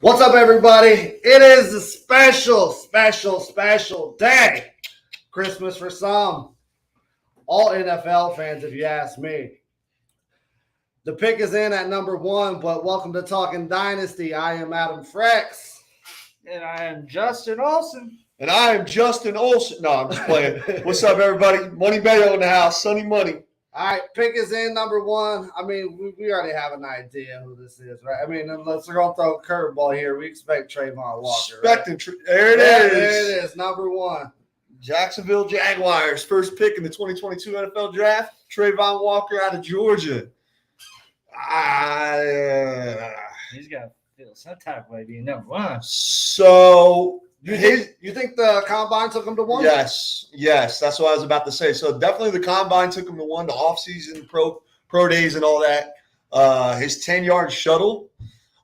What's up, everybody? It is a special day. Christmas for some. All NFL fans, if you ask me. The pick is in at number 1, but welcome to Talking Dynasty. I am Adam Frex. And I am Justin Olsen. And I am Justin Olsen. No, I'm just playing. What's up, everybody? Money Bayo in the house. Sonny Money. All right, pick is in, number 1. I mean, we already have an idea who this is, right? I mean, unless we're going to throw a curveball here, we expect Trayvon Walker. Right? There it is. There it is, number 1. Jacksonville Jaguars, first pick in the 2022 NFL Draft. Trayvon Walker out of Georgia. He's got to feel some type of way being number 1. So You think the combine took him to 1? Yes. That's what I was about to say. So definitely the combine took him to 1. The offseason, pro days, and all that. His 10-yard shuttle,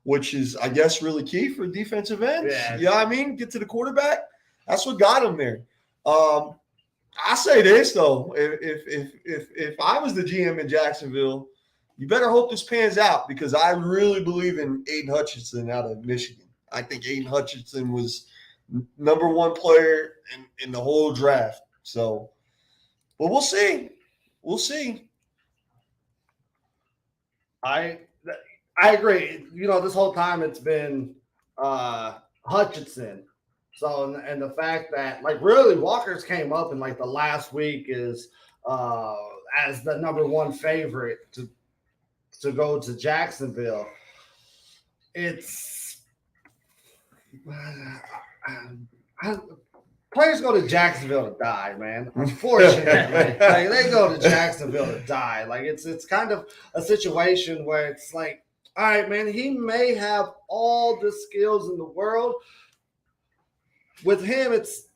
which is, I guess, really key for defensive ends. Yeah. You know what I mean? Get to the quarterback. That's what got him there. I say this though: if I was the GM in Jacksonville, you better hope this pans out because I really believe in Aiden Hutchinson out of Michigan. I think Aiden Hutchinson was number 1 player in the whole draft. So, but we'll see. We'll see. I agree. You know, this whole time it's been Hutchinson. So, and the fact that, like, really Walker's came up in, like, the last week is as the number 1 favorite to go to Jacksonville. It's players go to Jacksonville to die, man. Unfortunately, like, they go to Jacksonville to die. Like it's kind of a situation where it's like, all right, man, he may have all the skills in the world. With him, it's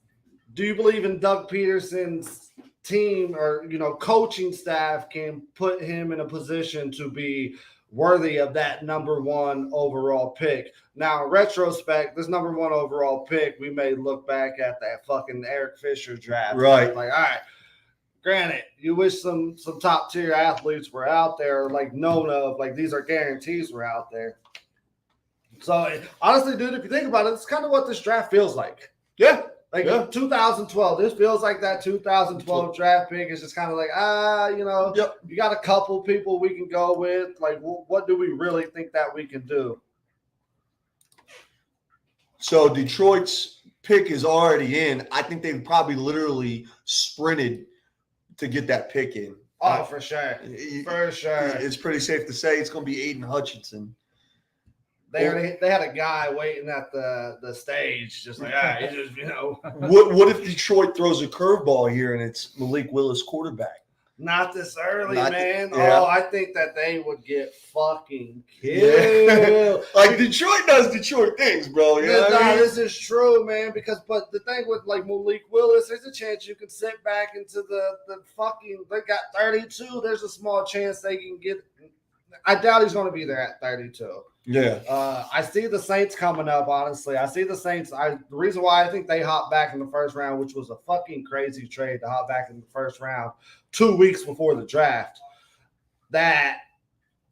do you believe in Doug Peterson's team or coaching staff can put him in a position to be worthy of that number 1 overall pick. Now, in retrospect, this number 1 overall pick, we may look back at that fucking Eric Fisher draft. Right. Like, all right, granted, you wish some top tier athletes were out there, like known of, like these are guarantees were out there. So, honestly, dude, if you think about it, it's kind of what this draft feels like. Yeah. Like 2012, this feels like that 2012 draft pick is just kind of like, Yep. You got a couple people we can go with. Like, what do we really think that we can do? So Detroit's pick is already in. I think they probably literally sprinted to get that pick in. Oh, for sure. For sure. It's pretty safe to say it's going to be Aiden Hutchinson. They had a guy waiting at the stage, just like, he just, What if Detroit throws a curveball here and it's Malik Willis quarterback? Not this early, man. Yeah. Oh, I think that they would get fucking killed. Like Detroit does Detroit things, bro. You know what I mean? This is true, man. But the thing with like Malik Willis, there's a chance you can sit back into the fucking. They got 32. There's a small chance they can get. I doubt he's going to be there at 32. Yeah. I see the Saints coming up, honestly. I see the Saints. The reason why I think they hopped back in the first round, which was a fucking crazy trade to hop back in the first round 2 weeks before the draft, that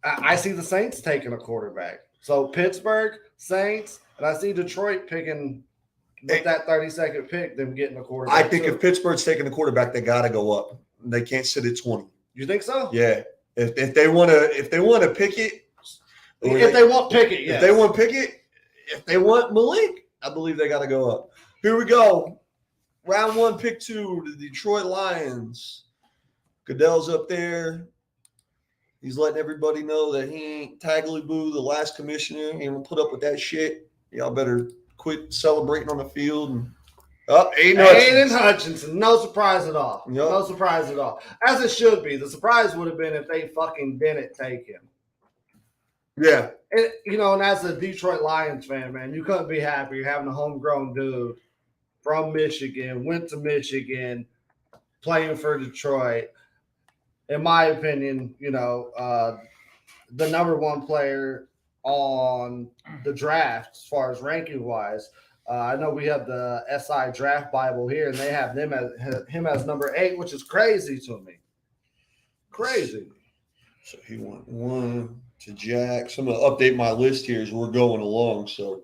I see the Saints taking a quarterback. So Pittsburgh, Saints, and I see Detroit picking with that 32nd pick, them getting a quarterback. I think if Pittsburgh's taking the quarterback, they got to go up. They can't sit at 20. You think so? Yeah. If they want to pick it. If they want Pickett, yes. If they want Pickett, if they want Malik, I believe they got to go up. Here we go. Round 1, pick 2, the Detroit Lions. Goodell's up there. He's letting everybody know that he ain't Tagliabue, the last commissioner. He ain't put up with that shit. Y'all better quit celebrating on the field. And Aiden Hutchinson. No surprise at all. Yep. No surprise at all. As it should be. The surprise would have been if they fucking didn't take him. Yeah. And as a Detroit Lions fan, man, you couldn't be happier having a homegrown dude from Michigan, went to Michigan, playing for Detroit. In my opinion, the number 1 player on the draft as far as ranking-wise. I know we have the SI Draft Bible here, and they have him as number 8, which is crazy to me. Crazy. So he went 1 to Jack. So I'm going to update my list here as we're going along. So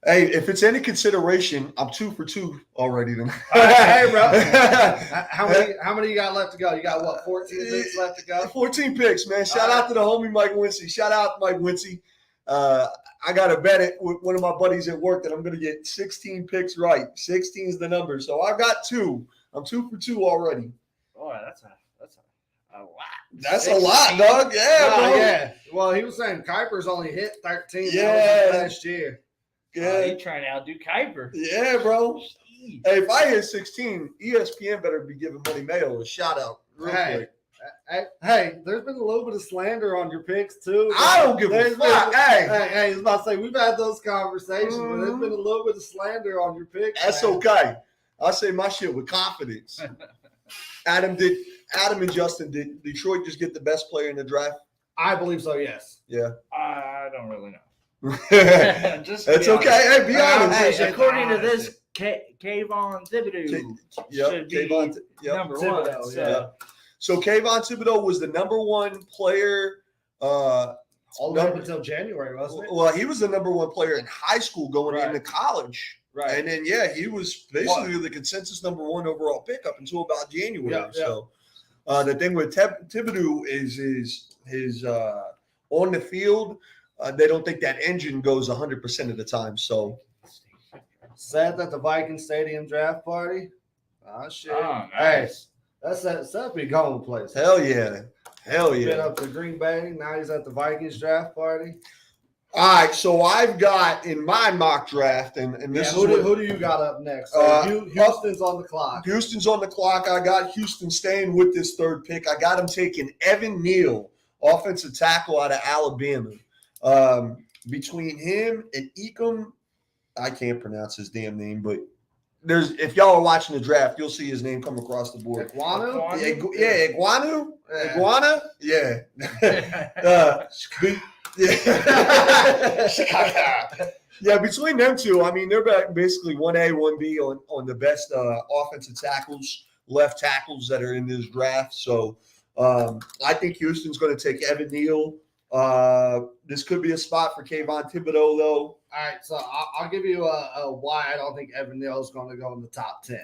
Hey, if it's any consideration, I'm 2 for 2 already. Then. Hey, bro. How many you got left to go? You got what? 14 picks left to go. 14 picks, man. Shout out to the homie Mike Wincy. Shout out Mike Wincy. I got to bet it with one of my buddies at work that I'm going to get 16 picks right. 16 is the number. So I've got 2. I'm 2 for 2 already. Boy, that's a lot. That's a lot, dog. Yeah, bro. Yeah. Well, he was saying Kuiper's only hit 13 last year. Yeah. He trying to outdo Kuiper. Yeah, bro. Jeez. Hey, if I hit 16, ESPN better be giving Money Mayo a shout out. Real quick. Hey, there's been a little bit of slander on your picks too. I don't give a fuck. Hey, I was about to say we've had those conversations, but there's been a little bit of slander on your picks. That's man. okay. I say my shit with confidence. Adam and Justin, did Detroit just get the best player in the draft? I believe so. Yes. Yeah. I don't really know. That's okay. Hey, be honest. Hey, according to this, Kayvon Thibodeau should be number one. Thibodeau, So. Yeah. So Kayvon Thibodeau was the number 1 player. All the way up until January, wasn't it? Well, he was the number 1 player in high school going into college. Right. And then, he was basically the consensus number 1 overall pick up until about January. Yeah, So the thing with Thibodeau is his on the field, they don't think that engine goes 100% of the time. So Said at the Viking Stadium draft party. Oh, shit. Oh, Hey, nice. that'd be going place. hell yeah. Been up to Green Bay. Now he's at the Vikings draft party. All right, so I've got in my mock draft, and this is who do you got up next? Houston's on the clock. Houston's on the clock. I got Houston staying with this 3rd pick. I got him taking Evan Neal, offensive tackle out of Alabama. Between him and Ekum, I can't pronounce his damn name, but if y'all are watching the draft, you'll see his name come across the board. Iguanu? Iguanu? Iguana? Yeah. Yeah, between them two, I mean, they're basically 1A, 1B on the best offensive tackles, left tackles that are in this draft. So I think Houston's going to take Evan Neal. This could be a spot for Kayvon Thibodeau, though. All right, so I'll give you a why I don't think Evan Neal is going to go in the top 10.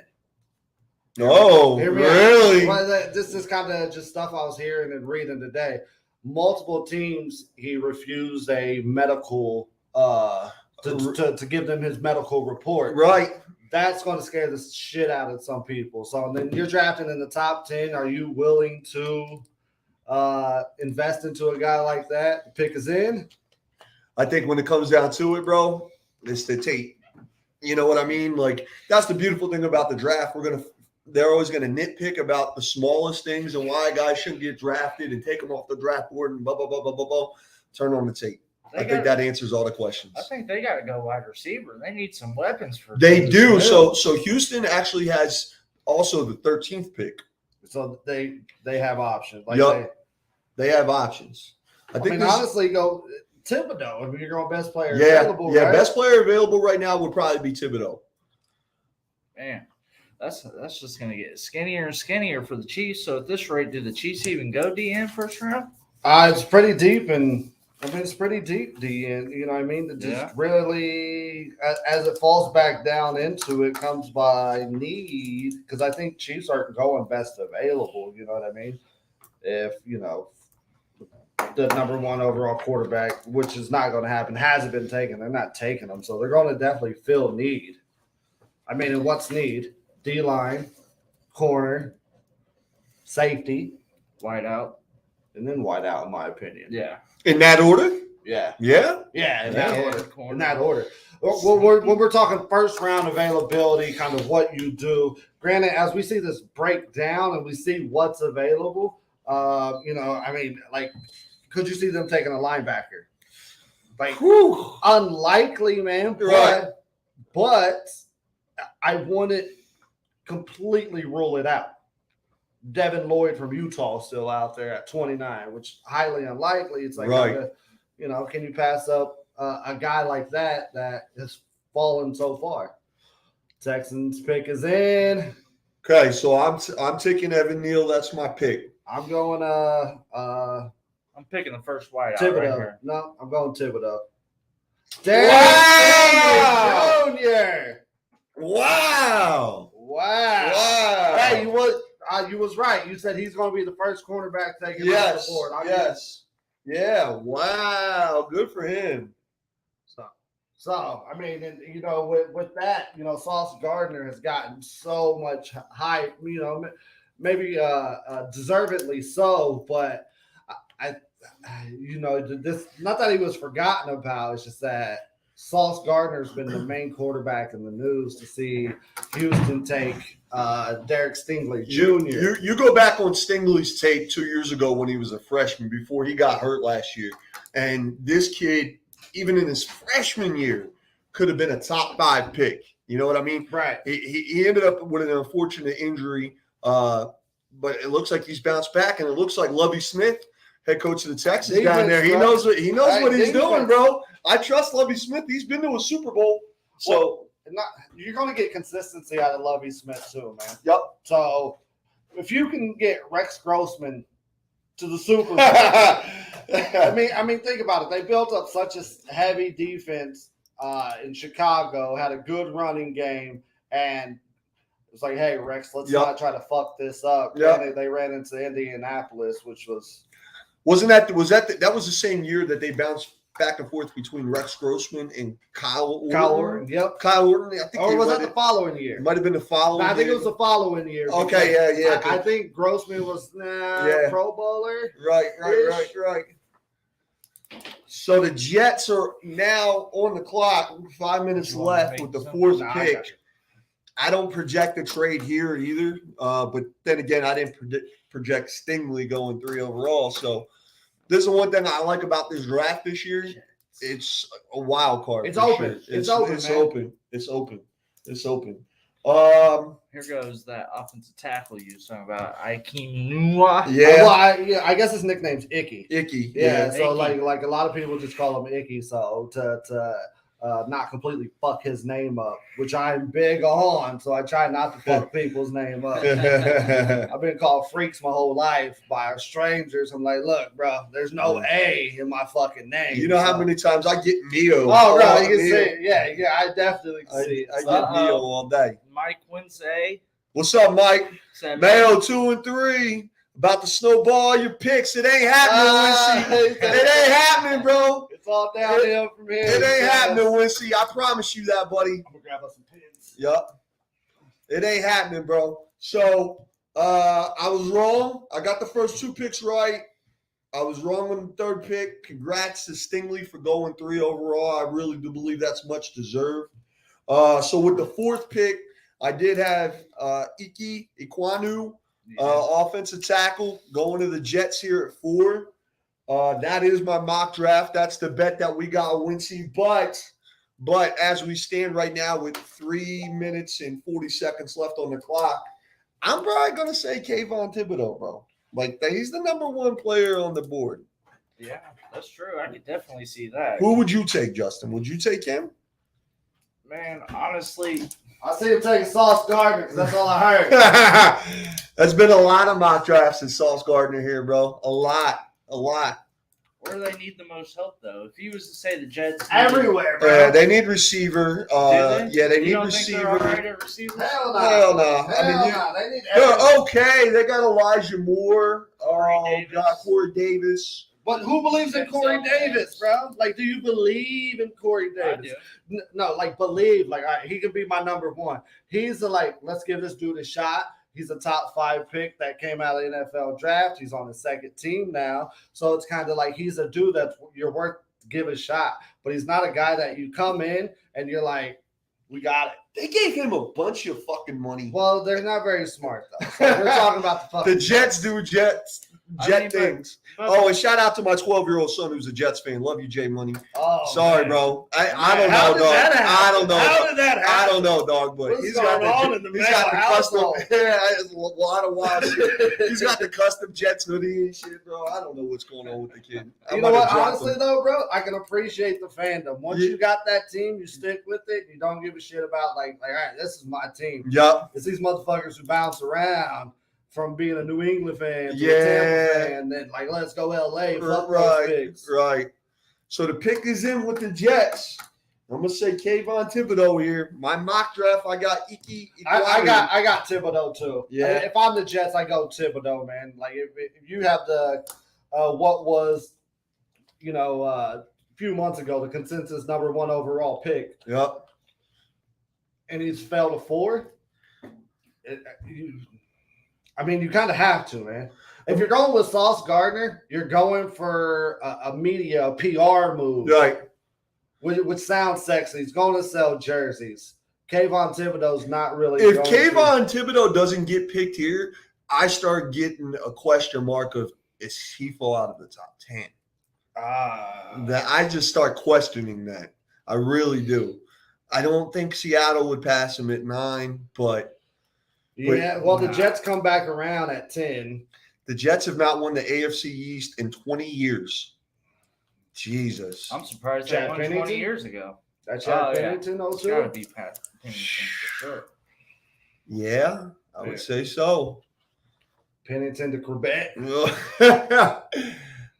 Oh, really? Well, this is kind of just stuff I was hearing and reading today. Multiple teams, he refused a medical to give them his medical report. Right. That's going to scare the shit out of some people. So then you're drafting in the top 10. Are you willing to invest into a guy like that? The pick is in. I think when it comes down to it, bro, it's the tape. You know what I mean? Like, that's the beautiful thing about the draft. They're always going to nitpick about the smallest things and why guys shouldn't get drafted and take them off the draft board and blah, blah, blah, blah, blah, blah. Turn on the tape. I think that answers all the questions. I think they got to go wide receiver. They need some weapons for. They do. So Houston actually has also the 13th pick. So they have options. They have options. I think honestly, go Thibodeau. I mean, you're going best player available. Yeah, right? Best player available right now would probably be Thibodeau. Man, that's just going to get skinnier and skinnier for the Chiefs. So at this rate, do the Chiefs even go DN first round? It's pretty deep, and I mean it's pretty deep DN. You know what I mean? Just really, as it falls back down into it, comes by need because I think Chiefs aren't going best available. You know what I mean? If the number 1 overall quarterback, which is not going to happen, hasn't been taken. They're not taking them, so they're going to definitely fill need. I mean, and what's need? D-line, corner, safety, Wide out. and then wide out, in my opinion. Yeah. In that order? Yeah. Yeah? Yeah, in Yeah. that order. In that order. When we're talking first round availability, kind of what you do. Granted, as we see this breakdown and we see what's available, I mean, like, could you see them taking a linebacker? Like, unlikely, man. Right. But I wouldn't completely rule it out. Devin Lloyd from Utah still out there at 29, which is highly unlikely. It's like, right. Can you pass up a guy like that has fallen so far? Texans pick is in. Okay, so I'm taking Evan Neal. That's my pick. I'm going I'm picking the first wide out Thibodeau. right here. No, I'm going Thibodeau. Stingley Jr. Wow. Hey, you was right. You said he's going to be the first cornerback taken off the board. Yeah. Wow. Good for him. So I mean, and, with that, Sauce Gardner has gotten so much hype. Maybe deservedly so, but this not that he was forgotten about. It's just that Sauce Gardner's been the main quarterback in the news to see Houston take Derek Stingley Jr. You go back on Stingley's tape 2 years ago when he was a freshman before he got hurt last year, and this kid, even in his freshman year, could have been a top 5 pick. You know what I mean? Right. He ended up with an unfortunate injury, but it looks like he's bounced back, and it looks like Lovie Smith, head coach of the Texans, down there. He knows what he's doing, bro. I trust Lovie Smith. He's been to a Super Bowl, so you're going to get consistency out of Lovie Smith too, man. Yep. So if you can get Rex Grossman to the Super Bowl, I mean, think about it. They built up such a heavy defense in Chicago, had a good running game, and it's like, hey, Rex, let's not try to fuck this up. Yep. They ran into Indianapolis, which was that was the same year that they bounced back and forth between Rex Grossman and Kyle Orton. Yep. Kyle Orton. I think or was that the following year? It might have been the following year. I think it was the following year. Okay, yeah. I think Grossman was Pro Bowler. Right. So the Jets are now on the clock. 5 minutes left with the fourth pick. I don't project a trade here either. But then again, I didn't project Stingley going 3 overall. So this is one thing I like about this draft this year. It's a wild card. It's open. Sure. It's open. Here goes that offensive tackle you was talking about, Ikem Nua. Yeah. Well, I guess his nickname's Icky. Icky. Yeah. So Icky. like a lot of people just call him Icky. So to not completely fuck his name up, which I'm big on. So I try not to fuck people's name up. I've been called freaks my whole life by strangers. I'm like, look, bro, there's no A in my fucking name. You know how many times I get Neo? Oh, bro, you can see it. Yeah, I definitely can see it. I get Neo all day. Mike Winsay. What's up, Mike? Mayo 2 and 3. About to snowball your picks. It ain't happening, Wincy. It ain't happening, bro. It's all downhill from here. It ain't happening, Wincy. I promise you that, buddy. I'm gonna grab us some pins. Yup. It ain't happening, bro. So I was wrong. I got the first 2 picks right. I was wrong on the 3rd pick. Congrats to Stingley for going 3 overall. I really do believe that's much deserved. So with the 4th pick, I did have Ike Ekwonu, offensive tackle, going to the Jets here at 4. That is my mock draft. That's the bet that we got, Wincy. But as we stand right now with 3 minutes and 40 seconds left on the clock, I'm probably going to say Kayvon Thibodeau, bro. Like, he's the number 1 player on the board. Yeah, that's true. I could definitely see that. Who would you take, Justin? Would you take him? Man, honestly, I see him taking Sauce Gardner because that's all I heard. There's been a lot of mock drafts in Sauce Gardner here, bro. A lot. where do they need the most help, though? If you was to say the Jets everywhere, bro. They need receiver. They? Yeah, they need don't receiver. Think they're all right at receiver? Hell no. Hell no. They need They're okay. They got Elijah Moore. Corey Davis. But who believes in Corey Davis, bro? Like, do you believe in Corey Davis? I do. No, like, believe. Like, all right, he could be my number 1. He's the, like, let's give this dude a shot. He's a top 5 pick that came out of the NFL draft. He's on the 2nd team now. So it's kind of like he's a dude that you're worth to give a shot. But he's not a guy that you come in and you're like, we got it. They gave him a bunch of fucking money. Well, they're not very smart, though. So we're talking about the fucking The Jets do Jet things. And shout out to my 12-year-old son who's a Jets fan. Love you, Jay Money. Oh, sorry, man. bro. I don't How know, did dog. that happen? I don't know. How did that happen? I don't know, dog. But What's he's going got on in the he's got the custom. household? Yeah, it's a lot of wild shit. He's got the custom Jets hoodie and shit, bro. I don't know what's going on with the kid. You know what? Honestly, though, bro, I can appreciate the fandom. Once you got that team, you stick with it. You don't give a shit about like all right, this is my team. Yep. It's these motherfuckers who bounce around from being a New England fan to a Tampa fan, and then like let's go LA. Fuck those pigs. Right. So the pick is in with the Jets. I'm gonna say Kayvon Thibodeau here. My mock draft, I got Iki. I got Thibodeau too. Yeah. If I'm the Jets, I go Thibodeau, man. Like if you have the what was, a few months ago the consensus number 1 overall pick. Yep. And he's fell to 4. You kind of have to, man. If you're going with Sauce Gardner, you're going for a PR move. Right. Which sounds sexy. He's going to sell jerseys. Kayvon Thibodeau's not really. If Kayvon Thibodeau doesn't get picked here, I start getting a question mark of, is he fall out of the top 10? That I just start questioning that. I really do. I don't think Seattle would pass him at 9, but the Jets come back around at 10. The Jets have not won the AFC East in 20 years. Jesus. I'm surprised they Chad won Pennington? 20 years ago. That's Chad yeah. Pennington It's got to also. be Pat Pennington for sure. Yeah, I would say so. Pennington to Quebec.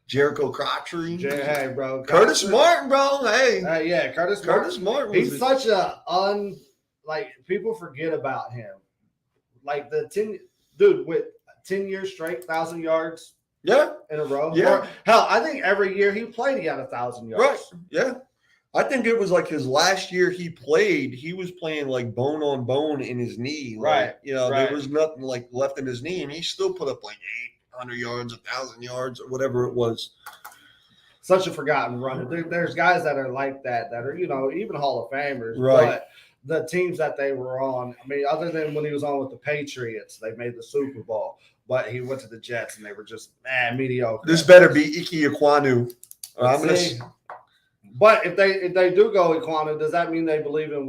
Jericho Crabtree. Hey, bro. Curtis Martin, bro. Hey. Curtis Martin. He's such people forget about him. Like the 10 dude with 10 years straight, 1,000 yards. Yeah. In a row. Yeah. Or, hell, I think every year he played, he had 1,000 yards. Right. Yeah. I think it was like his last year he played, he was playing like bone on bone in his knee. Right. There was nothing like left in his knee, and he still put up like 800 yards, 1,000 yards, or whatever it was. Such a forgotten runner. There's guys that are like that are, even Hall of Famers. Right. But the teams that they were on, other than when he was on with the Patriots, they made the Super Bowl. But he went to the Jets, and they were just mediocre. This better be Ike Ekwonu. But if they do go Ekwonu, does that mean they believe in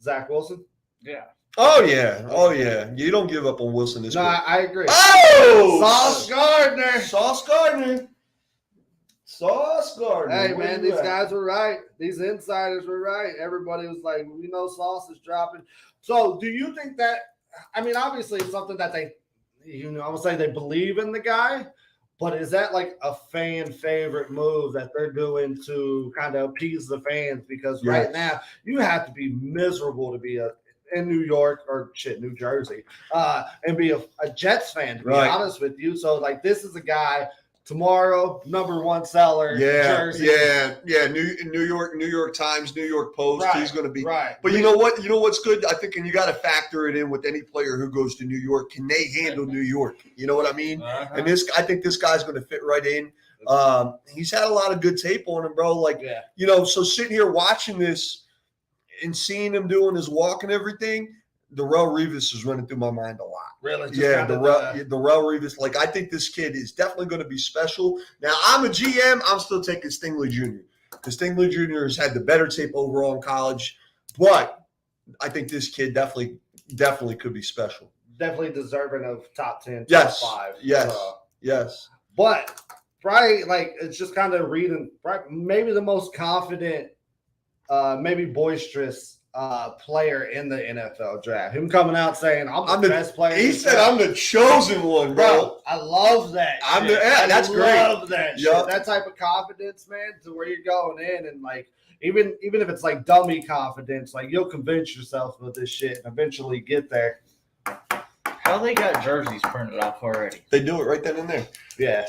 Zach Wilson? Yeah. Oh yeah. You don't give up on Wilson this quick. I agree. Oh, Sauce Gardner. Hey man, these guys were right. These insiders were right. Everybody was like, we know Sauce is dropping. So do you think that? Obviously it's something that they, I would say they believe in the guy. But is that like a fan favorite move that they're doing to kind of appease the fans? Because right now you have to be miserable to be in New York or New Jersey, and be a Jets fan, to be honest with you. So like this is a guy tomorrow, number 1 seller. Jersey. New York Times, New York Post. Right, he's going to be right. But you know what? You know what's good? I think, and you got to factor it in with any player who goes to New York. Can they handle New York? You know what I mean? Uh-huh. And I think this guy's going to fit right in. He's had a lot of good tape on him, bro. So sitting here watching this and seeing him doing his walk and everything, Darrelle Revis is running through my mind a lot. Really? Darrelle Revis. Like, I think this kid is definitely going to be special. Now, I'm a GM. I'm still taking Stingley Jr. because Stingley Jr. has had the better tape overall in college. But I think this kid definitely could be special. Definitely deserving of top 10, Yes. top 5. Yes. But probably it's just kind of reading, maybe the most confident, maybe boisterous player in the NFL draft. Him coming out saying, I'm the best player. He said, I'm the chosen one, bro. I love that. That's great. I love that shit. That type of confidence, man, to where you're going in and even if it's like dummy confidence, you'll convince yourself with this shit and eventually get there. How they got jerseys printed off already? They do it right then and there. Yeah.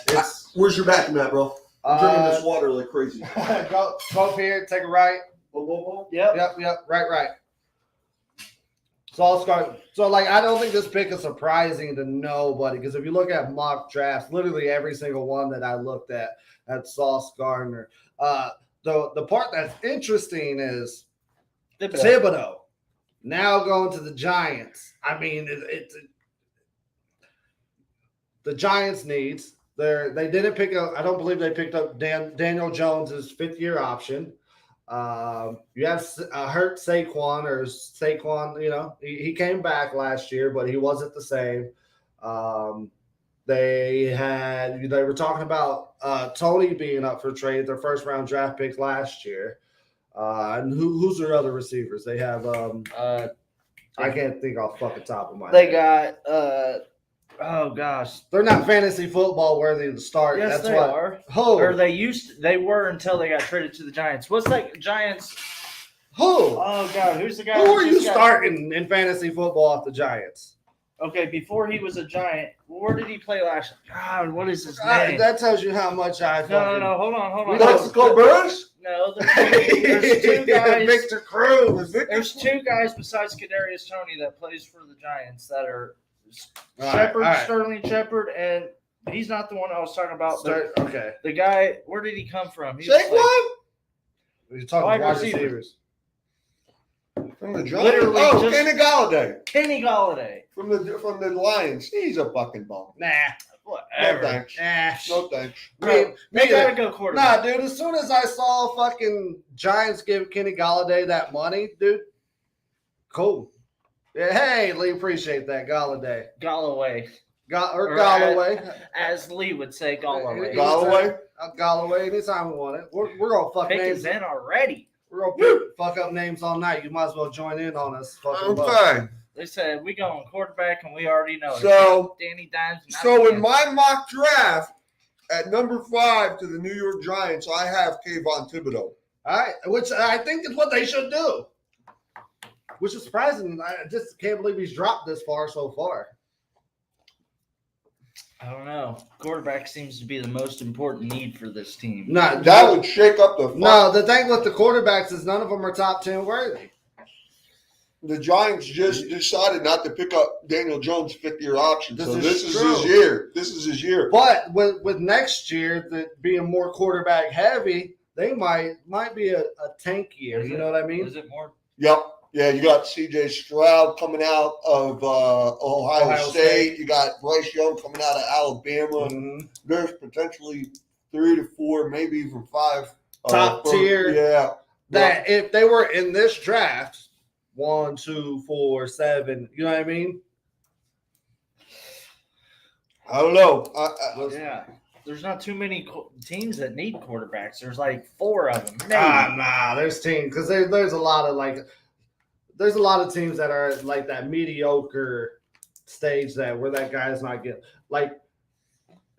Where's your bathroom at, bro? I'm drinking this water like crazy. Go up here, take a right. Yep. Right. So I'll start. So I don't think this pick is surprising to nobody because if you look at mock drafts, literally every single one that I looked at Sauce Gardner. The part that's interesting is Thibodeau now going to the Giants. It's the Giants needs. They didn't pick up. I don't believe they picked up Daniel Jones's 5th-year option. You have hurt Saquon, he came back last year, but he wasn't the same. They were talking about Tony being up for trade, their 1st-round draft pick last year. And who's their other receivers? They have I can't think off the fucking top of my head. They got Oh gosh. They're not fantasy football worthy to start. Yes, That's they what. are. Who? Or they were until they got traded to the Giants. What's that Giants? Who? Oh god, who's the guy? Who that are you just got- starting in fantasy football off the Giants? Okay, before he was a Giant, where did he play last year? God, what is his God, name? that tells you how much I No, hold on. We Mexico Bears? No, there's two guys. Victor Cruz. There's two guys besides Kadarius Toney that plays for the Giants that are All Shepard, right. Sterling Shepard, and he's not the one I was talking about. But Okay. the guy, where did he come from? He was Saquon? You're talking Wide wide receivers. receivers. From the Giants? Literally Oh, just- Kenny Galladay. Kenny Galladay. From the Lions. He's a fucking ball. Nah. No Whatever. thanks. Nah. No thanks. Me They gotta either. go quarterback. Nah, dude. As soon as I saw fucking Giants give Kenny Galladay that money, dude, cool. Yeah, hey, Lee, appreciate that, Galladay. Galloway, Or Galloway. as Lee would say, Galloway. Galloway? Galloway, anytime we want it. We're gonna fuck Pick names. is in already. We're gonna fuck up names all night. You might as well join in on us. Fucking bucks. Okay. They said we going quarterback, and we already know. So- Danny Dimes. not So in again. my mock draft, at number 5 to the New York Giants, I have Kayvon Thibodeau. All right, which I think is what they should do. Which is surprising. I just can't believe he's dropped this far so far. I don't know. Quarterback seems to be the most important need for this team. No, That would shake up the No, the thing with the quarterbacks is none of them are top 10 worthy. The Giants just decided not to pick up Daniel Jones' 5th-year option. This So is this is true. his year. This is his year. But with next year being more quarterback heavy, they might be a tank year. Is You it? know what I mean? Is it more? Yep. Yeah, you got C.J. Stroud coming out of Ohio State. You got Bryce Young coming out of Alabama. Mhm. There's potentially 3 to 4, maybe even 5. Top tier. Yeah. That if they were in this draft, 1, 2, 4, 7, you know what I mean? I don't know. Yeah. There's not too many teams that need quarterbacks. There's like 4 of them. Maybe. Nah, there's teams because there's a lot of teams that are like that mediocre stage where that guy's not getting like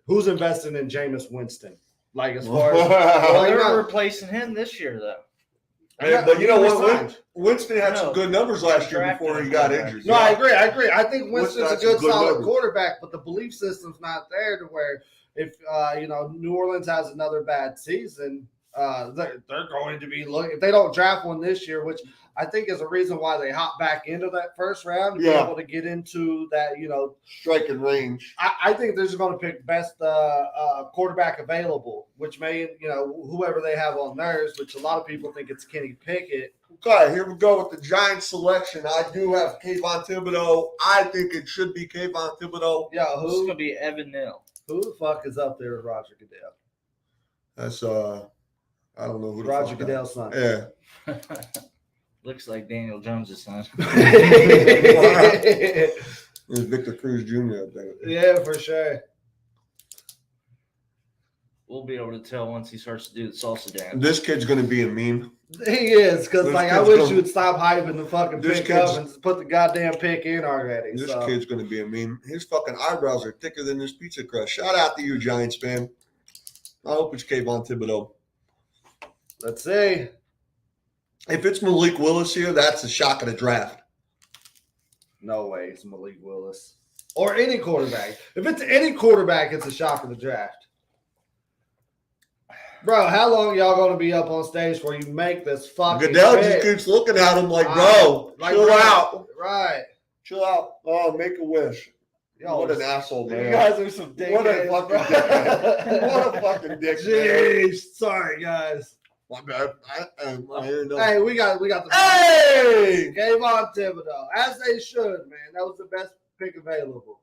who's investing in Jameis Winston? Like as far as Well, you're they're not- replacing him this year, though. But you know what? Resigned. Winston had some good numbers last year Drafted before he him. got injured. No, I agree. I think Winston's a Winston good had some good solid numbers. quarterback, but the belief system's not there to where if New Orleans has another bad season, they're going to be looking if they don't draft one this year, which I think is a reason why they hop back into that first round to be able to get into that. Striking range. I think they're just going to pick best quarterback available, which may whoever they have on theirs, which a lot of people think it's Kenny Pickett. Okay, here we go with the Giants selection. I do have Kayvon Thibodeau. I think it should be Kayvon Thibodeau. Yeah, It's going to be Evan Neal. who the fuck is up there with Roger Goodell? That's I don't know who the Roger fuck that- Goodell's son. Yeah. Looks like Daniel Jones' son. There's Victor Cruz Jr. up there. Yeah, for sure. We'll be able to tell once he starts to do the salsa dance. This kid's going to be a meme. He is, because This I kid's wish gonna- you would stop hyping the fucking This pick up kid's- and just put the goddamn pick in already. This so. kid's going to be a meme. His fucking eyebrows are thicker than this pizza crust. Shout out to you, Giants fan. I hope it's Kayvon Thibodeau. Let's see. If it's Malik Willis here, that's a shock of the draft. No way it's Malik Willis. Or any quarterback. If it's any quarterback, it's a shock of the draft. Bro, how long y'all going to be up on stage where you make this fucking Goodell pick? just keeps looking at him like, bro, chill out. Right. Chill out. Oh, make a wish. Y'all What are- an asshole, You man. guys are some dickheads. What a fucking dickhead. What a fucking dick, man. Jeez. Sorry, guys. My bad. I hear no. Hey, we got the Hey! Gave on Thibodeau, as they should, man. That was the best pick available.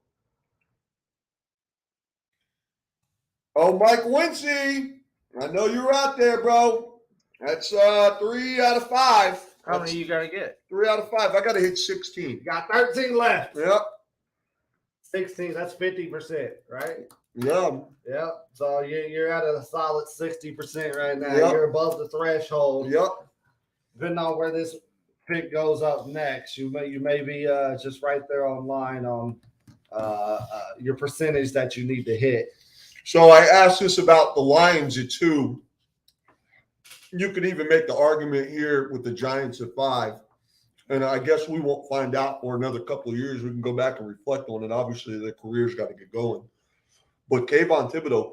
Oh, Mike Wincy. I know you're out there, bro. That's 3 out of 5. How many you got to get? 3 out of 5. I got to hit 16. You got 13 left. Yep. 16, that's 50%, right? Yeah. Yep. So you're at a solid 60% right now. Yep. You're above the threshold. Yep. Depending on where this pick goes up next, you may be just right there online on your percentage that you need to hit. So I asked this about the Lions at 2. You could even make the argument here with the Giants at 5. And I guess we won't find out for another couple of years. We can go back and reflect on it. Obviously, their career's got to get going. But Kayvon Thibodeau,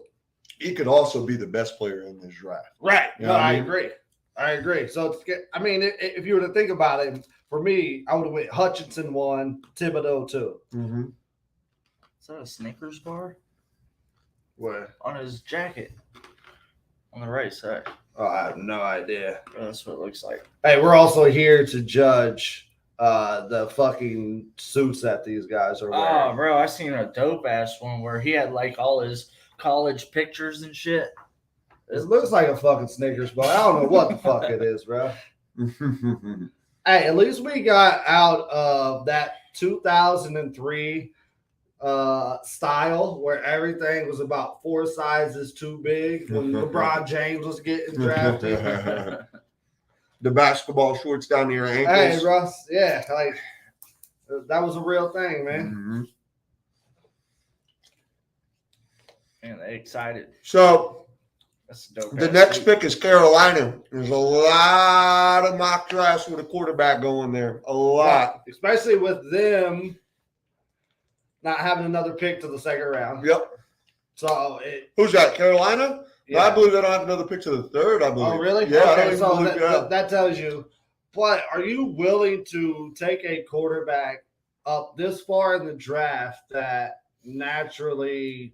he could also be the best player in this draft. Right. You No, know what I I mean? agree. I agree. So, if you were to think about it, for me, I would have went Hutchinson 1, Thibodeau 2. Mm-hmm. Is that a Snickers bar? Where? On his jacket. On the right side. Oh, I have no idea. Oh, that's what it looks like. Hey, we're also here to judge the fucking suits that these guys are Oh, wearing. bro, I seen a dope ass one where he had like all his college pictures and shit. It looks like a fucking Snickers bar. I don't know what the fuck it is, bro. Hey, at least we got out of that 2003 style where everything was about 4 sizes too big when LeBron James was getting drafted. The basketball shorts down to your Hey, ankles. Russ, yeah, like that was a real thing, man. Mhm. Man, they excited. So That's a dope. the ass next suit. pick is Carolina. There's a lot of mock drafts with a quarterback going there. A lot. Especially with them not having another pick to the second round. Yep. So Who's that? Carolina? yeah. I believe they don't have another pick to the 3rd, I believe. Oh, really? Yeah, I don't Okay, even so believe that tells you. But are you willing to take a quarterback up this far in the draft that naturally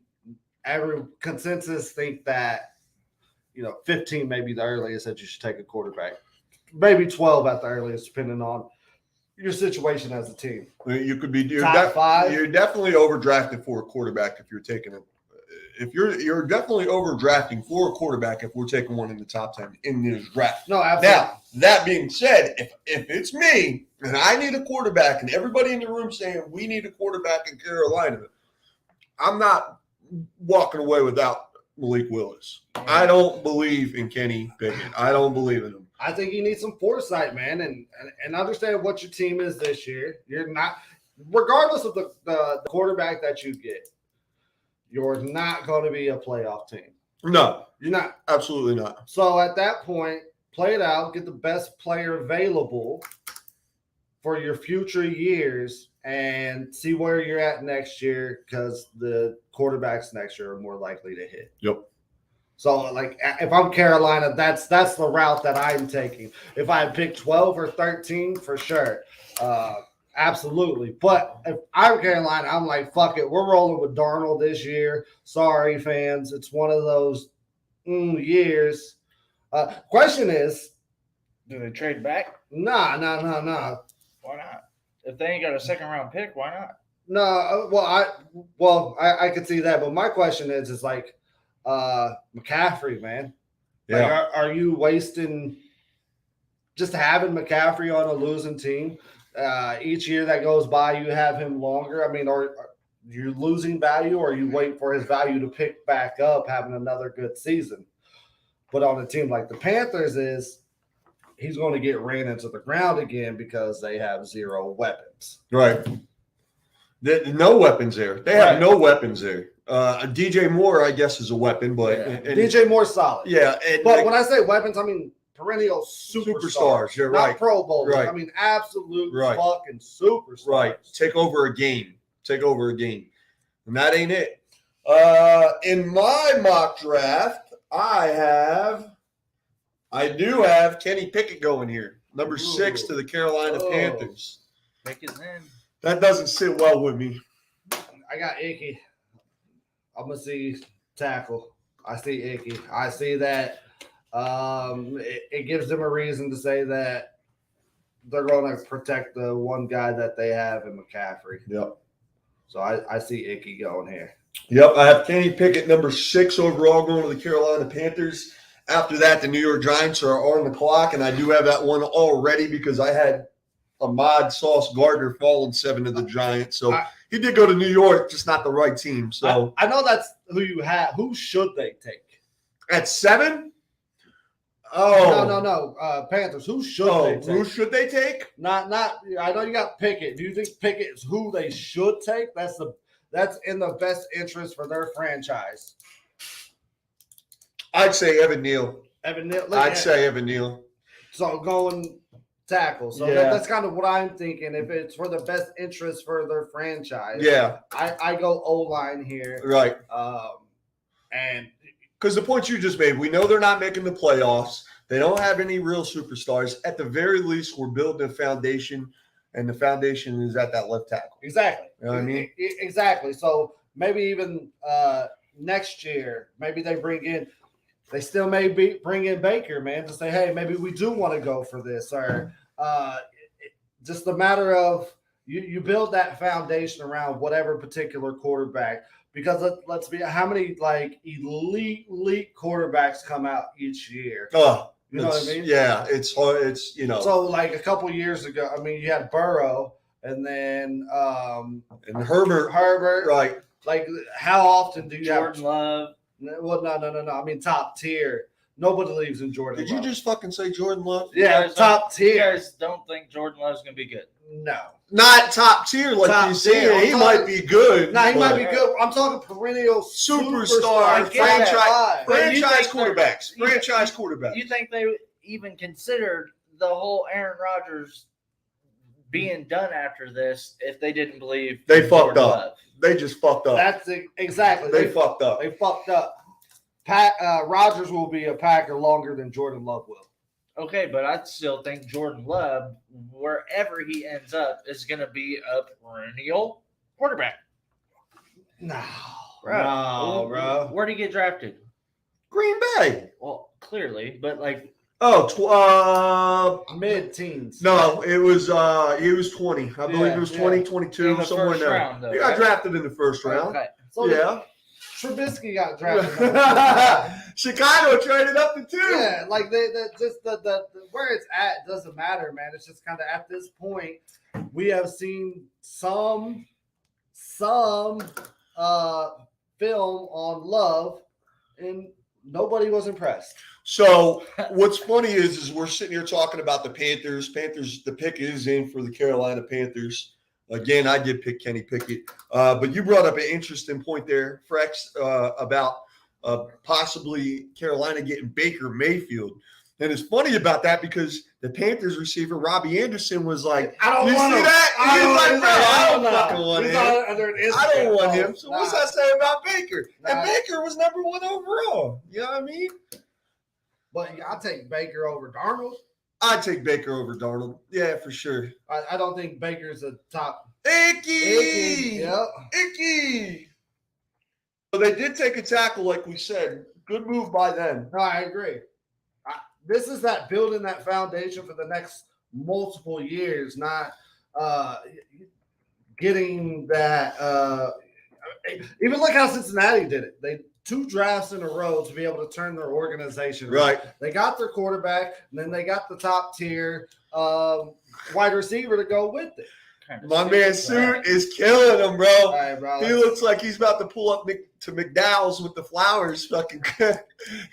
every consensus think that 15 may be the earliest that you should take a quarterback, maybe 12 at the earliest, depending on your situation as a team. You could be Top 5? You're definitely overdrafted for a quarterback if you're taking it. If you're definitely overdrafting for a quarterback if we're taking one in the top 10 in this draft. No, absolutely. Now, that being said, if it's me and I need a quarterback and everybody in the room saying we need a quarterback in Carolina, I'm not walking away without Malik Willis. I don't believe in Kenny Pickett. I don't believe in him. I think you need some foresight, man, and understand what your team is this year. You're not, regardless of the quarterback that you get, you're not going to be a playoff team. No, You're not. absolutely not. So at that point, play it out, get the best player available for your future years, and see where you're at next year because the quarterbacks next year are more likely to hit. Yep. So, like, if I'm Carolina, that's the route that I'm taking. If I pick 12 or 13, for sure. Absolutely. But if I'm Carolina, I'm like, fuck it. We're rolling with Darnold this year. Sorry, fans. It's one of those years. Question is, Do they trade back? nah. Why not? If they ain't got a second round pick, why not? No, I could see that. But my question is like, McCaffrey, man. Yeah. Like, are you wasting just having McCaffrey on a losing team? Each year that goes by, you have him longer. I mean, are you losing value, or are you waiting for his value to pick back up, having another good season? But on a team like the Panthers, he's going to get ran into the ground again because they have 0 weapons. Right. No weapons there. They have Right. no weapons there. DJ Moore, I guess, is a weapon, but Yeah. and- DJ Moore's solid. yeah. And But when I say weapons, I mean perennial superstars. You're not right. Pro Bowlers. Right. I mean absolute Right. fucking superstars. Right. Take over a game. And that ain't it. In my mock draft, I do have Kenny Pickett going here. Number 6 to the Carolina Oh. Panthers. Pick his in. That doesn't sit well with me. I got Icky. I'm gonna see tackle. I see Icky. I see that. It gives them a reason to say that they're going to protect the one guy that they have in McCaffrey. Yep. So I see Icky going here. Yep. I have Kenny Pickett, number 6 overall, going to the Carolina Panthers. After that, the New York Giants are on the clock, and I do have that one already because I had Ahmad Sauce Gardner falling 7 to the Giants. So he did go to New York, just not the right team. So I know that's who you have. Who should they take? at 7? Oh. No. Panthers. Who should they take? Who should they take? Not. I know you got Pickett. Do you think Pickett is who they should take? that's in the best interest for their franchise? I'd say Evan Neal. Evan Neal. I'd say Evan Neal. So going tackle. So Yeah. that's kind of what I'm thinking. If it's for the best interest for their franchise, Yeah. I go O-line here. Right. And because the point you just made, we know they're not making the playoffs. They don't have any real superstars. At the very least, we're building a foundation, and the foundation is at that left tackle. exactly. You know what I mean? Exactly. So maybe even next year, maybe they still may bring in Baker, man, to say, hey, maybe we do want to go for this, or just a matter of you build that foundation around whatever particular quarterback. Because let's be, how many like elite quarterbacks come out each year? Oh, you know what I mean? Yeah, it's hard. It's So like a couple years ago, I mean, you had Burrow, and then and Herbert, right? Like, how often do you Jordan Love? Well, no. I mean, top tier. Nobody leaves in Jordan. Did you just fucking say Jordan Love? Yeah, top tier. You guys don't think Jordan Love's going to be good? No. Not top tier like Top you said. tier. He might be good. No, he but might be good. I'm talking perennial superstar, franchise. franchise quarterbacks. Franchise quarterbacks. You think they even considered the whole Aaron Rodgers being done after this if they didn't believe They fucked Jordan up. Love? They just fucked up. That's exactly. They fucked up. They fucked up. Rodgers will be a Packer longer than Jordan Love will. Okay, but I still think Jordan Love, wherever he ends up, is going to be a perennial quarterback. No, Bro. bro. Where'd he get drafted? Green Bay. Well, clearly, but like, Mid-teens. No, it was he was 20. I believe it was yeah. 20, in 22, the somewhere in first there. round, though, He got right? drafted in the first round. Okay. So Yeah. Trubisky got drafted. Chicago traded up to 2. Yeah, like the where it's at doesn't matter, man. It's just kind of at this point we have seen some film on Love, and nobody was impressed. So what's funny is we're sitting here talking about the Panthers. The pick is in for the Carolina Panthers. Again, I did pick Kenny Pickett. But you brought up an interesting point there, Frex, about possibly Carolina getting Baker Mayfield. And it's funny about that because the Panthers receiver, Robbie Anderson, was like, I don't you want see him. that? I He's like, bro, I don't know. fucking want He's him. under an I don't want him. So Nah. what's that say about Baker? Nah. And Baker was number 1 overall. You know what I mean? But I'll take Baker over Darnold. I'd take Baker over Darnold. Yeah, for sure. I don't think Baker's a top. Icky! Yep. Icky! So they did take a tackle, like we said. Good move by them. No, I agree. This is that building that foundation for the next multiple years, not getting that. Even look how Cincinnati did it. They 2 drafts in a row to be able to turn their organization around. Right. They got their quarterback, and then they got the top tier wide receiver to go with it. My man Suit is killing him, bro. All right, bro. He looks like he's about to pull up to McDowell's with the flowers. Fucking,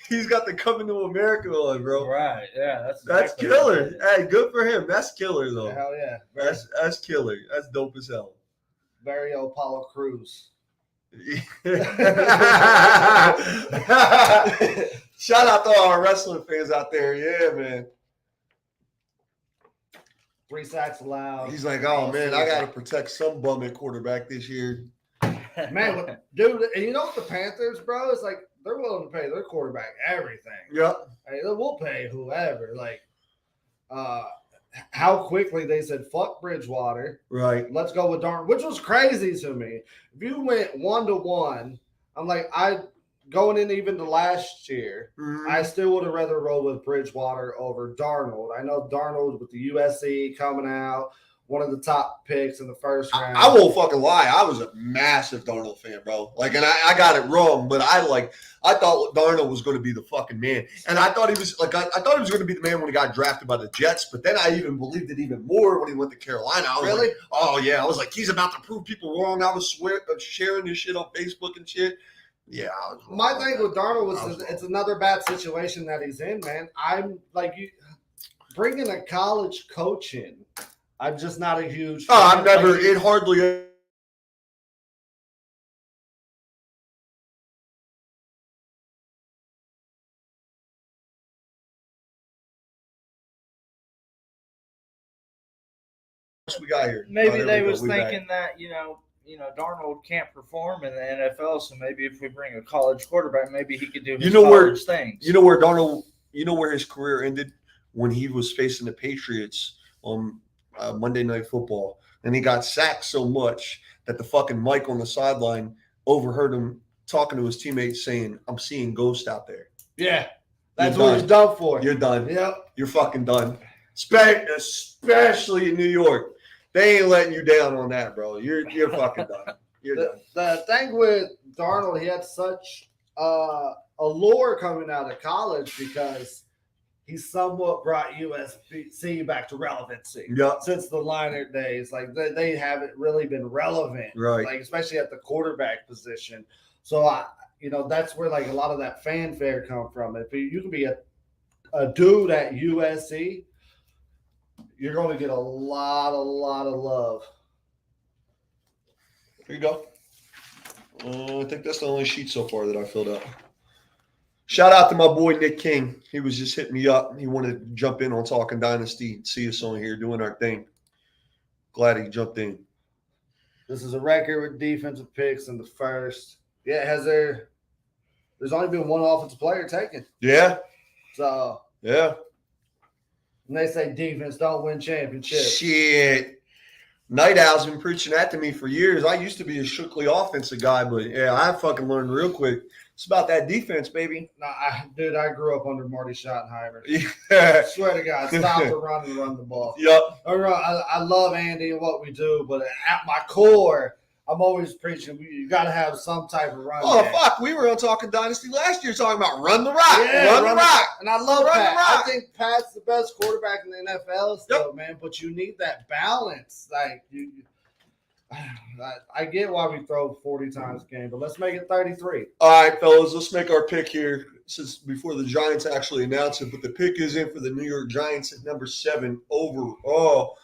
he's got the Coming to America on, bro. Right. Yeah. That's exactly killer. what it is. Hey, good for him. That's killer though. Hell yeah. That's killer. That's dope as hell. Very Apollo Crews. Shout out to all our wrestling fans out there. Yeah, man. 3 sacks allowed. He's like, oh man, I got to protect some bum at quarterback this year. Man, dude, and you know what the Panthers, bro? It's like they're willing to pay their quarterback everything. Yep. Hey, we'll pay whoever. Like, how quickly they said, fuck Bridgewater. Right. Let's go with Darnold, which was crazy to me. If you went 1-1, I'm like, going in even to last year, I still would have rather rolled with Bridgewater over Darnold. I know Darnold with the USC coming out, one of the top picks in the first round. I won't fucking lie. I was a massive Darnold fan, bro. Like, and I got it wrong, but I thought Darnold was going to be the fucking man, and I thought he was like, I thought he was going to be the man when he got drafted by the Jets. But then I even believed it even more when he went to Carolina. I was Really? like, oh yeah, I was like, he's about to prove people wrong. I was sharing this shit on Facebook and shit. Yeah, I was wrong. My thing with Darnold I was was it's another bad situation that he's in, man. I'm like, you bringing a college coach in. I'm just not a huge. Oh, I've never. Like, It hardly else we got here? Maybe there they we go. was We back. thinking that Darnold can't perform in the NFL, so maybe if we bring a college quarterback, maybe he could do his college things. You know where Darnold? You know where his career ended? When he was facing the Patriots on Monday Night Football, and he got sacked so much that the fucking mic on the sideline overheard him talking to his teammates saying, "I'm seeing ghosts out there." Yeah, that's You're what done. he's done for. You're done. Yep. You're fucking done. Especially in New York, they ain't letting you down on that, bro. You're fucking done. You're done. The thing with Darnold, he had such allure coming out of college because he somewhat brought USC back to relevancy. Yep. Since the Liner days, like they haven't really been relevant, Right. Like especially at the quarterback position. So that's where like a lot of that fanfare come from. If you can be a dude at USC, you're going to get a lot of love. Here you go. I think that's the only sheet so far that I filled out. Shout out to my boy Nick King. He was just hitting me up. He wanted to jump in on Talking Dynasty and see us on here doing our thing. Glad he jumped in. This is a record with defensive picks in the first. Yeah, there's only been one offensive player taken. Yeah. So, Yeah. and they say defense don't win championships. Shit. Night Owl's been preaching that to me for years. I used to be a strictly offensive guy, but yeah, I fucking learned real quick. It's about that defense, baby. No, I grew up under Marty Schottenheimer. Yeah. I swear to God, stop the run and run the ball. Yep. I love Andy and what we do, but at my core, I'm always preaching you got to have some type of run. Oh, game. fuck. We were on Talking Dynasty last year talking about run the rock. Yeah, run the rock. And I love Run Pat. the rock. I think Pat's the best quarterback in the NFL still, man. But you need that balance. Like I get why we throw 40 times a game, but let's make it 33. All right, fellas, let's make our pick here since before the Giants actually announce it. But the pick is in for the New York Giants at number 7 overall.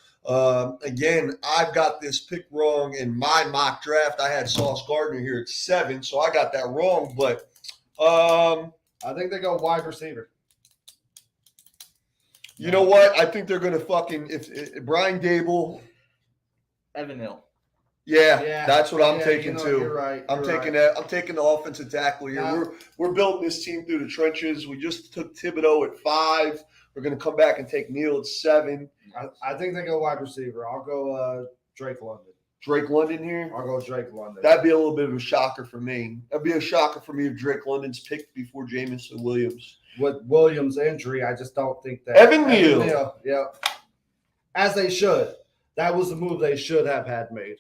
Again, I've got this pick wrong in my mock draft. I had Sauce Gardner here at 7, so I got that wrong. But I think they go wide receiver. you know what? I think they're going to fucking if Brian Dable. Evan Hill. Yeah, that's what I'm taking too. You're right. I'm taking that. I'm taking the offensive tackle here. Nah. We're building this team through the trenches. We just took Thibodeau at 5. We're going to come back and take Neal at 7. I think they go wide receiver. I'll go Drake London. Drake London here. I'll go Drake London. That'd be a little bit of a shocker for me. That'd be a shocker for me if Drake London's picked before Jameson Williams. With Williams' injury, I just don't think that. Evan Neal. Yeah. As they should. That was the move they should have had made.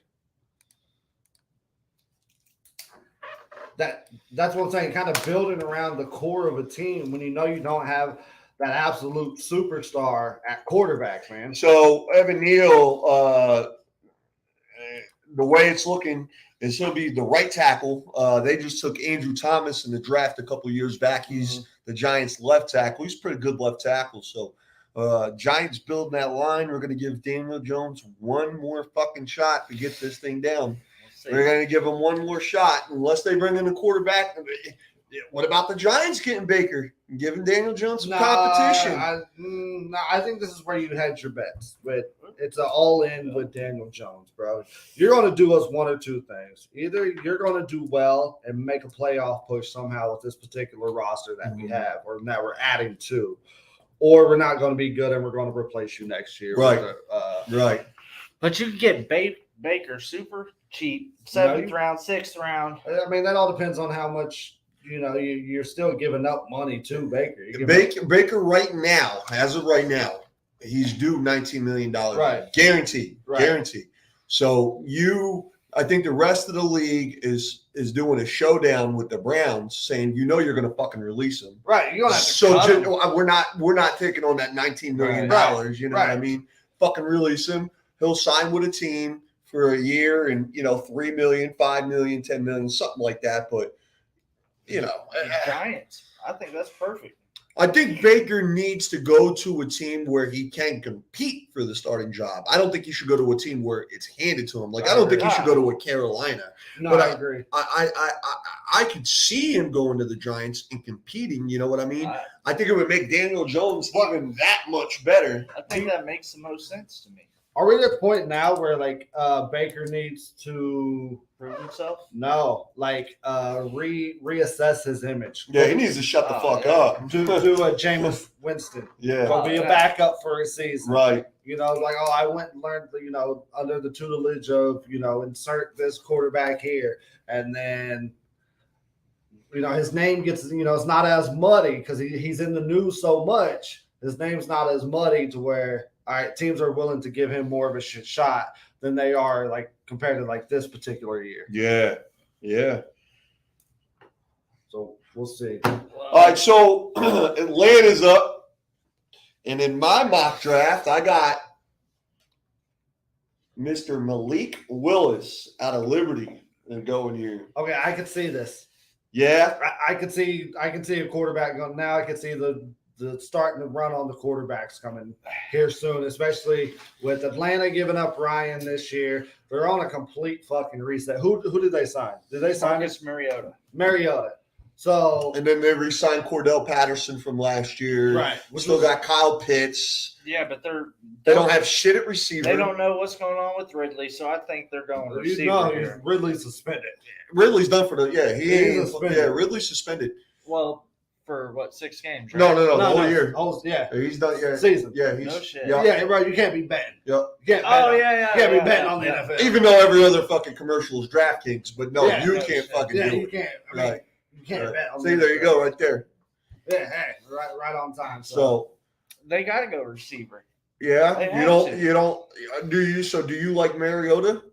That's what I'm saying. Kind of building around the core of a team when you know you don't have that absolute superstar at quarterback, man. So Evan Neal, the way it's looking is he'll be the right tackle. They just took Andrew Thomas in the draft a couple years back. He's the Giants' left tackle. He's a pretty good left tackle. So Giants building that line. We're going to give Daniel Jones one more fucking shot to get this thing down. We're going to give him one more shot unless they bring in a quarterback. What about the Giants getting Baker and giving Daniel Jones some competition? I think this is where you hedge your bets. It's an all-in with Daniel Jones, bro. You're going to do us one or two things. Either you're going to do well and make a playoff push somehow with this particular roster that we have or that we're adding to, or we're not going to be good and we're going to replace you next year. Right. Right. But you can get Baker super cheap, 7th round, 6th round. I mean, that all depends on how much, you're still giving up money to Baker. Baker right now, as of right now, he's due $19 million. Right. Guaranteed. Right. Guaranteed. So I think the rest of the league is doing a showdown with the Browns saying, you're going to fucking release him. Right. You're going to have to we're not taking on that $19 million. Right. You know what I mean? Fucking release him. He'll sign with a team for a year and, $3 million, $5 million, $10 million, something like that. But, Giants. I think that's perfect. I think Baker needs to go to a team where he can compete for the starting job. I don't think he should go to a team where it's handed to him. Like, I don't think he should go to a Carolina. No, but I agree. I could see him going to the Giants and competing. You know what I mean? I think it would make Daniel Jones even that much better. I think that makes the most sense to me. Are we at the point now where like Baker needs to Prove himself. reassess his image? Yeah, he needs to shut the fuck up. Do a Jameis Winston. Yeah. Go be a backup for a season. Right. Like, oh, I went and learned, under the tutelage of, insert this quarterback here. And then, his name gets, it's not as muddy because he's in the news so much. His name's not as muddy to where, all right, teams are willing to give him more of a shot than they are, like, compared to, like, this particular year. Yeah. Yeah. So we'll see. All right, so Atlanta's up. And in my mock draft, I got Mr. Malik Willis out of Liberty and going here. Okay, I could see this. Yeah. I can see a quarterback going now. I can see the starting to run on the quarterbacks coming here soon, especially with Atlanta giving up Ryan this year. They're on a complete fucking reset. Who did they sign? Did they sign Marcus Mariota? So And then they re-signed Cordell Patterson from last year. right, We still got Kyle Pitts. Yeah, but They don't have shit at receiver. they don't know what's going on with Ridley, so I think they're going receiver no, here. Ridley's suspended. Ridley's done for the He's suspended. Yeah, Ridley's suspended. Well, for what, 6 games? Right? No, the whole year. Oh, yeah, He's done. Yeah, season. yeah, he's No shit. Yeah. Yeah, right. You can't be betting. Yep. You can't bet Oh on- yeah, You can't be betting on the yeah. NFL. Even though every other fucking commercial is DraftKings, but no, Yeah, you no can't shit. fucking yeah, do you it. can't. I mean, Right. you can't bet on See, the there you NFL. go, right there. Yeah, hey, right on time. So They got to go receiver. yeah, They you have don't, to. you don't. Do you? So do you like Mariota?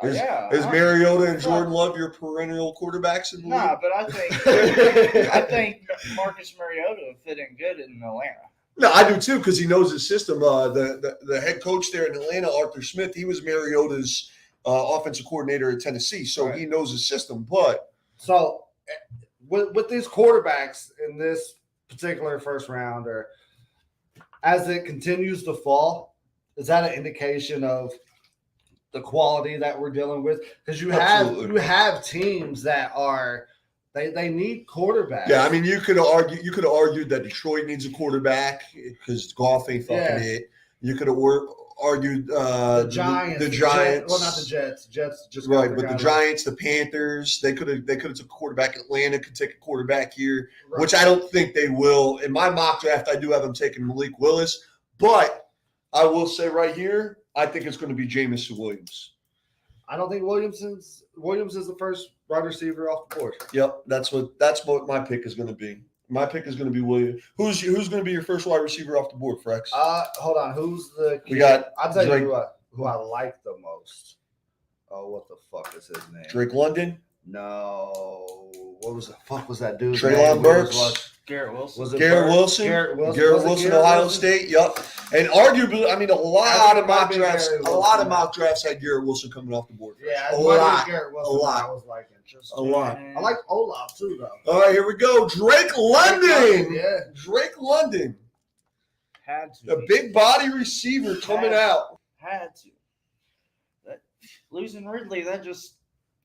Is, Yeah. is Mariota and Jordan Love your perennial quarterbacks in the Nah, league? but I think Marcus Mariota would fit in good in Atlanta. No, I do too because he knows his system. The head coach there in Atlanta, Arthur Smith, he was Mariota's offensive coordinator at Tennessee, so Right. he knows his system. But So with these quarterbacks in this particular first round, or as it continues to fall, is that an indication of the quality that we're dealing with? Because you Absolutely. have teams that are they need quarterbacks. yeah, I mean, you could have argued that Detroit needs a quarterback because golf ain't fucking Yeah. it. You could have argued the Giants. the Giants. Well, not the Jets. Jets just got Right, their but guy the like- Giants, the Panthers, they could have took a quarterback. Atlanta could take a quarterback here, Right. which I don't think they will. In my mock draft, I do have them taking Malik Willis, but I will say right here, I think it's going to be Jameson Williams. I don't think Williams is the first wide receiver off the board. Yep, that's what my pick is going to be. My pick is going to be Williams. Who's going to be your first wide receiver off the board, Frex? Hold on. Who's the We got I'll tell Drake- you who I like the most. Oh, what the fuck is his name? Drake London, No. What was the fuck was that dude? Treylon Burks, Garrett Wilson. Was it Garrett Burks? Wilson, Garrett Wilson. Garrett Was it Wilson, Garrett Ohio Wilson? State. Yep, and arguably, I mean, a lot think of it might mock be drafts, Garrett a lot of Wilson. mock drafts had Garrett Wilson coming off the board. Yeah, a it might be lot. Garrett Wilson. A lot. I was liking. Just A lot. I like Olaf too, though. All right, here we go. Drake London. Yeah. Drake London, had to. a big body receiver coming out. Had to. Losing Ridley, that just,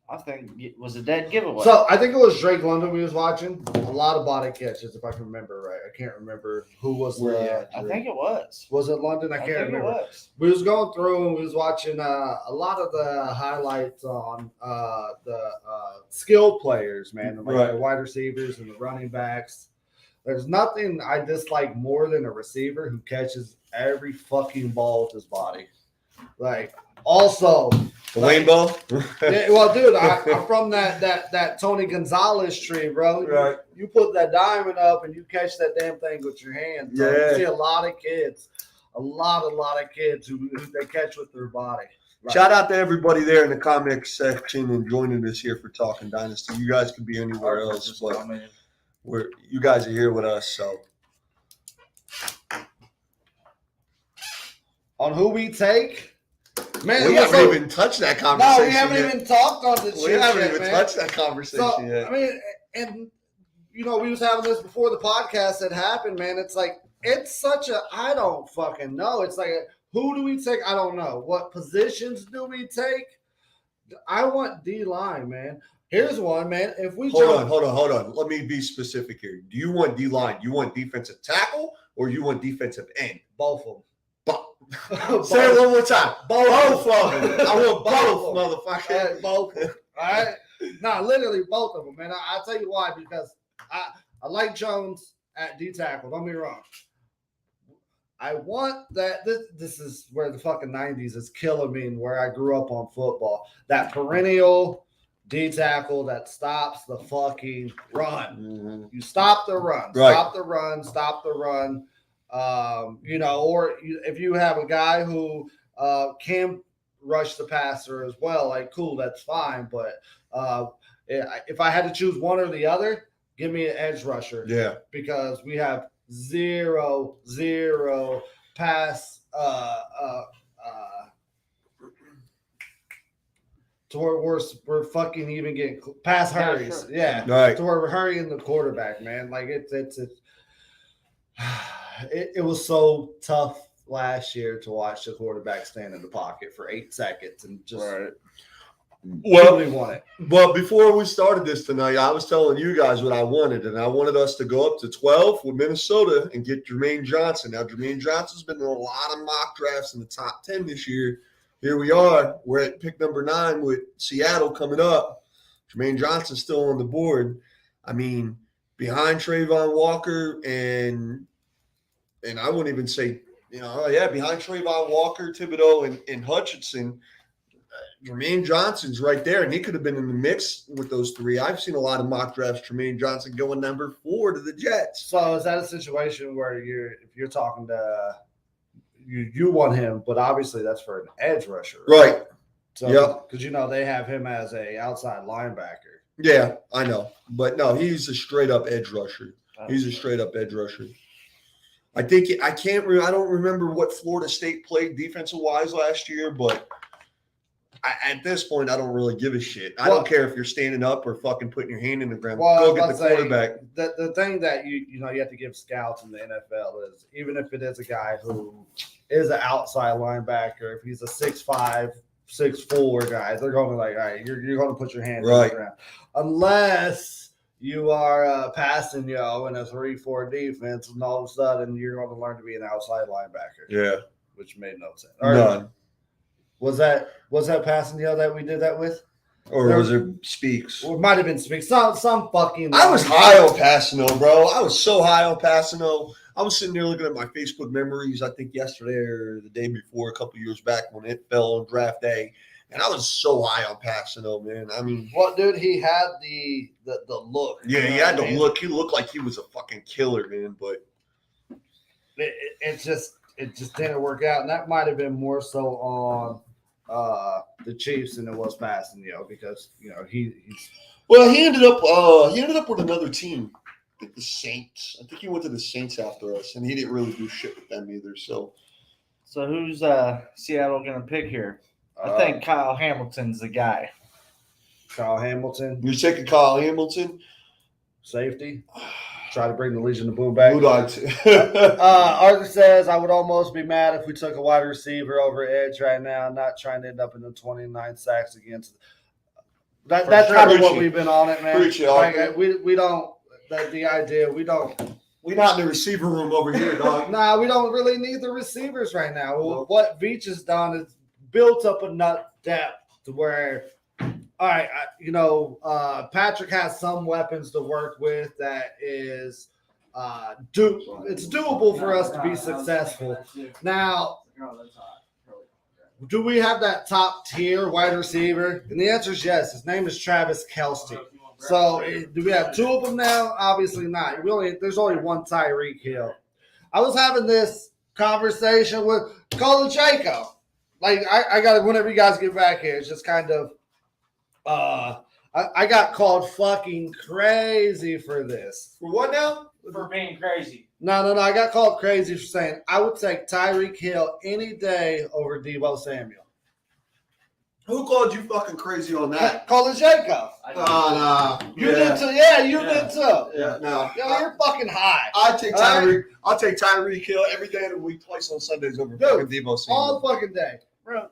I think, was a dead giveaway. So I think it was Drake London we was watching. A lot of body catches, if I can remember right. I can't remember who was Where you the. at, I think it was. Was it London? I can't think remember. it was. We was going through and we was watching a lot of the highlights on the skilled players, man, like Right. the wide receivers and the running backs. There's nothing I dislike more than a receiver who catches every fucking ball with his body. Like, also, The Rainbow. yeah, well, dude, I'm from that Tony Gonzalez tree, bro. Right. You put that diamond up and you catch that damn thing with your hands. Bro. Yeah. You see a lot of kids who they catch with their body. Like, Shout out to everybody there in the comic section and joining us here for Talking Dynasty. You guys could be anywhere else, but you guys are here with us. So on who we take, man. we haven't even touched that no, conversation we haven't yet. even talked on this We shit haven't yet, even man. touched that conversation So yet. I mean, and we was having this before the podcast had happened, man. It's like it's such a I don't fucking know. It's like who do we take? I don't know. What positions do we take? I want D line, man. Here's one, man. If we Hold on. Let me be specific here. Do you want D line? You want defensive tackle or you want defensive end? both of them. Say it one more time. Both of them. I want both, motherfucker. Both. All right. Nah, literally both of them, man. I'll tell you why, because I like Jones at D tackle. Don't be wrong. I want that. This is where the fucking 90s is killing me and where I grew up on football. That perennial D tackle that stops the fucking run. Mm-hmm. You stop the run. Right. Stop the run. Stop the run. Or if you have a guy who can rush the passer as well, like, cool, that's fine. But if I had to choose one or the other, give me an edge rusher. Yeah. Because we have zero pass to where we're fucking even getting pass hurries. Sure. Yeah. Right. To where we're hurrying the quarterback, man. Like it was so tough last year to watch the quarterback stand in the pocket for 8 seconds and just really want it. But before we started this tonight, I was telling you guys what I wanted, and I wanted us to go up to 12 with Minnesota and get Jermaine Johnson. Now, Jermaine Johnson's been in a lot of mock drafts in the top 10 this year. Here we are. We're at pick number 9 with Seattle coming up. Jermaine Johnson's still on the board. I mean, behind Trayvon Walker and I wouldn't even say, behind Trayvon Walker, Thibodeau, and Hutchinson, Jermaine Johnson's right there, and he could have been in the mix with those 3. I've seen a lot of mock drafts. Jermaine Johnson going number 4 to the Jets. So is that a situation where if you're talking to you want him, but obviously that's for an edge rusher, Right. So because they have him as a outside linebacker. Yeah, I know, but no, he's a straight up edge rusher. He's a straight up edge rusher. I don't remember what Florida State played defensive wise last year, but at this point, I don't really give a shit. I don't care if you're standing up or fucking putting your hand in the ground. Go get the quarterback. The thing that you have to give scouts in the NFL is, even if it is a guy who is an outside linebacker, if he's a 6'5", 6'4" guy, they're going to all right, you're going to put your hand in the ground. Unless you are passing in a 3-4 defense, and all of a sudden you're going to learn to be an outside linebacker. Yeah. Which made no sense. None. Was that passing that we did that with? Or was it Speaks? Or it might have been Speaks. Some fucking. I was high on Passano, bro. I was so high on Passano. I was sitting there looking at my Facebook memories, I think yesterday or the day before, a couple years back when it fell on draft day. And I was so high on Passano, man. I mean, dude? He had the look. Yeah, he had the look. He looked like he was a fucking killer, man. But it just didn't work out, and that might have been more so on the Chiefs than it was Passano, because he's. Well, he ended up with another team, I think the Saints. I think he went to the Saints after us, and he didn't really do shit with them either. So who's Seattle going to pick here? I think Kyle Hamilton's the guy. Kyle Hamilton. You're taking Kyle Hamilton? Safety. Try to bring the Legion of Boom back. Arthur says, I would almost be mad if we took a wide receiver over edge right now, not trying to end up in the 29 sacks against. That's kind of what we've been on it, man. We don't. The idea, we don't. We're not in the receiver room over here, dog. Nah, we don't really need the receivers right now. No. What Veach has done is built up enough depth to where, all right, Patrick has some weapons to work with that is it's doable for us to be successful. Now, do we have that top tier wide receiver? And the answer is yes. His name is Travis Kelce. So do we have 2 of them now? Obviously not. There's only one Tyreek Hill. I was having this conversation with Colin Jacob. Like, I got to, whenever you guys get back here, it's just kind of, I got called fucking crazy for this. For what now? For being crazy. No. I got called crazy for saying I would take Tyreek Hill any day over Deebo Samuel. Who called you fucking crazy on that? Colin Jacob. No. You did too. Yeah, you did too. Yeah, no. You're fucking high. I'll take Tyreek Hill every day of the week, twice on Sundays over fucking Deebo Samuel. All fucking day. Bro,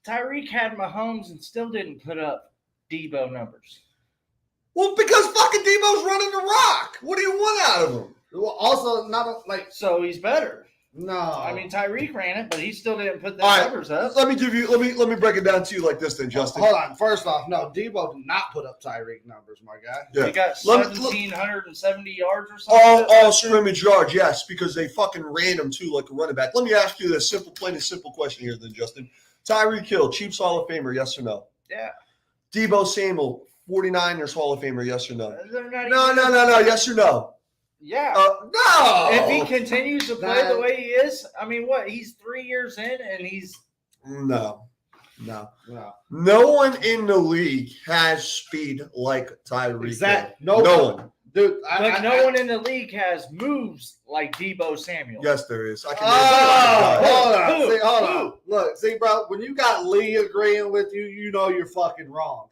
Tyreek had Mahomes and still didn't put up Deebo numbers. Well, because fucking Deebo's running the rock. What do you want out of him? Well, also, not like. So he's better. No. I mean, Tyreek ran it, but he still didn't put the All right, numbers up. let me break it down to you like this then, Justin. Hold on. First off, no, Debo did not put up Tyreek numbers, my guy. Yeah. He got Let me- 1,770 yards or something. All scrimmage yards, yes, because they fucking ran him too like a running back. Let me ask you this plain and simple question here then, Justin. Tyreek Hill, Chiefs Hall of Famer, yes or no? Yeah. Debo Samuel, 49ers Hall of Famer, yes or no? They're not No, even- yes or no? Yeah. No. If he continues to play the way he is, I mean, what? He's 3 years in, and he's No. No. No one in the league has speed like Tyreek Exactly. Hill. No one. Dude, no one in the league has moves like Debo Samuel. Yes, there is. I can Hold on. Look, see, bro, when you got Lee agreeing with you, you know you're fucking wrong.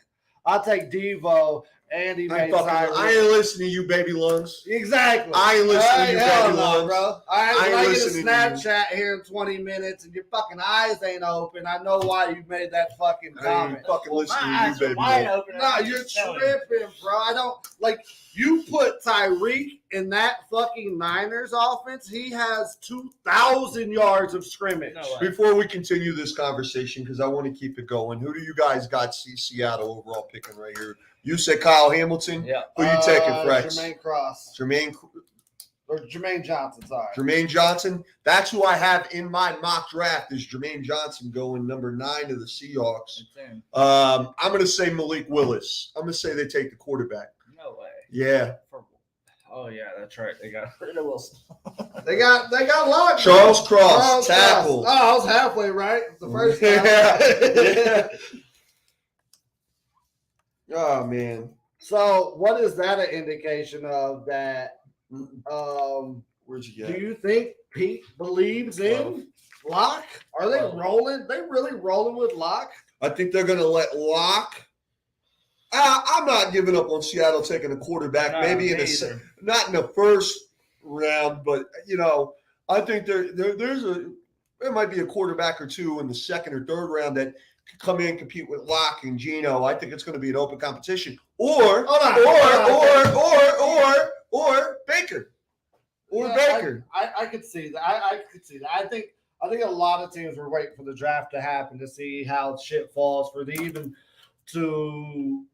I'll take Devo and he made Tyreek. I ain't listening to you, baby lungs. Exactly. I ain't listening to you, baby no, lungs. bro. I ain't When I get a listening to you. Snapchat here in 20 minutes and your fucking eyes ain't open, I know why you made that fucking I comment. ain't fucking My listening eyes to are you, baby wide lungs. open. No, I'm you're just telling tripping, bro. I don't like you put Tyreek in that fucking Niners offense. He has 2,000 yards of scrimmage. No way. Before we continue this conversation, because I want to keep it going, who do you guys got Seattle overall picking right here? You said Kyle Hamilton. Yeah. Who you taking, Frex? Jermaine Johnson, sorry. Jermaine Johnson. That's who I have in my mock draft is Jermaine Johnson going number 9 to the Seahawks. I'm going to say Malik Willis. I'm going to say they take the quarterback. No way. Yeah. Oh yeah, that's right. They got rid of Wilson. They got luck. Charles Cross, tackle. Oh, I was halfway right the first time. Yeah. Oh man. So, what is that an indication of? That Where'd you do get? you think Pete believes in Locke? Are they rolling? They really rolling with Locke? I think they're going to let Locke. I'm not giving up on Seattle taking a quarterback. No, maybe not in the first round, but I think there might be a quarterback or two in the second or third round that could come in, compete with Locke and Geno. I think it's going to be an open competition. Or Baker. Baker. I could see that. I could see that. I think a lot of teams were waiting for the draft to happen to see how shit falls for them even to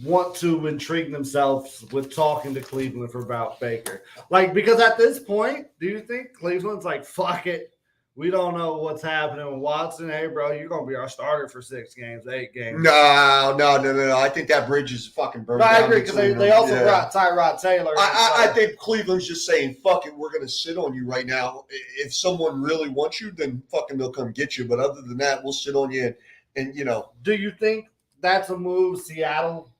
want to intrigue themselves with talking to Cleveland about Baker. Because at this point, do you think Cleveland's like, fuck it? We don't know what's happening with Watson. Hey, bro, you're going to be our starter for 6 games, 8 games. No. I think that bridge is fucking burned down. I agree, because they also brought Tyrod Taylor. I think Cleveland's just saying, fuck it, we're going to sit on you right now. If someone really wants you, then fucking they'll come get you. But other than that, we'll sit on you. And do you think that's a move Seattle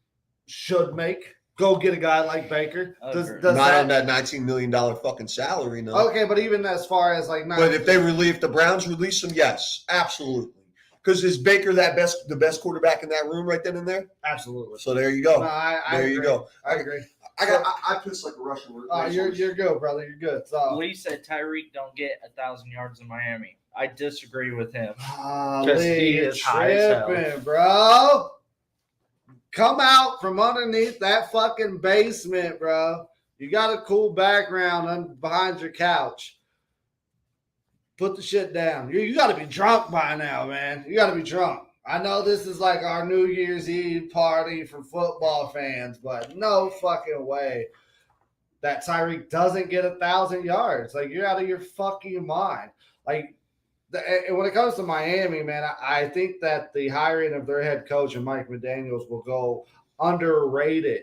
should make? Go get a guy like Baker. Not on that $19 million fucking salary, no. Okay, but even as far as but if the Browns release him, yes, absolutely. Because is Baker the best quarterback in that room right then and there? Absolutely. So there you go. No, I there agree. you go. I agree. I piss like a Russian. You're good, brother. You're good. So Lee said Tyreek don't get 1,000 yards in Miami. I disagree with him. Lee, you're tripping, bro. Come out from underneath that fucking basement, bro. You got a cool background behind your couch. Put the shit down. You got to be drunk by now, man. You got to be drunk. I know this is like our New Year's Eve party for football fans, but no fucking way that Tyreek doesn't get 1,000 yards. You're out of your fucking mind. When it comes to Miami, man, I think that the hiring of their head coach and Mike McDaniels will go underrated.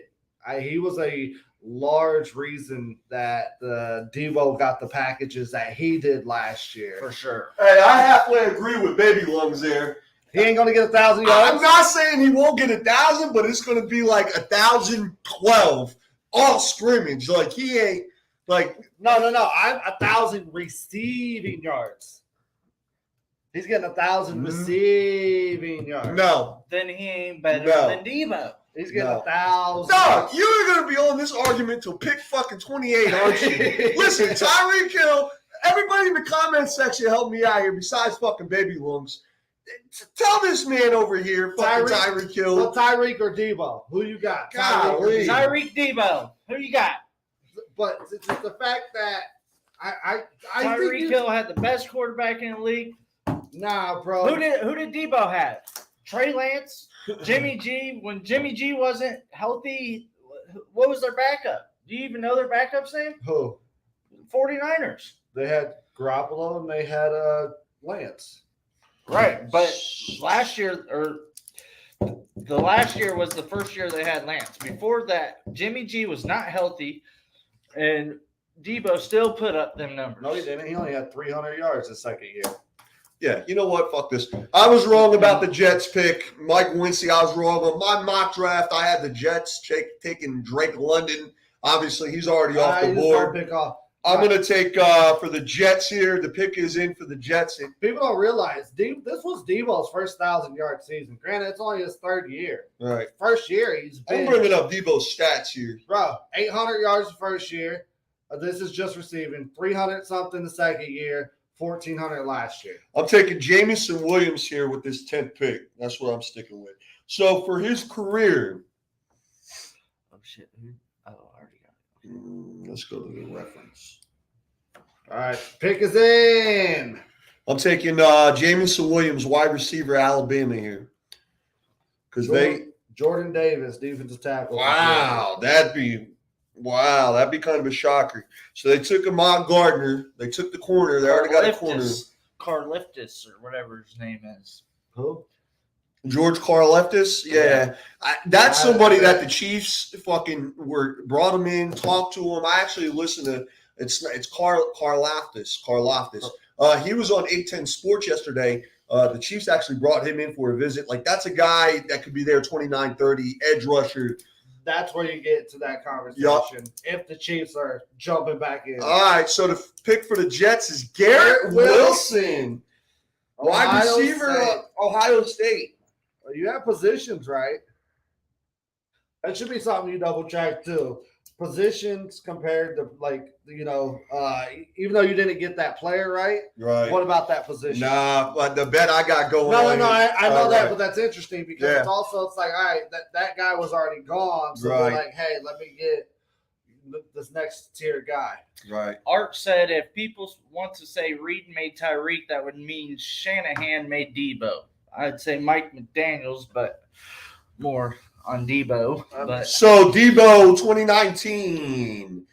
He was a large reason that Devo got the packages that he did last year. For sure. Hey, I halfway agree with Baby Lungs there. He ain't going to get 1,000 yards. I'm not saying he won't get 1,000, but it's going to be like 1,012 all scrimmage. He ain't No. I'm 1,000 receiving yards. He's getting 1,000 receiving yards. No. Then he ain't better than Devo. He's getting 1,000. Dog, you're going to be on this argument till pick fucking 28, aren't you? Listen, Tyreek Hill, everybody in the comment section help me out here besides fucking Baby Lungs. Tell this man over here, fucking Tyreek Hill. Well, Tyreek or Debo? Who you got? Golly. Tyreek Debo. Who you got? But it's just the fact that I Tyreek think Hill had the best quarterback in the league. nah, bro. Who did Debo have? Trey Lance, Jimmy G. When Jimmy G wasn't healthy, what was their backup? Do you even know their backup's name? Who? 49ers. They had Garoppolo and they had Lance. Right, but last year the last year was the first year they had Lance. Before that, Jimmy G was not healthy, and Debo still put up them numbers. No, he didn't. He only had 300 yards the second year. Yeah, you know what? Fuck this. I was wrong about the Jets pick. Mike Wincy, I was wrong. On my mock draft, I had the Jets taking Drake London. Obviously, he's already off the board. Pick off. I'm going to take for the Jets here. The pick is in for the Jets. People don't realize this was Debo's first 1,000-yard season. Granted, it's only his third year. Right. First year, he's been. I'm bringing up Debo's stats here. Bro, 800 yards the first year. This is just receiving 300-something the second year, 1,400 last year. I'm taking Jameson Williams here with this 10th pick. That's what I'm sticking with. So for his career. Oh, shit. Oh, I already got it. Let's go to the reference. All right, pick is in. I'm taking Jameson Williams, wide receiver, Alabama here. Because Jordan Davis, defensive tackle. Wow, that'd be kind of a shocker. So they took Ahmad Gardner. They took the corner. They already got a corner. Carliftis or whatever his name is. Who? George Karlaftis? Yeah. That's somebody that the Chiefs fucking brought him in, talked to him. I actually listened to it's Karlaftis. He was on 810 Sports yesterday. The Chiefs actually brought him in for a visit. Like, that's a guy that could be there 29-30, edge rusher. That's where you get to that conversation. If the Chiefs are jumping back in. All right, so the pick for the Jets is Garrett Wilson. Wide receiver, Ohio State. Well, you have positions, right? That should be something you double check too. Positions compared to, like, even though you didn't get that player right. What about that position? Nah, but the bet I got going. No, I know that, but that's interesting because it's like, all right, that guy was already gone, so they're like, hey, let me get this next tier guy. Right. Art said if people want to say Reed made Tyreek, that would mean Shanahan made Debo. I'd say Mike McDaniels, but more on Debo. So Debo 2019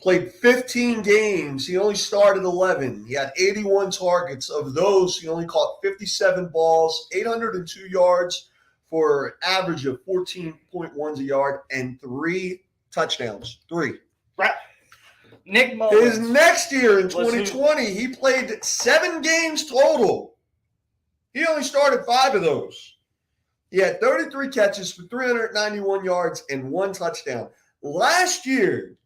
played 15 games. He only started 11. He had 81 targets. Of those, he only caught 57 balls, 802 yards for an average of 14.1 a yard and 3 touchdowns. 3. Right. Nick Mullins. His next year in 2020, he played 7 games total. He only started 5 of those. He had 33 catches for 391 yards and 1 touchdown. Last year,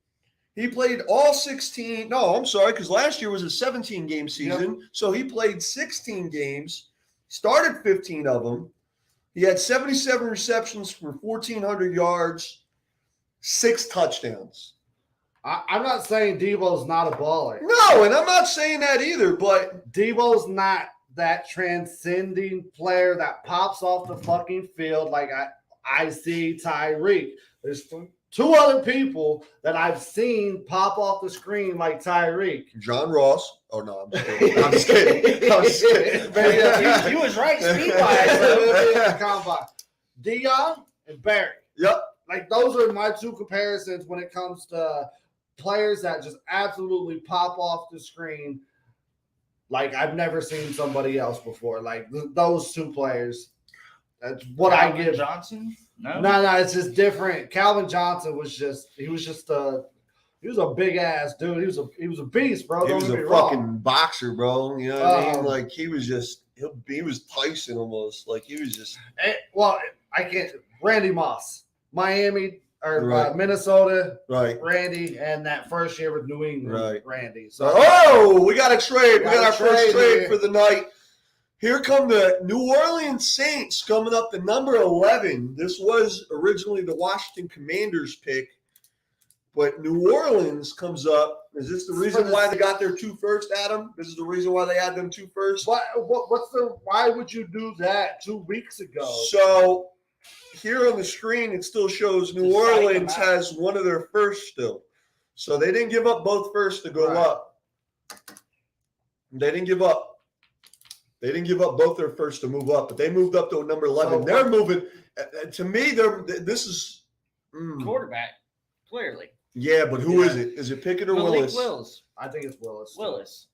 he played all 16. No, I'm sorry, because last year was a 17-game season. Yep. So he played 16 games, started 15 of them. He had 77 receptions for 1,400 yards, 6 touchdowns. I'm not saying Debo's not a baller. No, and I'm not saying that either, but Debo's not that transcending player that pops off the fucking field like I see Tyreek. There's 2 other people that I've seen pop off the screen like Tyreek. John Ross. Oh, no, I'm just kidding. I'm just kidding. You was right, speed-wise. Dion and Barry. Yep. Like, those are my 2 comparisons when it comes to players that just absolutely pop off the screen. Like, I've never seen somebody else before. Like, those 2 players. That's what Calvin I give. Johnson? No, it's just different. Calvin Johnson was a big ass dude. He was a beast, bro. He was a fucking boxer, bro. You know what I mean? Like, he was Tyson almost. Like, he was just. Well, I can't. Randy Moss, Miami. Or Minnesota, right? Randy, and that first year with New England, right? Randy. So, we got a trade. We got our first trade for the night. Here come the New Orleans Saints coming up to number 11. This was originally the Washington Commanders pick, but New Orleans comes up. Is this the reason why they got their 2 first, Adam? This is the reason why they had them 2 first? Why would you do that 2 weeks ago? So here on the screen, it still shows New Orleans has one of their first still. So they didn't give up both first to go up. They didn't give up. They didn't give up both their first to move up, but they moved up to number 11. So, they're moving. To me, this is Quarterback, clearly. Yeah, but who is it? Is it Pickett or Malik Willis? Willis. I think it's Willis.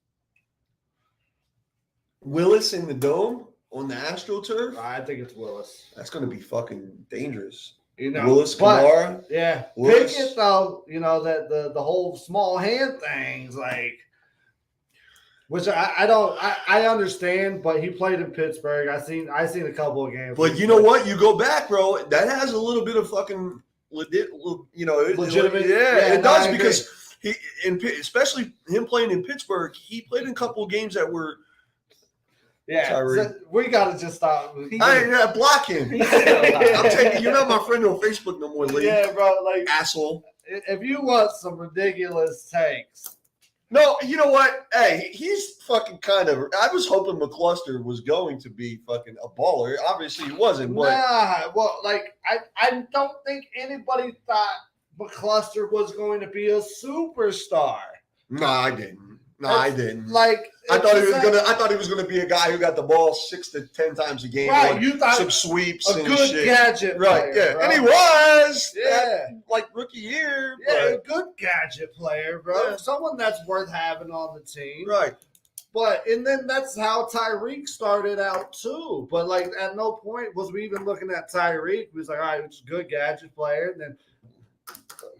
Willis in the dome on the AstroTurf? I think it's Willis. That's going to be fucking dangerous. You know, Willis, but, Kamara. Yeah, Willis. Pickett though, you know that the whole small hand things, like, which I understand, but he played in Pittsburgh. I seen a couple of games. But you know what? You go back, bro. That has a little bit of fucking legitimate. Yeah, it does because he, especially him playing in Pittsburgh, he played in a couple of games that were. Yeah, so we gotta just stop. Block him. I'm taking. You're not my friend on Facebook no more, Lee. Yeah, bro. Like asshole. If you want some ridiculous takes. No, you know what? Hey, he's fucking kind of. I was hoping McCluster was going to be fucking a baller. Obviously, he wasn't. But well, like I don't think anybody thought McCluster was going to be a superstar. No, I didn't. No, I didn't. Like I thought he was gonna be a guy who got the ball 6 to 10 times a game. Right, you thought some sweeps a and good shit. gadget, Right? player, Yeah, bro. and he was. Yeah, like rookie year. Yeah, but, a good gadget player, bro. Yeah. Someone that's worth having on the team. right. But and then that's how Tyreek started out too. But like at no point was we even looking at Tyreek. We was like, all right, it's a good gadget player. And then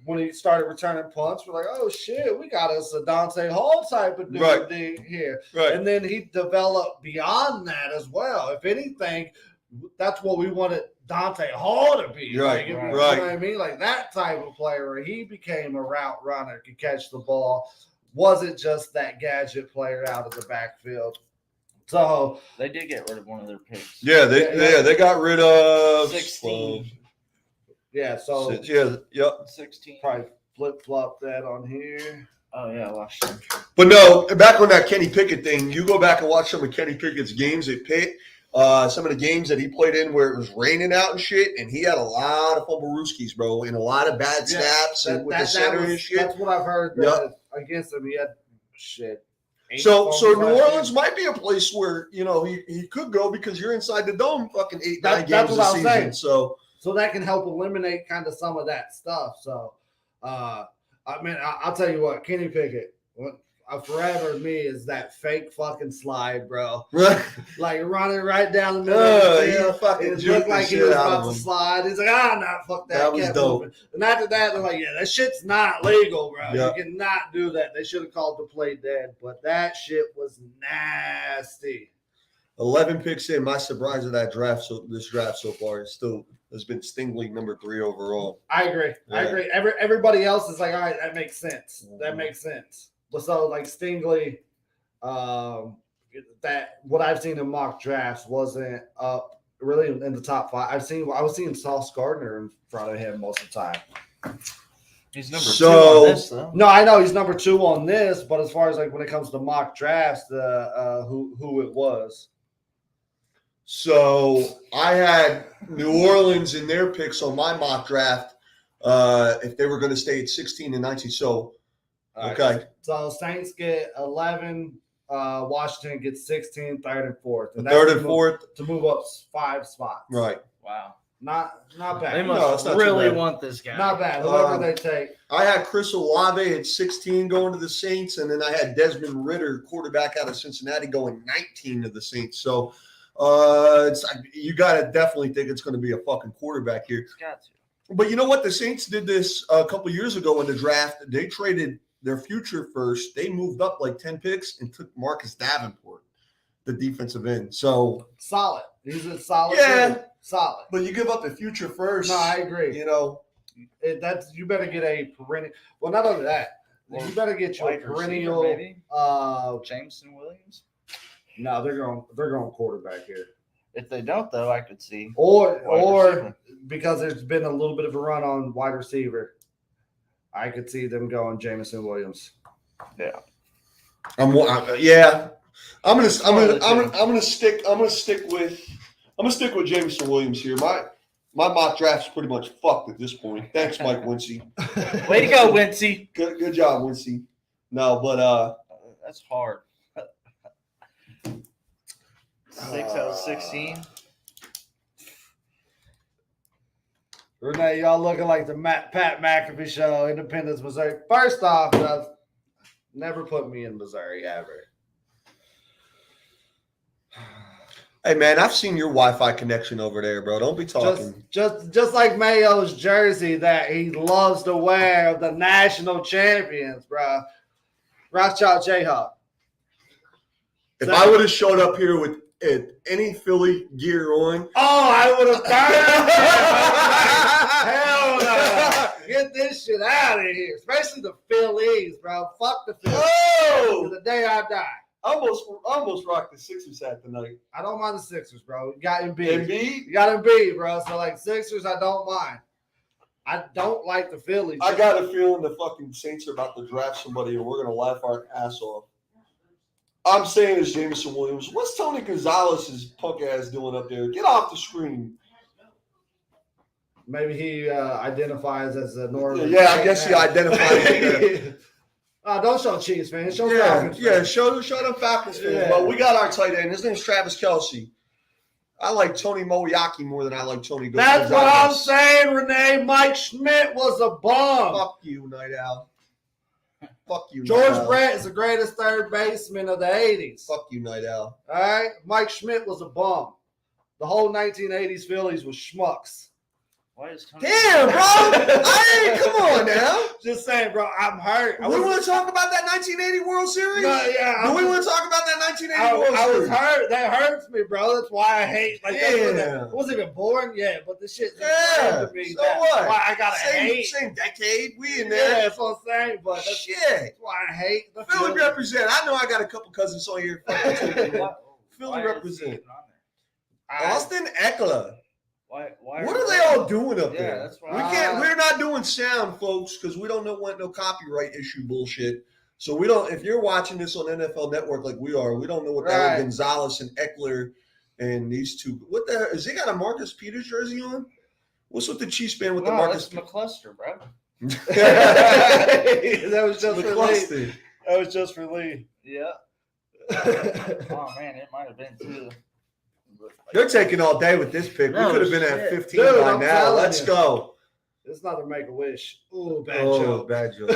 when he started returning punts, we're like, oh shit, we got us a Dante Hall type of dude here. Right. And then he developed beyond that as well. If anything, that's what we wanted Dante Hall to be. Right, Like, you right. know what I mean? Like that type of player where he became a route runner, could catch the ball. Wasn't just that gadget player out of the backfield. So They did get rid of one of their picks. Yeah, they got rid of 16. yeah, so Yep. 16. probably flip flop that on here. Oh, yeah, I watched him. But no, back on that Kenny Pickett thing, you go back and watch some of Kenny Pickett's games at Pitt, some of the games that he played in where it was raining out and shit, and he had a lot of fumble rooskies, bro, and a lot of bad snaps and with the center and shit. That's what I've heard. Against him, he had shit. So New Orleans might be a place where, you know, he could go because you're inside the dome fucking 8-9 games a season. So that can help eliminate kind of some of that stuff. So, I mean, I'll tell you what, Kenny Pickett, forever me is that fake fucking slide, bro. Like running right down the middle of the field. Fucking It looked like he was about to slide. He's like, nah, fuck that. That was dope. Moving. And after that, they're like, yeah, that shit's not legal, bro. Yeah. You cannot do that. They should have called the play dead, but that shit was nasty. 11 picks in. My surprise of that draft. So this draft so far is still has been Stingley number 3 overall. I agree. Yeah. I agree. Everybody else is like, all right, that makes sense. That makes sense. But so like Stingley, that what I've seen in mock drafts wasn't up really in the top 5. I was seeing Sauce Gardner in front of him most of the time. He's number 2 on this, though. No, I know he's number 2 on this, but as far as like when it comes to mock drafts, who it was. So I had New Orleans in their picks on my mock draft if they were going to stay at 16 and 19. So, okay. So Saints get 11. Washington gets 16, 3rd and 4th. And 3rd and 4th. To move up 5 spots. Right. Wow. Not bad. They No, must it's not really too bad. want this guy. Not bad. Whoever they take. I had Chris Olave at 16 going to the Saints, and then I had Desmond Ridder, quarterback out of Cincinnati, going 19 to the Saints. So you got to definitely think it's going to be a fucking quarterback here. It's got to. But you know what? The Saints did this a couple years ago in the draft. They traded their future first. They moved up like 10 picks and took Marcus Davenport, the defensive end. So solid. He's a solid. Yeah. Dude. Solid. But you give up the future first. No, I agree. You know, you better get a perennial. Well, not only that, you better get you a perennial. Maybe? Jameson Williams. No, they're going quarterback here. If they don't, though, I could see. Or because there's been a little bit of a run on wide receiver, I could see them going Jameson Williams. Yeah. I'm gonna stick with Jameson Williams here. My mock draft's pretty much fucked at this point. Thanks, Mike Wincy. Way to go, Wincy. Good job, Wincy. No, but That's hard. 6 out of 16. Renee, y'all looking like the Pat McAfee show, Independence, Missouri. First off, never put me in Missouri ever. Hey man, I've seen your Wi-Fi connection over there, bro. Don't be talking. Just like Mayo's jersey that he loves to wear of the national champions, bro. Rothschild Jayhawk. If I would have showed up here with any Philly gear on, I would have burned. Hell no! Get this shit out of here, especially the Phillies, bro. Fuck the Phillies. Oh! To the day I die. I almost rocked the Sixers hat tonight. I don't mind the Sixers, bro. You got Embiid. Embiid? You got Embiid, bro. So, like, Sixers, I don't mind. I don't like the Phillies. I got a feeling the fucking Saints are about to draft somebody and we're going to laugh our ass off. I'm saying it's Jameson Williams. What's Tony Gonzalez's punk ass doing up there? Get off the screen. Maybe he identifies as a Northern. Yeah, I guess he identifies. Don't show Chiefs fans. Show Yeah, Falcons fans. show them Falcons fans. Yeah. But we got our tight end. His name's Travis Kelce. I like Tony Moyaki more than I like Tony Gonzalez. That's what I'm saying, Renee. Mike Schmidt was a bum. Fuck you, Night Owl. Fuck you, George Night Owl. Brett is the greatest third baseman of the 80s. Fuck you, Night Owl. All right? Mike Schmidt was a bum. The whole 1980s Phillies was schmucks. Why is Tony? Damn, bro. Come on now. Just saying, bro. I'm hurt. We want to talk about that 1980 World Series? No, yeah. Do we want to talk about that 1980 World I was Series? hurt. That hurts me, bro. That's why I hate. Like, Yeah. I wasn't even born yet, but this shit. Yeah. To me. So That's what? why I gotta hate. Same decade. We in Yeah, there. that's what I'm saying. But that's Shit. why I hate the Philly Phillies. represent. I know I got a couple cousins on here. Philly Why represent. is he on there? Austin Eckler. Why What are they all doing up Yeah, there? that's why. We can't. We're not doing sound, folks, because we don't want no copyright issue bullshit. So we don't. If you're watching this on NFL Network like we are, we don't know what the hell Gonzalez and Eckler and these two. What the hell is he got a Marcus Peters jersey on? What's with the Chiefs band with the Marcus? That's McCluster, bro. That was just for Lee. McCluster. That was just for Lee. Yeah. Oh man, it might have been too. They're taking all day with this pick. No we could have been at shit. 15 Dude, by I'm now. telling Let's you. go. It's not a make a wish. Ooh, bad Oh, joke. bad joke.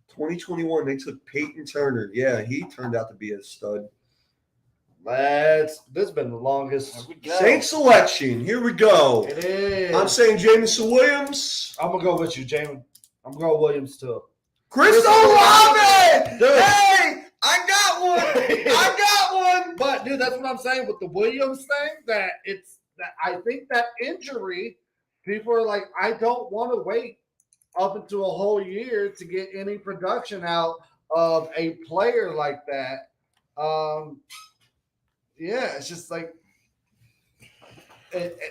2021, they took Peyton Turner. Yeah, he turned out to be a stud. This has been the longest. Here we go. Saint selection. Here we go. It is. I'm saying Jameson Williams. I'm gonna go with you, Jamie. I'm going to go Williams too. Chris Olave! Dude. Hey, I got one. I got one. But dude, that's what I'm saying with the Williams thing. That I think that injury, people are like, I don't want to wait up into a whole year to get any production out of a player like that. Yeah, it's just like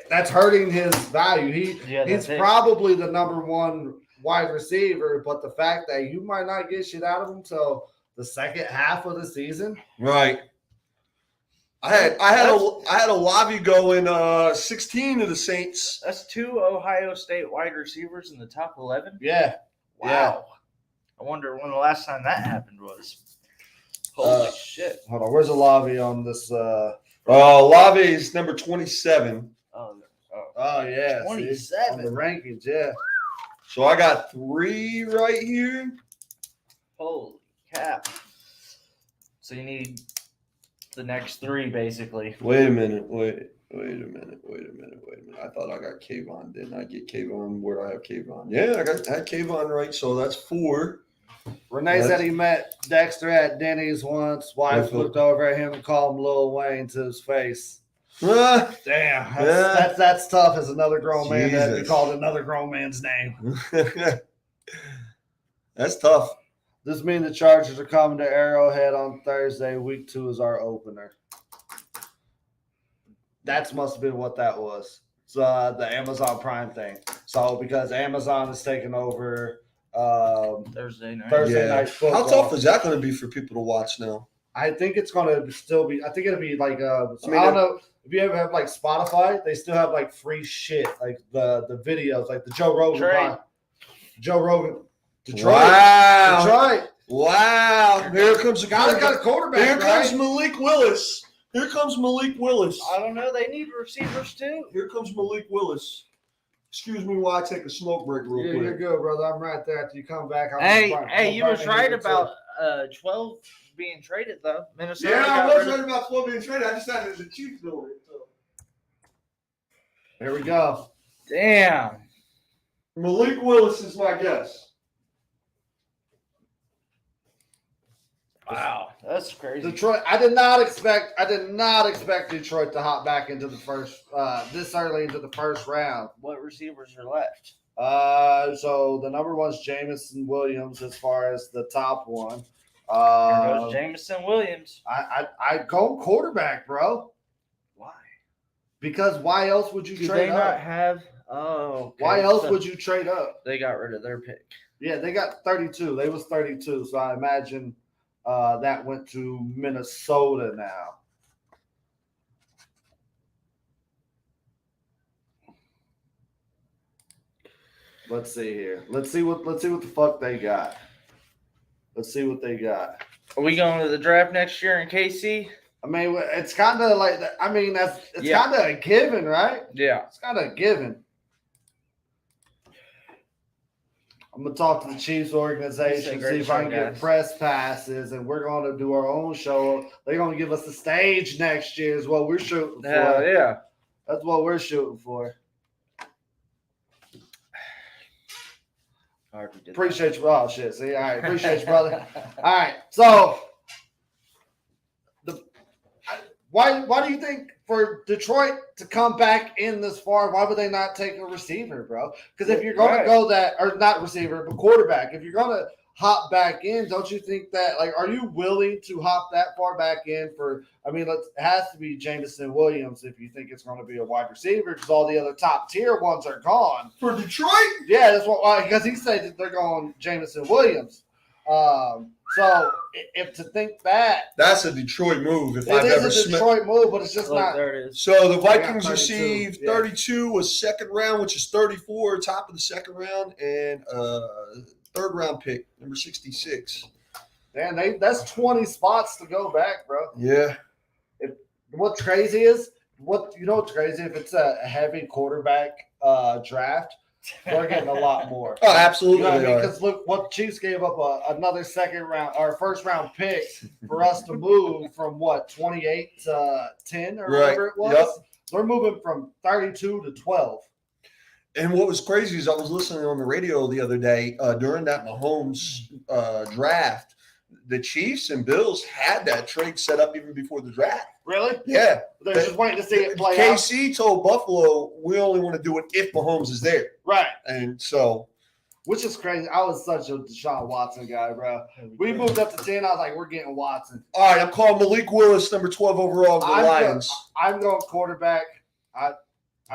that's hurting his value. He's probably the number one wide receiver, but the fact that you might not get shit out of him till the second half of the season, right? I had a Olave go in 16 of the Saints. That's 2 Ohio State wide receivers in the top 11. yeah. Wow. Yeah. I wonder when the last time that happened was. Holy shit. Hold on, where's Olave on this? Olave is number 27. Oh Yeah, 27 on the rankings. Yeah. So I got 3 right here. Holy cap. So you need the next 3 basically. Wait a minute. I thought I got Kayvon. Didn't I get Kayvon? Where do I have Kayvon? Yeah, I had Kayvon right. So that's 4. Renee said he met Dexter at Denny's once. Wife looked over at him and called him Lil Wayne to his face. Damn, that's tough as another grown man that be called another grown man's name. That's tough. This means the Chargers are coming to Arrowhead on Thursday. Week 2 is our opener. That must have been what that was. So the Amazon Prime thing. So because Amazon is taking over Thursday night night football. How tough is that going to be for people to watch now? I think it's going to still be. I think it'll be like. I don't know if you ever have like Spotify. They still have like free shit, like the videos, like the Joe Rogan. Joe Rogan. Detroit. Wow. Detroit. Wow. Here comes the Got a quarterback. Here comes right? Malik Willis. Here comes Malik Willis. I don't know. They need receivers too. Here comes Malik Willis. Excuse me while I take a smoke break real quick. You're good, brother. I'm right there. After you come back, Hey, you was right about 12 being traded though. Minnesota. Yeah, I got was rid of- right about 12 being traded. I just thought it was the Chiefs doing it. So. Here we go. Damn. Malik Willis is my guess. Wow, that's crazy. Detroit. I did not expect Detroit to hop back into the first this early into the first round. What receivers are left? So the number one's Jameson Williams as far as the top one. There goes Jameson Williams. I go quarterback, bro. Why? Because why else would you Do trade they not up? have? Oh, okay. Why else So would you trade up? they got rid of their pick? Yeah, they got 32. They was 32, so I imagine that went to Minnesota now. Let's see here. Let's see what the fuck they got. Let's see what they got. Are we going to the draft next year in KC? I mean, it's kind of like that. I mean, it's Yeah. kind of a given, right? Yeah. It's kind of a given. I'm gonna talk to the Chiefs organization, see if I can get press passes, and we're gonna do our own show. They're gonna give us the stage next year. Is what we're shooting for. Hell yeah. That's what we're shooting for. Appreciate you. Oh shit. See, all right. Appreciate you, brother. All right. So, why do you think for Detroit to come back in this far, why would they not take a receiver, bro? Because if you're going to go that, or not receiver, but quarterback, if you're going to hop back in, don't you think that, like, are you willing to hop that far back in for, I mean, it has to be Jameson Williams if you think it's going to be a wide receiver because all the other top tier ones are gone. For Detroit? Yeah, that's what, because he said that they're going Jameson Williams. So if to think that's a Detroit move. If it I've is ever a Detroit move, but it's just Look, not. there it is. So the got Vikings 32, received yeah. 32, a second round, which is 34, top of the second round, and third round pick, number 66. Man, that's 20 spots to go back, bro. Yeah. What's crazy is what's crazy if it's a heavy quarterback draft. They're getting a lot more. Oh, absolutely. You know what I mean? Because look, what Chiefs gave up another second round or first round pick for us to move from 28 to 10 or whatever it was. Yep. They're moving from 32 to 12. And what was crazy is I was listening on the radio the other day during that Mahomes draft. The Chiefs and Bills had that trade set up even before the draft. Really? Yeah. They're just waiting to see it play out. KC told Buffalo, we only want to do it if Mahomes is there. Right. And so. Which is crazy. I was such a Deshaun Watson guy, bro. We moved up to 10. I was like, we're getting Watson. All right, I'm calling Malik Willis, number 12 overall, the Lions. I'm going quarterback. I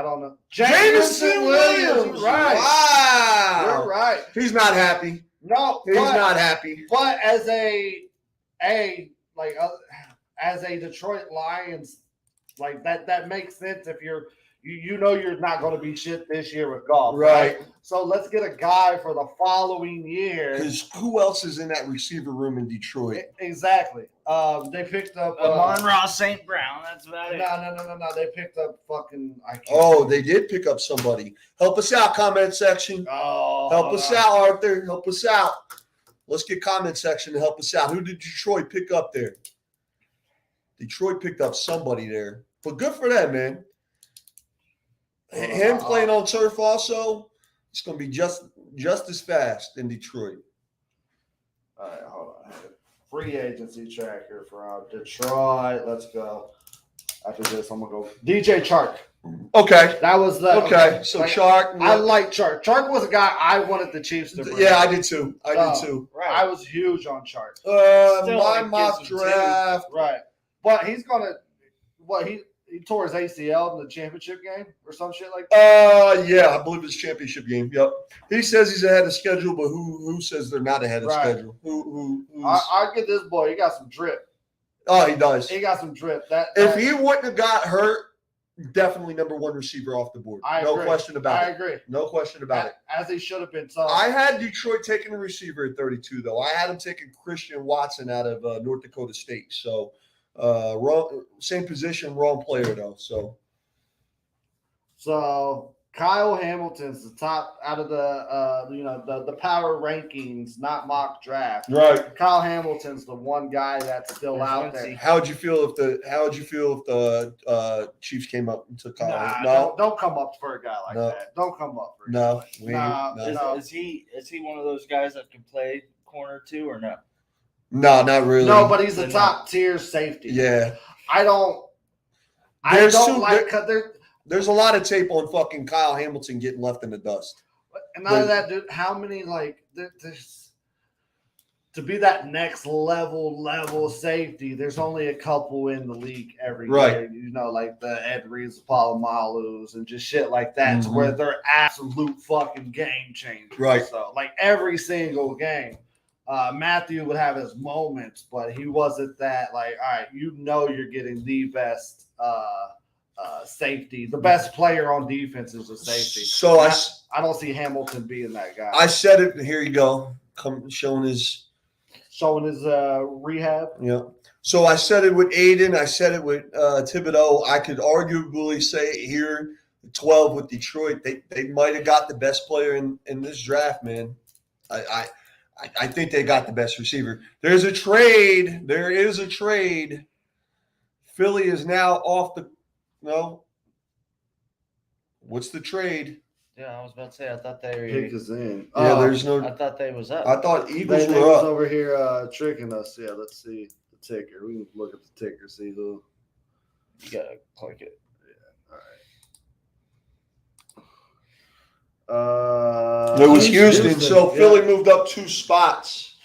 don't know. Jameson Williams. Right. Wow. You're right. He's not happy. No, He's not happy. But as a Detroit Lions, like that makes sense if you're not going to be shit this year with golf. Right. So let's get a guy for the following year. Because who else is in that receiver room in Detroit? Exactly. They picked up Amon-Ra St. Brown. That's about it. No. They picked up fucking. They did pick up somebody. Help us out, comment section. Help us out, Arthur. Help us out. Let's get comment section to help us out. Who did Detroit pick up there? Detroit picked up somebody there. But good for them, man. Him playing on turf also, it's going to be just as fast in Detroit. All right, hold on. Free agency tracker from Detroit. Let's go. After this, I'm going to go DJ Chark. Okay. That was the Okay. So Chark. I like Chark. Chark was a guy I wanted the Chiefs to bring. Yeah, I did too. Right. I was huge on Chark. My mock draft. Right. But he's going to he tore his ACL in the championship game or some shit like that. Yeah, I believe it's championship game. Yep. He says he's ahead of schedule, but who says they're not ahead of schedule? I get this boy. He got some drip. Oh, he does. He got some drip. If he wouldn't have got hurt definitely number one receiver off the board. I No agree. question about I it. agree. No question about it. As he should have been. So I had Detroit taking a receiver at 32, though. I had him taking Christian Watson out of North Dakota State. So, wrong, same position, wrong player, though. So Kyle Hamilton's the top out of the power rankings, not mock draft. Right. Kyle Hamilton's the one guy that's still There's out Lindsey. there. How'd you feel if the Chiefs came up and took Kyle? Nah, don't come up for a guy like No. that. Don't come up for a guy. No. No. Is he one of those guys that can play corner too, or no? No, not really. No, but he's a Then top tier safety. Yeah. I don't There's a lot of tape on fucking Kyle Hamilton getting left in the dust. and none of that, dude. How many there's to be that next level safety? There's only a couple in the league every Right. year. Like the Ed Reed's, Palomalus, and just shit like that, to where they're absolute fucking game changers. Right. So like every single game. Matthew would have his moments, but he wasn't that like, all right, you're getting the best safety. The best player on defense is a safety. So I don't see Hamilton being that guy. I said it. Here you go. Showing his rehab. Yeah. So I said it with Aiden. I said it with Thibodeau. I could arguably say it here, 12 with Detroit. They might have got the best player in this draft, man. I think they got the best receiver. There is a trade. Philly is now off the – no. What's the trade? Yeah, I was about to say. I thought they Pick us in. Yeah, there's no I thought they was up. – I thought Eagles They were was up. over here tricking us. Yeah, let's see the ticker. We can look at the ticker, see who. You gotta click it. It was Houston. So yeah. Philly moved up 2 spots.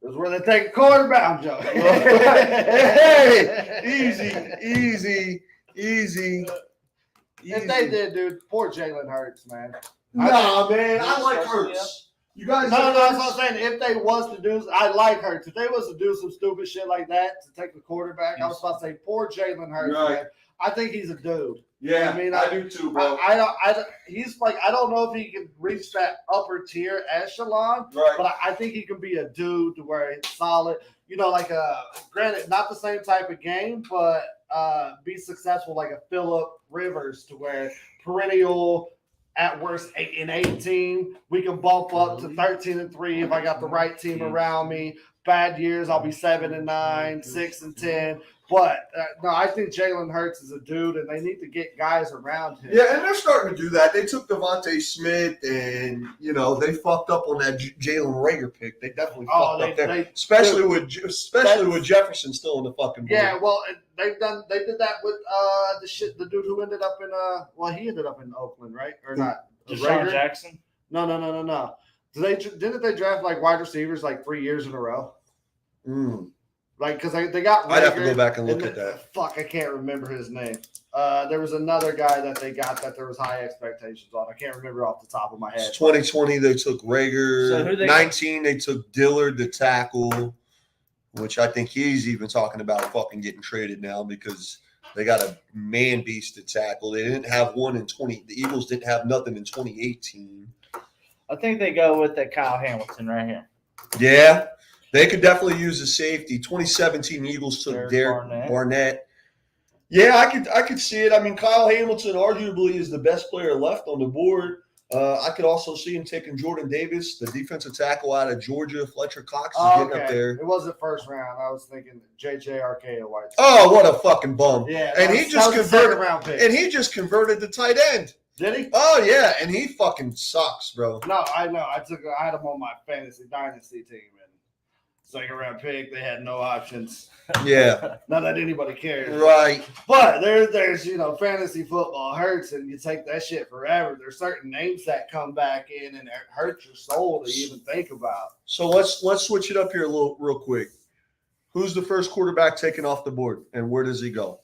That's where they take a quarterback, Joe. Hey, easy. If they did, dude, poor Jalen Hurts, man. Nah, man, I like Hurts. You guys, No, that's what I'm saying. If they was to do, I like Hurts. If they was to do some stupid shit like that to take the quarterback, I was about to say poor Jalen Hurts, Right. man. I think he's a dude. Yeah, I mean, I do too, bro. I don't. He's like, I don't know if he can reach that upper tier echelon, Right. but I think he can be a dude to where he's solid. Granted, not the same type of game, but be successful like a Phillip Rivers, to where perennial at worst 8-18. We can bump up to 13-3 if I got the right team around me. Bad years, I'll be 7-9, 6-10. But no, I think Jalen Hurts is a dude, and they need to get guys around him. Yeah, and they're starting to do that. They took Devontae Smith, and they fucked up on that Jalen Rager pick. They definitely fucked up there, especially with Jefferson still in the fucking board. Yeah, well, they did that with the dude who ended up in he ended up in Oakland, right? Or not? Deshaun Jackson? No. Didn't they draft like wide receivers like 3 years in a row? Like, because they got. I'd have to go back and look at that. Fuck, I can't remember his name. There was another guy that they got that there was high expectations on. I can't remember off the top of my head. 2020, they took Rager. So who they 19, they took Dillard, the tackle, which I think he's even talking about fucking getting traded now because they got a man beast to tackle. They didn't have one in 20. The Eagles didn't have nothing in 2018. I think they go with the Kyle Hamilton right here. Yeah, they could definitely use a safety. 2017 Eagles took Derek Barnett. Yeah, I could see it. I mean, Kyle Hamilton arguably is the best player left on the board. I could also see him taking Jordan Davis, the defensive tackle out of Georgia. Fletcher Cox is getting up there. It wasn't first round. I was thinking JJ Arceo-White. Oh, what a fucking bum! Yeah, and he just converted. Round pick. And he just converted to tight end. Did he? Oh yeah, and he fucking sucks, bro. No, I know. I had him on my fantasy dynasty team, and second round pick. They had no options. Yeah. Not that anybody cares. Right. But there's fantasy football hurts, and you take that shit forever. There's certain names that come back in, and it hurts your soul to even think about. So let's switch it up here real quick. Who's the first quarterback taken off the board, and where does he go?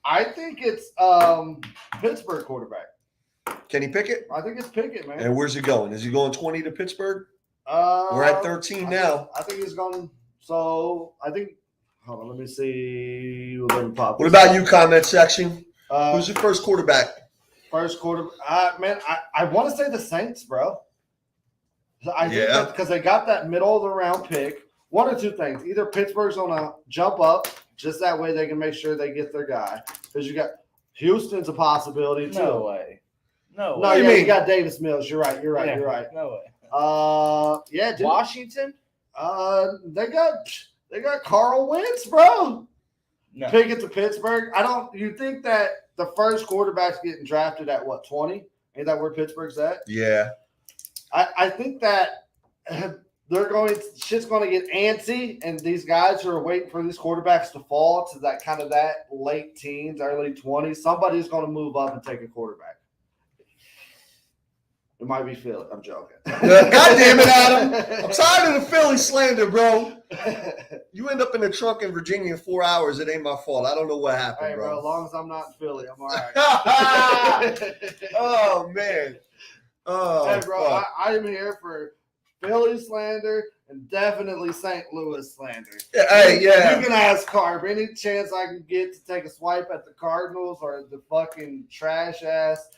I think it's Pittsburgh quarterback. Kenny Pickett? I think it's Pickett, man. And where's he going? Is he going 20 to Pittsburgh? We're at 13 now. I think he's going. So I think Hold on, let me see. Let me pop What this about up. you, comment section? Uh, Who's your first quarterback? First quarter, man, I want to say the Saints, bro. I think Yeah. because they got that middle of the round pick. One or two things. Either Pittsburgh's going to jump up, just that way they can make sure they get their guy. Because you got Houston's a possibility, too. No way. No No, way. do you mean? you got Davis Mills. You're right. You're right. No way. Yeah, dude. Washington? They got Carl Wentz, bro. No. Pick it to Pittsburgh. You think that the first quarterback's getting drafted at what, 20? Ain't that where Pittsburgh's at? Yeah. I think that shit's going to get antsy, and these guys who are waiting for these quarterbacks to fall to that late teens, early 20s, somebody's going to move up and take a quarterback. It might be Philly. I'm joking. God damn it, Adam. I'm tired of the Philly slander, bro. You end up in the trunk in Virginia in 4 hours. It ain't my fault. I don't know what happened, Hey, bro, as long as I'm not in Philly, I'm all right. Oh, man. Oh, Hey, bro, fuck. I am here for Philly slander and definitely St. Louis slander. Hey, yeah. You can ask Carb any chance I can get to take a swipe at the Cardinals or the fucking trash-ass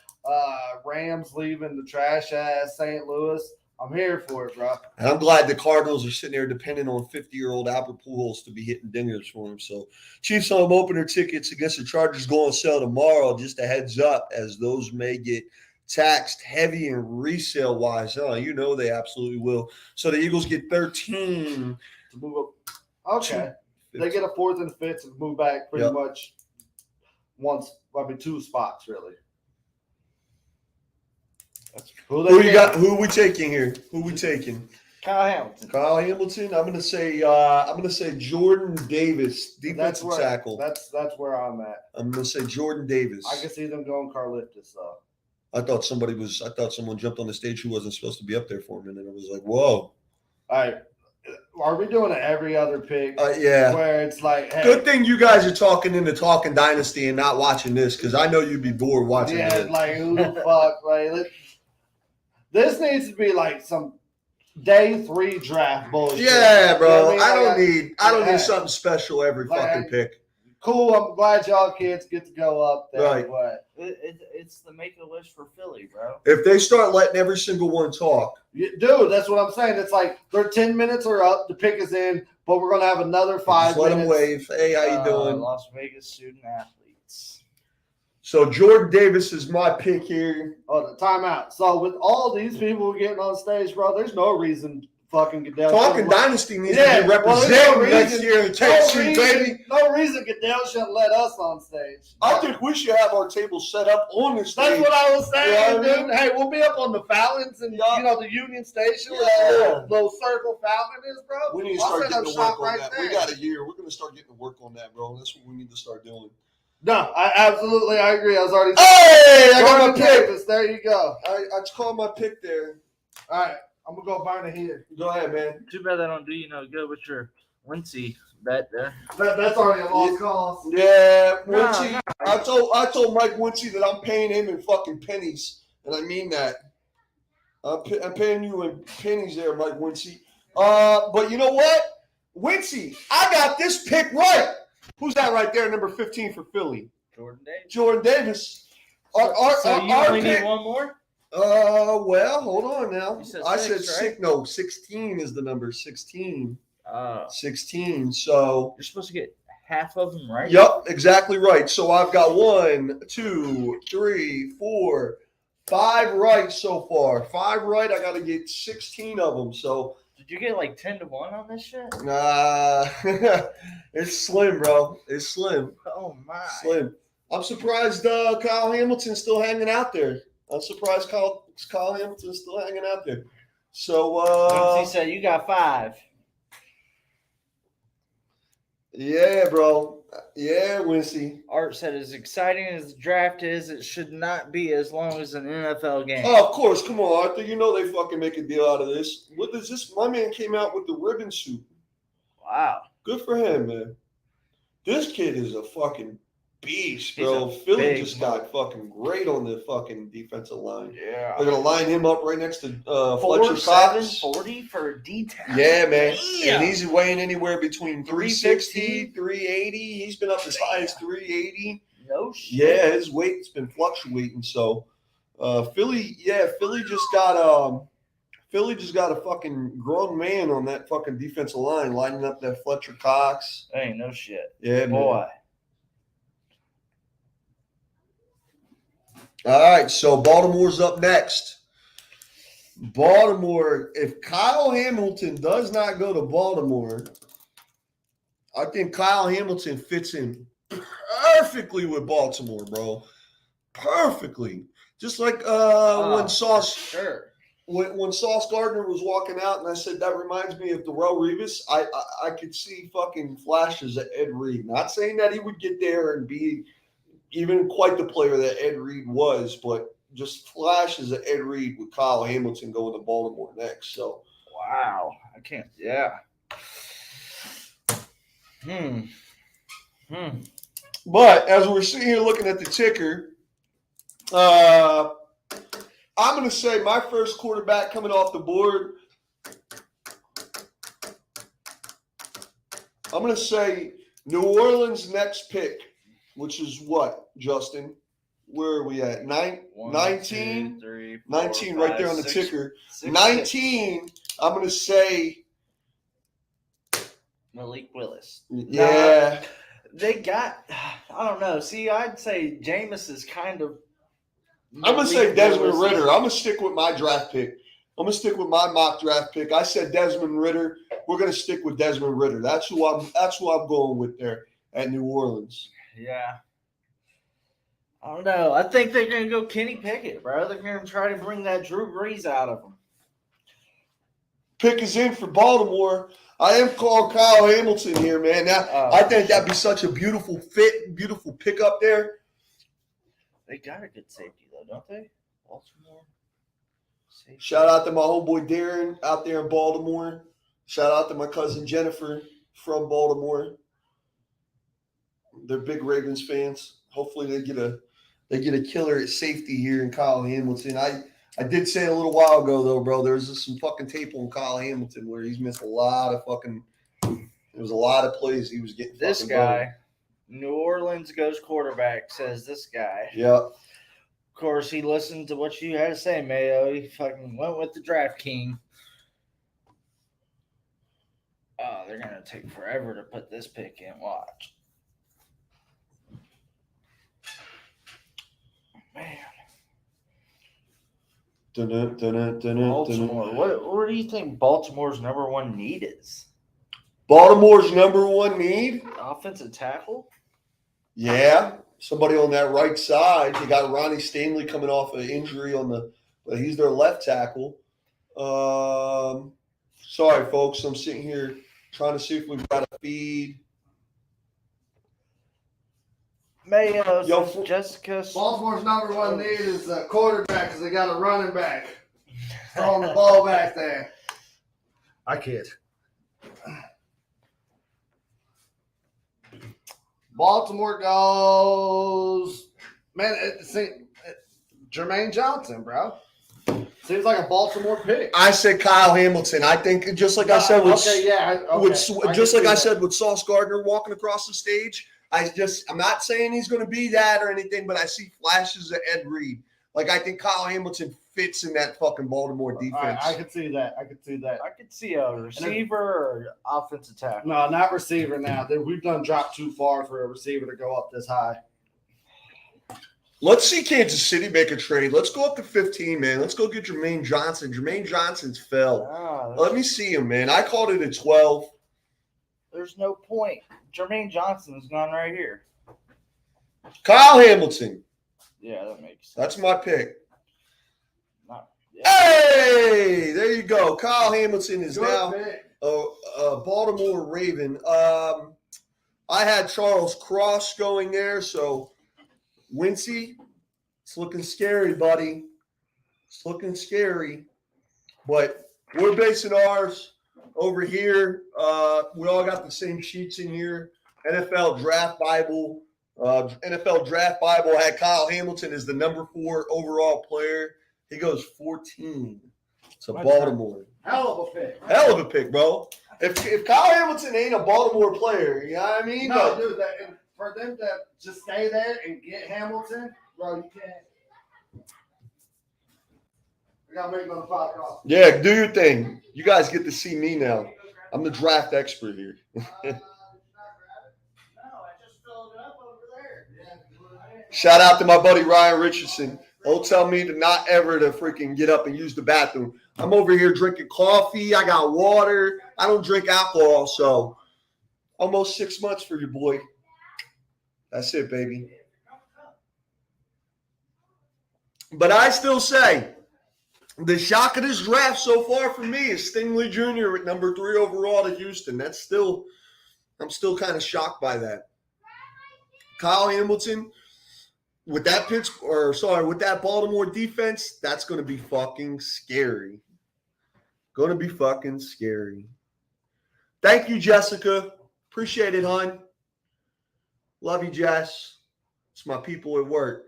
Rams leaving the trash-ass St. Louis. I'm here for it, bro. And I'm glad the Cardinals are sitting there depending on 50-year-old Albert Pujols to be hitting dingers for them. So Chiefs home opener tickets against the Chargers go on sale tomorrow. Just a heads up, as those may get taxed heavy and resale wise. Oh, you know they absolutely will. So the Eagles get 13 To move up. Okay. They get a 4th and 5th to move back pretty much two spots, really. Who you got? Who are we taking here? Who we taking? Kyle Hamilton. Kyle Hamilton. I'm gonna say Jordan Davis, defensive tackle. That's where I'm at. I'm gonna say Jordan Davis. I can see them going Carlitos though. I thought someone jumped on the stage who wasn't supposed to be up there for him, and then it was like, whoa. All right. Are we doing it every other pick? Yeah. Where it's like, hey. Good thing you guys are talking Dynasty and not watching this, because I know you'd be bored watching yeah, it. like who the fuck? Like, this needs to be like some day 3 draft bullshit. Yeah, bro. You know what I mean? I don't need something special every fucking pick. Cool. I'm glad y'all kids get to go up there. Right. But It's the make-a-wish for Philly, bro. If they start letting every single one talk. dude, that's what I'm saying. It's like their 10 minutes are up. The pick is in, but we're going to have another 5 Just let minutes. them wave. Hey, how you doing? Las Vegas student athletes. So Jordan Davis is my pick here. Oh, the timeout. So with all these people getting on stage, bro, there's no reason fucking Goodell. Talking Dynasty needs to be there's represented next year in KC, baby. No reason Goodell shouldn't let us on stage. I think we should have our table set up on the stage. That's what I was saying, You know what I dude. Hey, we'll be up on the fountains and the Union Station where the little circle fountain is, bro. We need to I'll start set getting up to work shop on right that. there. We got a year. We're going to start getting to work on that, bro. That's what we need to start doing. No, I agree. I was already. Hey, I got my pick. Kansas. There you go. I just called my pick there. All right, I'm gonna go burn it here. Go ahead, man. Too bad I don't do good with your Wincy bet there. That's already a lost cause. Yeah, No, Wincy. no. I told Mike Wincy that I'm paying him in fucking pennies, and I mean that. I'm paying you in pennies there, Mike Wincy. But you know what, Wincy, I got this pick right. Who's that right there, number 15 for Philly? Jordan Davis. So you only need one more? Well, hold on now. You said I six, said right? 6. No, 16 is the number. 16. Oh. 16. So. You're supposed to get half of them, right? Yep, exactly right. So I've got 1, 2, 3, 4, 5 right so far. 5 right. I got to get 16 of them. So. Did you get like 10 to 1 on this shit? It's slim, bro. It's slim. Oh my. Slim. I'm surprised Kyle Hamilton's still hanging out there. I'm surprised Kyle Hamilton's still hanging out there. So He said you got 5. Yeah, bro. Yeah, Wincy. Art said, as exciting as the draft is, it should not be as long as an NFL game. Oh, of course. Come on, Arthur. You know they fucking make a deal out of this. What is this? My man came out with the ribbon suit. Wow. Good for him, man. This kid is a fucking beast, He's bro. a Philly big just got fucking great on the fucking defensive line. Yeah. They're gonna line him up right next to Fletcher 4.7 Cox. 40 for a D tackle. Yeah, man. Damn. And he's weighing anywhere between 360, 350. 380. He's been up as high as 380. No shit. Yeah, his weight's been fluctuating. So Philly just got a fucking grown man on that fucking defensive line, lining up that Fletcher Cox. Hey, no shit. Yeah, Boy. man. All right, so Baltimore's up next. Baltimore, if Kyle Hamilton does not go to Baltimore, I think Kyle Hamilton fits in perfectly with Baltimore, bro. Perfectly. Just like when Sauce Gardner was walking out, and I said that reminds me of Darrelle Revis. I could see fucking flashes of Ed Reed. Not saying that he would get there and be even quite the player that Ed Reed was, but just flashes of Ed Reed with Kyle Hamilton going to Baltimore next. So wow. I can't. Yeah. But as we're sitting here looking at the ticker, I'm going to say my first quarterback coming off the board, I'm going to say New Orleans' next pick, which is what, Justin? Where are we at? 19? 19 right there on the ticker. 19, I'm going to say Malik Willis. Yeah. They got, I don't know. See, I'd say Jameis is kind of. I'm going to say Desmond Ritter. I'm going to stick with my draft pick. I'm going to stick with my mock draft pick. I said Desmond Ritter. We're going to stick with Desmond Ritter. That's who I'm going with there at New Orleans. Yeah. I don't know. I think they're going to go Kenny Pickett, bro. They're going to try to bring that Drew Brees out of him. Pick is in for Baltimore. I am calling Kyle Hamilton here, man. Now, I think that'd be such a beautiful fit, beautiful pick up there. They got a good safety, though, don't they? Baltimore. Safety. Shout out to my homeboy Darren out there in Baltimore. Shout out to my cousin Jennifer from Baltimore. They're big Ravens fans. Hopefully they get a killer at safety here in Kyle Hamilton. I did say a little while ago, though, bro, there's some fucking tape on Kyle Hamilton where he's missed a lot of fucking – there was a lot of plays he was getting. This guy, New Orleans goes quarterback, says this guy. Yeah. Of course, he listened to what you had to say, Mayo. He fucking went with the draft king. Oh, they're going to take forever to put this pick in. Watch. Man. Baltimore. What do you think Baltimore's number one need is? Baltimore's number one need? Offensive tackle? Yeah. Somebody on that right side. You got Ronnie Stanley coming off an injury but he's their left tackle. Sorry, folks. I'm sitting here trying to see if we've got a feed. Mayo, Jessica. Baltimore's number one need is a quarterback because they got a running back throwing the ball back there. I kid. Baltimore goes, man. Jermaine Johnson, bro. Seems like a Baltimore pick. I said Kyle Hamilton. I think just like I said with Sauce Gardner walking across the stage. I'm not saying he's going to be that or anything, but I see flashes of Ed Reed. Like, I think Kyle Hamilton fits in that fucking Baltimore defense. I could see that. I could see a receiver or offensive tackle. No, not receiver now. We've done dropped too far for a receiver to go up this high. Let's see Kansas City make a trade. Let's go up to 15, man. Let's go get Jermaine Johnson. Jermaine Johnson's fell. Let me see him, man. I called it a 12. There's no point. Jermaine Johnson's gone right here. Kyle Hamilton. Yeah, that makes sense. That's my pick. Yeah. Hey, there you go. Kyle Hamilton is Good now pick. a Baltimore Raven. I had Charles Cross going there, so Wincy, it's looking scary, buddy. It's looking scary. But we're basing ours over here. We all got the same sheets in here. NFL Draft Bible. NFL Draft Bible had Kyle Hamilton as the number 4 overall player. He goes 14 to Baltimore. Hell of a pick. Hell of a pick, bro. If Kyle Hamilton ain't a Baltimore player, you know what I mean? No, dude, for them to just stay there and get Hamilton, bro, you can't. We got to make it on the podcast. Yeah, do your thing. You guys get to see me now. I'm the draft expert here. Shout out to my buddy Ryan Richardson. Don't tell me to not ever to freaking get up and use the bathroom. I'm over here drinking coffee. I got water. I don't drink alcohol, so almost 6 months for your boy. That's it, baby. But I still say the shock of this draft so far for me is Stingley Jr. at number 3 overall to Houston. I'm still kind of shocked by that. Kyle Hamilton. With that with that Baltimore defense, that's going to be fucking scary. Going to be fucking scary. Thank you, Jessica. Appreciate it, hon. Love you, Jess. It's my people at work.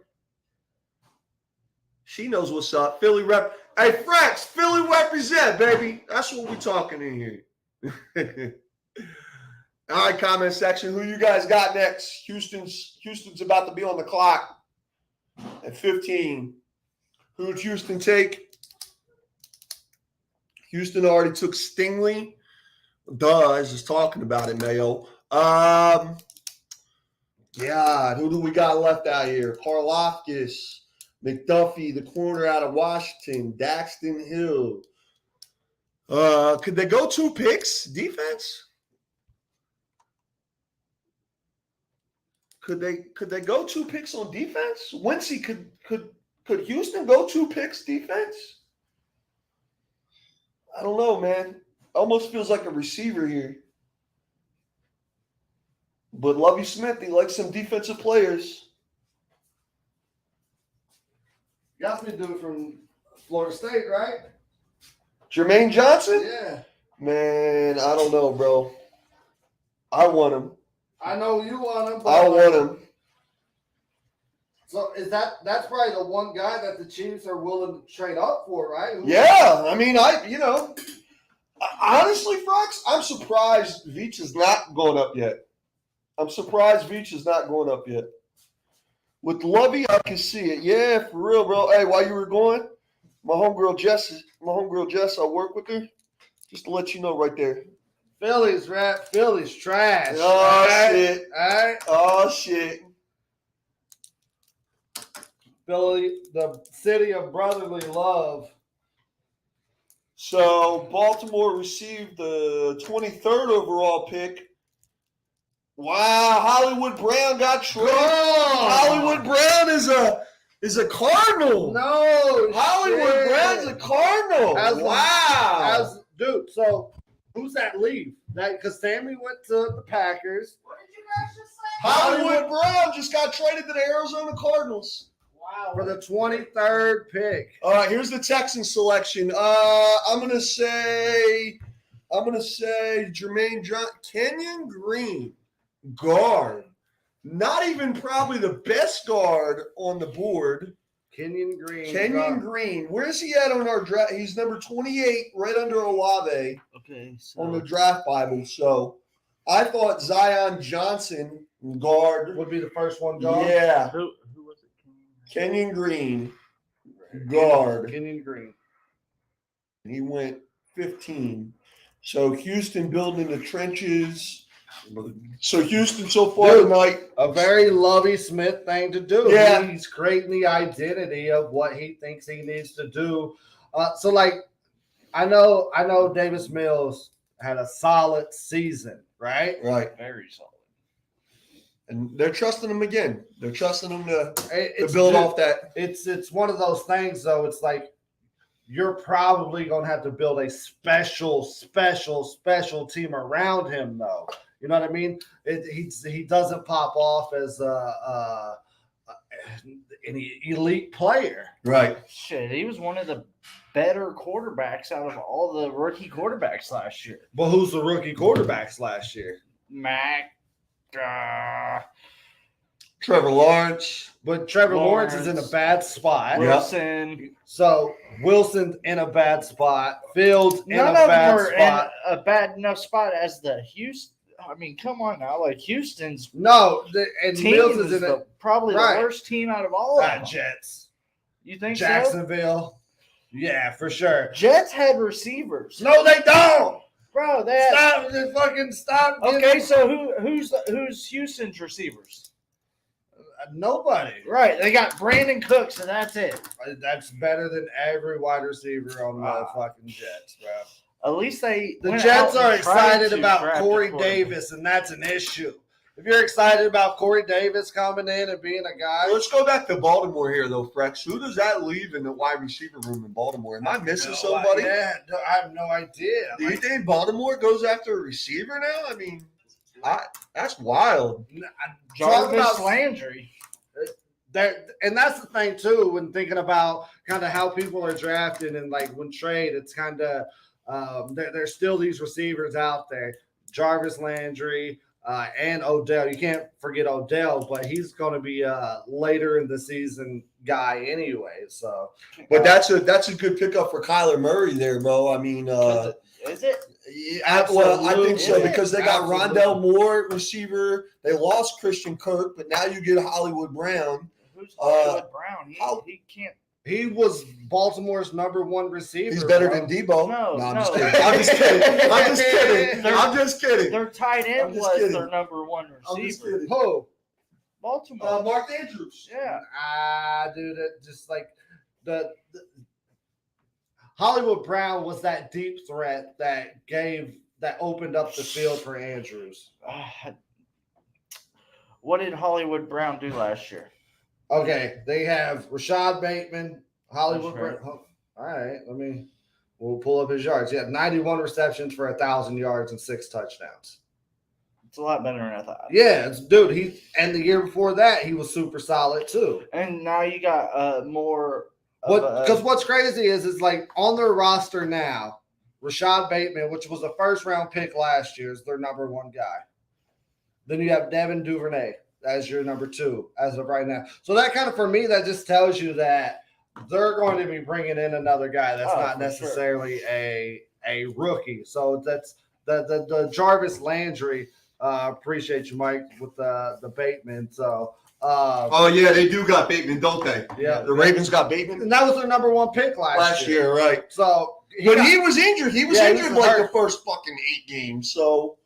She knows what's up. Philly rep. Hey, Frax, Philly represent, baby. That's what we're talking in here. All right, comment section. Who you guys got next? Houston's about to be on the clock. At 15, who did Houston take? Houston already took Stingley. Duh, I was just talking about it, Mayo. God, who do we got left out here? Karlaftis, McDuffie, the corner out of Washington, Daxton Hill. Could they go 2 picks defense? Could they go 2 picks on defense? Wincy, could Houston go 2 picks defense? I don't know, man. Almost feels like a receiver here. But Lovie Smith, he likes some defensive players. You got me dude from Florida State, right? Jermaine Johnson? Yeah. Man, I don't know, bro. I want him. I know you want him. I want him. So that's probably the one guy that the Chiefs are willing to trade up for, right? Yeah, I mean, honestly, Fox, I'm surprised Veach is not going up yet. With Lovey, I can see it. Yeah, for real, bro. Hey, while you were going, my homegirl Jess, I work with her. Just to let you know right there. Philly's trash. Oh, shit. All right. Oh, shit. Philly, the city of brotherly love. So, Baltimore received the 23rd overall pick. Wow, Hollywood Brown got traded. Oh. Hollywood Brown is a Cardinal. No, Hollywood Brown's a Cardinal. Wow. Dude, so who's that leave? Because Sammy went to the Packers. What did you guys just say? Hollywood Brown just got traded to the Arizona Cardinals. Wow. For the 23rd pick. All right, here's the Texans selection. I'm gonna say Jermaine Johnson, Kenyon Green, guard. Not even probably the best guard on the board. Kenyon Green. Where is he at on our draft? He's number 28, right under Olave. Okay. So. On the draft Bible. So I thought Zion Johnson, guard, would be the first one gone. Yeah. Who was it? Kenyon Green, guard. Kenyon Green. He went 15. So Houston building the trenches. So Houston so far tonight. A very Lovie Smith thing to do. Yeah. He's creating the identity of what he thinks he needs to do. So like I know Davis Mills had a solid season, right? Right. Very solid. And they're trusting him again. They're trusting him to build off that. It's one of those things, though. It's like you're probably going to have to build a special team around him, though. You know what I mean? He doesn't pop off as any elite player. Right. Shit, he was one of the better quarterbacks out of all the rookie quarterbacks last year. Well, who's the rookie quarterbacks last year? Mac. Trevor Lawrence. But Trevor Lawrence is in a bad spot. Wilson. So Wilson's in a bad spot. Fields in None a of them bad are spot. in a bad enough spot as the Houston. I mean, come on now. Like Houston's No, and team Fields is is in probably right. the worst team out of all of them. Jets. You think so? Jacksonville. Yeah, for sure. Jets had receivers. No, they don't. Bro, they had, Stop! Just fucking stop. okay, so who's Houston's receivers? Nobody. Right, they got Brandon Cooks, and that's it. That's better than every wide receiver on the fucking Jets, bro. At least they The went Jets out are and tried excited to about draft a Corey quarterback. Davis, and that's an issue. If you're excited about Corey Davis coming in and being a guy, Let's go back to Baltimore here, though, Frex. Who does that leave in the wide receiver room in Baltimore? Am I missing somebody? Yeah, I have no idea. Do you think Baltimore goes after a receiver now? I mean, that's wild. Talk about- Jarvis Landry. And that's the thing too. When thinking about kind of how people are drafted and like when trade, it's kind of there's still these receivers out there, Jarvis Landry and Odell. You can't forget Odell, but he's going to be a later in the season guy anyway. So, But that's a good pickup for Kyler Murray there, Bo. I mean, Is it? yeah, well, I think so Absolutely. because they got Absolutely. Rondell Moore receiver. They lost Christian Kirk, but now you get Hollywood Brown. Who's Hollywood Brown? how- He can't. he was Baltimore's #1 receiver. He's better bro. than Debo. No, I'm no. just kidding. I'm just kidding. I'm just kidding. I'm just kidding. Their tight I'm end just was kidding. their #1 I'm just receiver. kidding. Who? Baltimore. Mark Andrews. Yeah. Dude, it just like the Hollywood Brown was that deep threat that opened up the field for Andrews. What did Hollywood Brown do last year? Okay, they have Rashad Bateman, Hollywood That's right. Brown. All right, we'll pull up his yards. He had 91 receptions for 1,000 yards and 6 touchdowns. It's a lot better than I thought. Yeah, dude. And the year before that, he was super solid too. And now you got more. Because what's crazy is like on their roster now, Rashad Bateman, which was a first-round pick last year, is their #1 guy. Then you have Devin Duvernay as your #2 as of right now. So that kind of, for me, that just tells you that they're going to be bringing in another guy that's not for necessarily a rookie. So that's the Jarvis Landry. Appreciate you, Mike, with the Bateman. So Oh yeah, they do got Bateman, don't they? yeah, The Ravens got Bateman and that was their #1 pick last year. right? So He was injured. He was Yeah, he injured was like hurt. the first fucking 8 games. So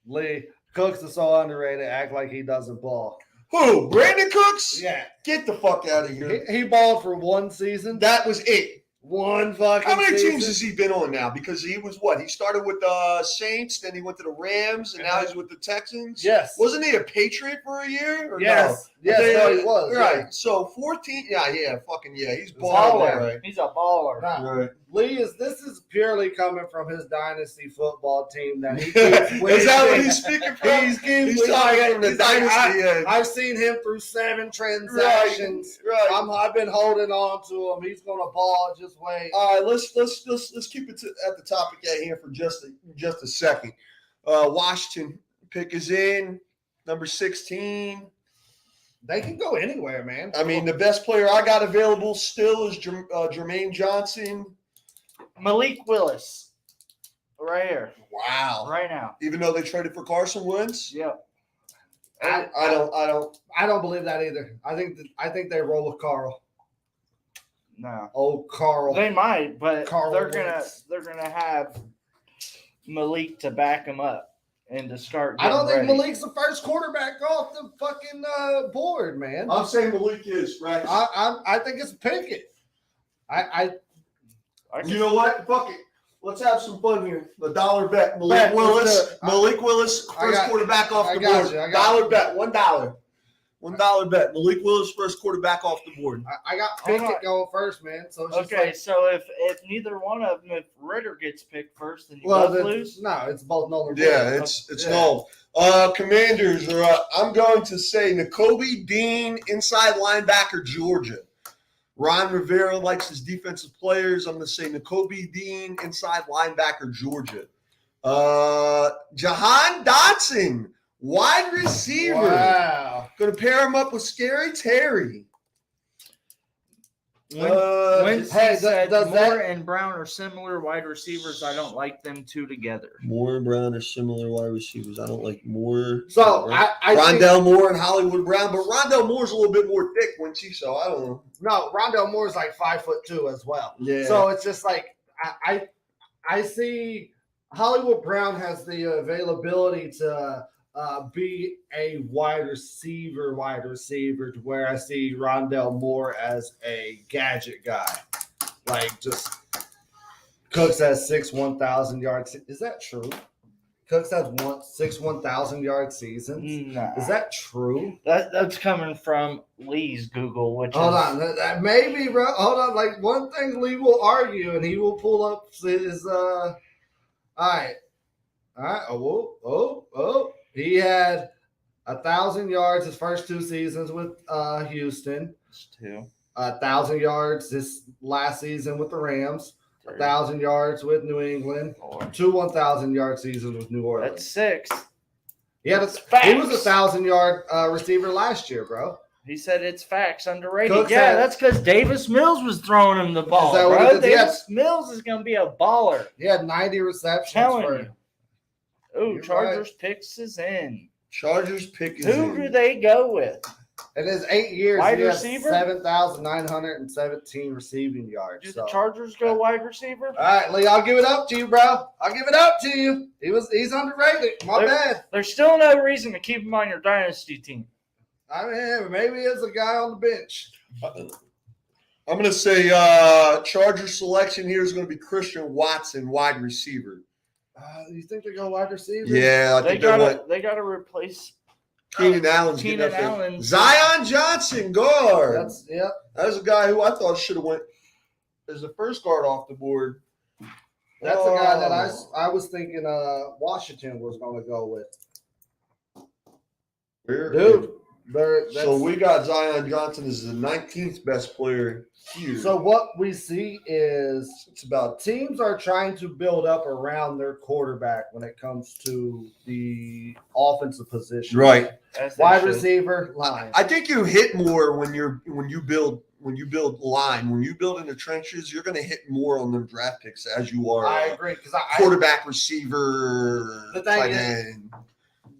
Lee Cooks is so underrated. Act like he doesn't ball. who? Brandon Cooks? Yeah, Get the fuck out of here. he balled for 1 season. That was it. One fucking. How many season. teams has he been on now? Because he was what? He started with Saints, then he went to the Rams, and now he's with the Texans. Yes. Wasn't he a Patriot for a year? Or Yes. No? Yes. Okay, No, he was. Right. Yeah. So 14. Yeah. Fucking yeah. He's Baller. balling. Right. He's a baller. Nah, Right. Lee this is purely coming from his dynasty football team that he keeps winning. Is that what he's speaking from? He's He's talking from the he's like, dynasty. Yeah. I've seen him through 7 transactions. Right. I've been holding on to him. He's gonna ball. Just wait. All right, let's keep it at the topic at hand for just a second. Washington pick is in number 16. They can go anywhere, man. I mean, the best player I got available still is Jermaine Johnson. Malik Willis. Right here. Wow. Right now. Even though they traded for Carson Wentz, Yep. I don't. believe that either. I think they roll with Carl. No. Oh, Carl. They might, but Carl they're Wentz. gonna have Malik to back him up and to start. I don't think getting ready. Malik's the first quarterback off the fucking board, man. I'm saying Malik is right. I think it's Pickett. You know what? Fuck it. Let's have some fun here. The dollar bet. Malik Bet, let's Willis. do it. Malik Willis, I first got- quarterback off I the got board. you, I got Dollar you. bet. $1. $1 bet. Malik Willis, first quarterback off the board. I got Hold Pickett on. going first, man. So it's just Okay, like, so if neither one of them, if Ritter gets picked first, then you well, both lose. no, it's both null and void. Yeah, it's Yeah. null. Commanders are up. I'm going to say Nakobe Dean, inside linebacker, Georgia. Ron Rivera likes his defensive players. I'm going to say Nakobe Dean, inside linebacker, Georgia. Jahan Dotson, Wide receiver. Wow. Going to pair him up with Scary Terry. When hey, said does Moore that- and Brown are similar wide receivers, I don't like them two together. Moore and Brown are similar wide receivers. I don't like Moore. So I think, Rondell Moore and Hollywood Brown, but Rondell Moore's a little bit more thick, wasn't she? So I don't know. no, Rondell Moore is like 5'2" as well. Yeah. So it's just like I see Hollywood Brown has the availability to be a wide receiver, to where I see Rondell Moore as a gadget guy. Like just Cooks has 1,000 yards. Is that true? Cooks has 1,000 yard seasons. Nah. Is that true? That's coming from Lee's Google, which Hold is on, that maybe, bro. Hold on. Like one thing Lee will argue, and he will pull up his. All right. Oh. He had 1,000 yards his first 2 seasons with Houston. 1,000 yards this last season with the Rams. 1,000 yards with New England. 2 1,000-yard seasons with New Orleans. That's 6. He was a 1,000-yard receiver last year, bro. He said it's facts, underrated. Cooks yeah, had- that's because Davis Mills was throwing him the ball. that what Bro. it is? Davis Mills is going to be a baller. He had 90 receptions. Telling for you. Ooh, You're Chargers picks is in. Chargers pick is Who in. do they go with? In his 8 years, Wide he has receiver? 7,917 receiving yards. Do So. the Chargers go wide receiver? All right, Lee, I'll give it up to you, bro. I'll give it up to you. He's underrated. My bad. There's still no reason to keep him on your dynasty team. I mean, maybe it's a guy on the bench. I'm going to say Charger selection here is going to be Christian Watson, wide receiver. You think they go wide receiver? Yeah, I They think they want gotta replace Keenan Allen's Keenan getting up there. Allen. Zion Johnson, guard. That's yep. That was a guy who I thought should have went as the first guard off the board. That's a guy that I was thinking Washington was going to go with. Dude, So we got Zion Johnson as the 19th best player here. So what we see is it's about teams are trying to build up around their quarterback when it comes to the offensive position. right. As they Wide should. receiver, line. I think you hit more when you build line. When you build in the trenches, you're going to hit more on them draft picks as you are I agree because quarterback, receiver, The thing tight is- end,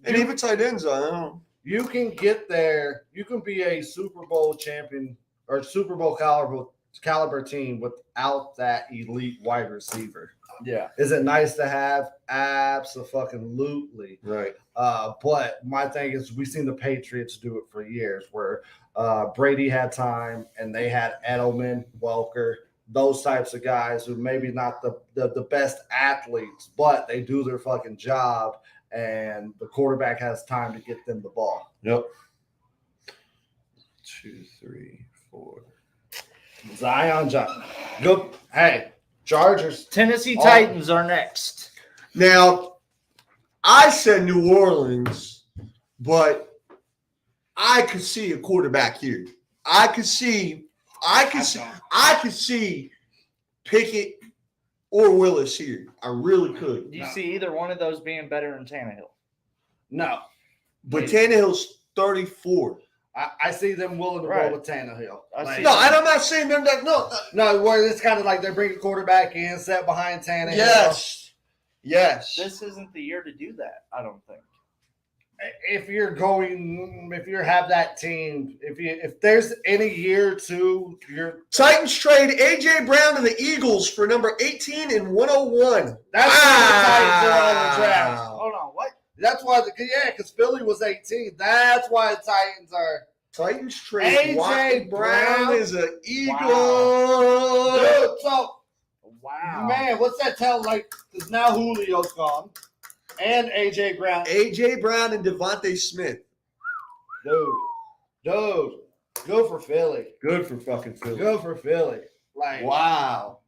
and even tight ends. I don't know. you can get there. You can be a Super Bowl champion or Super Bowl caliber team without that elite wide receiver. Yeah. Is it nice to have? Absolutely. Right. But my thing is, we've seen the Patriots do it for years, where Brady had time and they had Edelman, Welker, those types of guys who maybe not the best athletes, but they do their fucking job, and the quarterback has time to get them the ball. Yep. 2, 3, 4. Zion Johnson. Good. Hey, Chargers. Tennessee Titans are next. Now, I said New Orleans, but I could see a quarterback here. I could see Pickett or Willis here. I really could. Do you see either one of those being better than Tannehill? No. But Tannehill's 34. I see them willing to Right. roll with Tannehill. I see No, and I'm not saying them that. No, where it's kind of like they bring a quarterback in, set behind Tannehill. Yes. This isn't the year to do that, I don't think. If you have that team, if there's any year to your Titans trade A.J. Brown to the Eagles for number 18 and 101. that's why the Titans are on the draft. Hold on, what? That's why because Philly was 18. That's why the Titans are. Titans trade A.J. Wyatt Brown Brown is an Eagle. Dude, so Wow. man, what's that tell? Like, because now Julio's gone, and AJ Brown. A.J. Brown and Devontae Smith. Dude, go for Philly. Good for fucking Philly. Go for Philly. Like, Wow.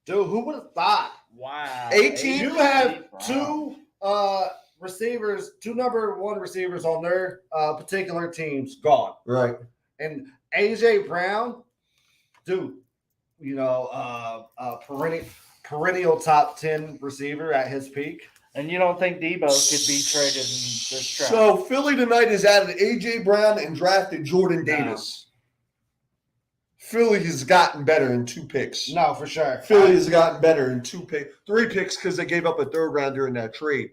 dude, who would have thought? Wow. 18? You have two receivers, two number one receivers on their particular teams gone. Right. And AJ Brown, dude, perennial top 10 receiver at his peak. And you don't think Debo could be traded in this draft? So Philly tonight has added A.J. Brown and drafted Jordan Davis. Philly has gotten better in 2 picks. No, for sure. Philly has gotten better in 3 picks because they gave up a 3rd rounder in that trade.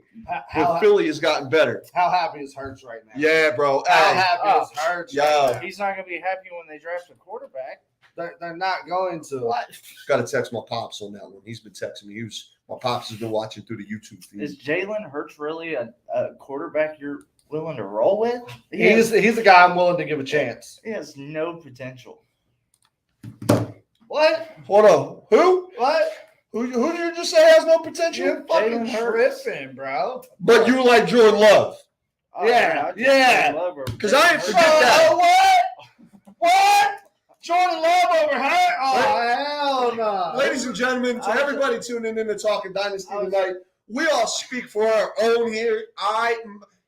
But Philly has gotten better. How happy is Hurts right now? Yeah, bro. How happy is Hurts? Yeah. Right now? He's not going to be happy when they draft a quarterback. They're not going to. What? Got to text my pops on that one. He's been texting me. My pops has been watching through the YouTube feed. Is Jalen Hurts really a quarterback you're willing to roll with? He's a guy I'm willing to give a chance. He has no potential. What? Hold on. Who? What? Who did you just say has no potential? You're fucking Jalen Hurts. tripping, bro. But you like Jordan Love. Oh, Yeah, I just yeah. love her. Because I ain't Jalen forget Hurts. that. What? Jordan Love over Hurt? Oh, hell no. Ladies and gentlemen, to everybody tuning in to Talking Dynasty tonight, we all speak for our own here.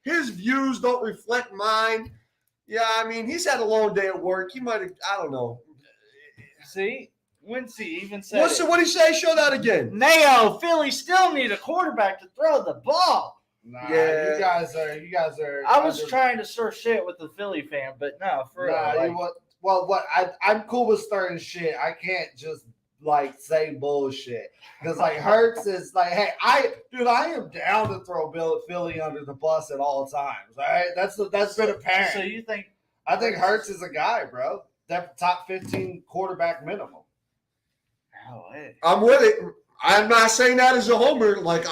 His views don't reflect mine. Yeah, I mean, he's had a long day at work. He might have, I don't know. See? Wincy even said What'd he say? Show that again. Nao, Philly still need a quarterback to throw the ball. Nah, Yeah. you guys are. I was trying to stir shit with the Philly fan, but no, for real. Nah, Like, I'm cool with stirring shit. I can't just like say bullshit because like Hurts is like, hey, I am down to throw Philly under the bus at all times. All right, that's been apparent. so you think I think Hurts is a guy, bro. That top 15 quarterback minimum. oh, hey. I'm with it. I'm not saying that as a homer. Like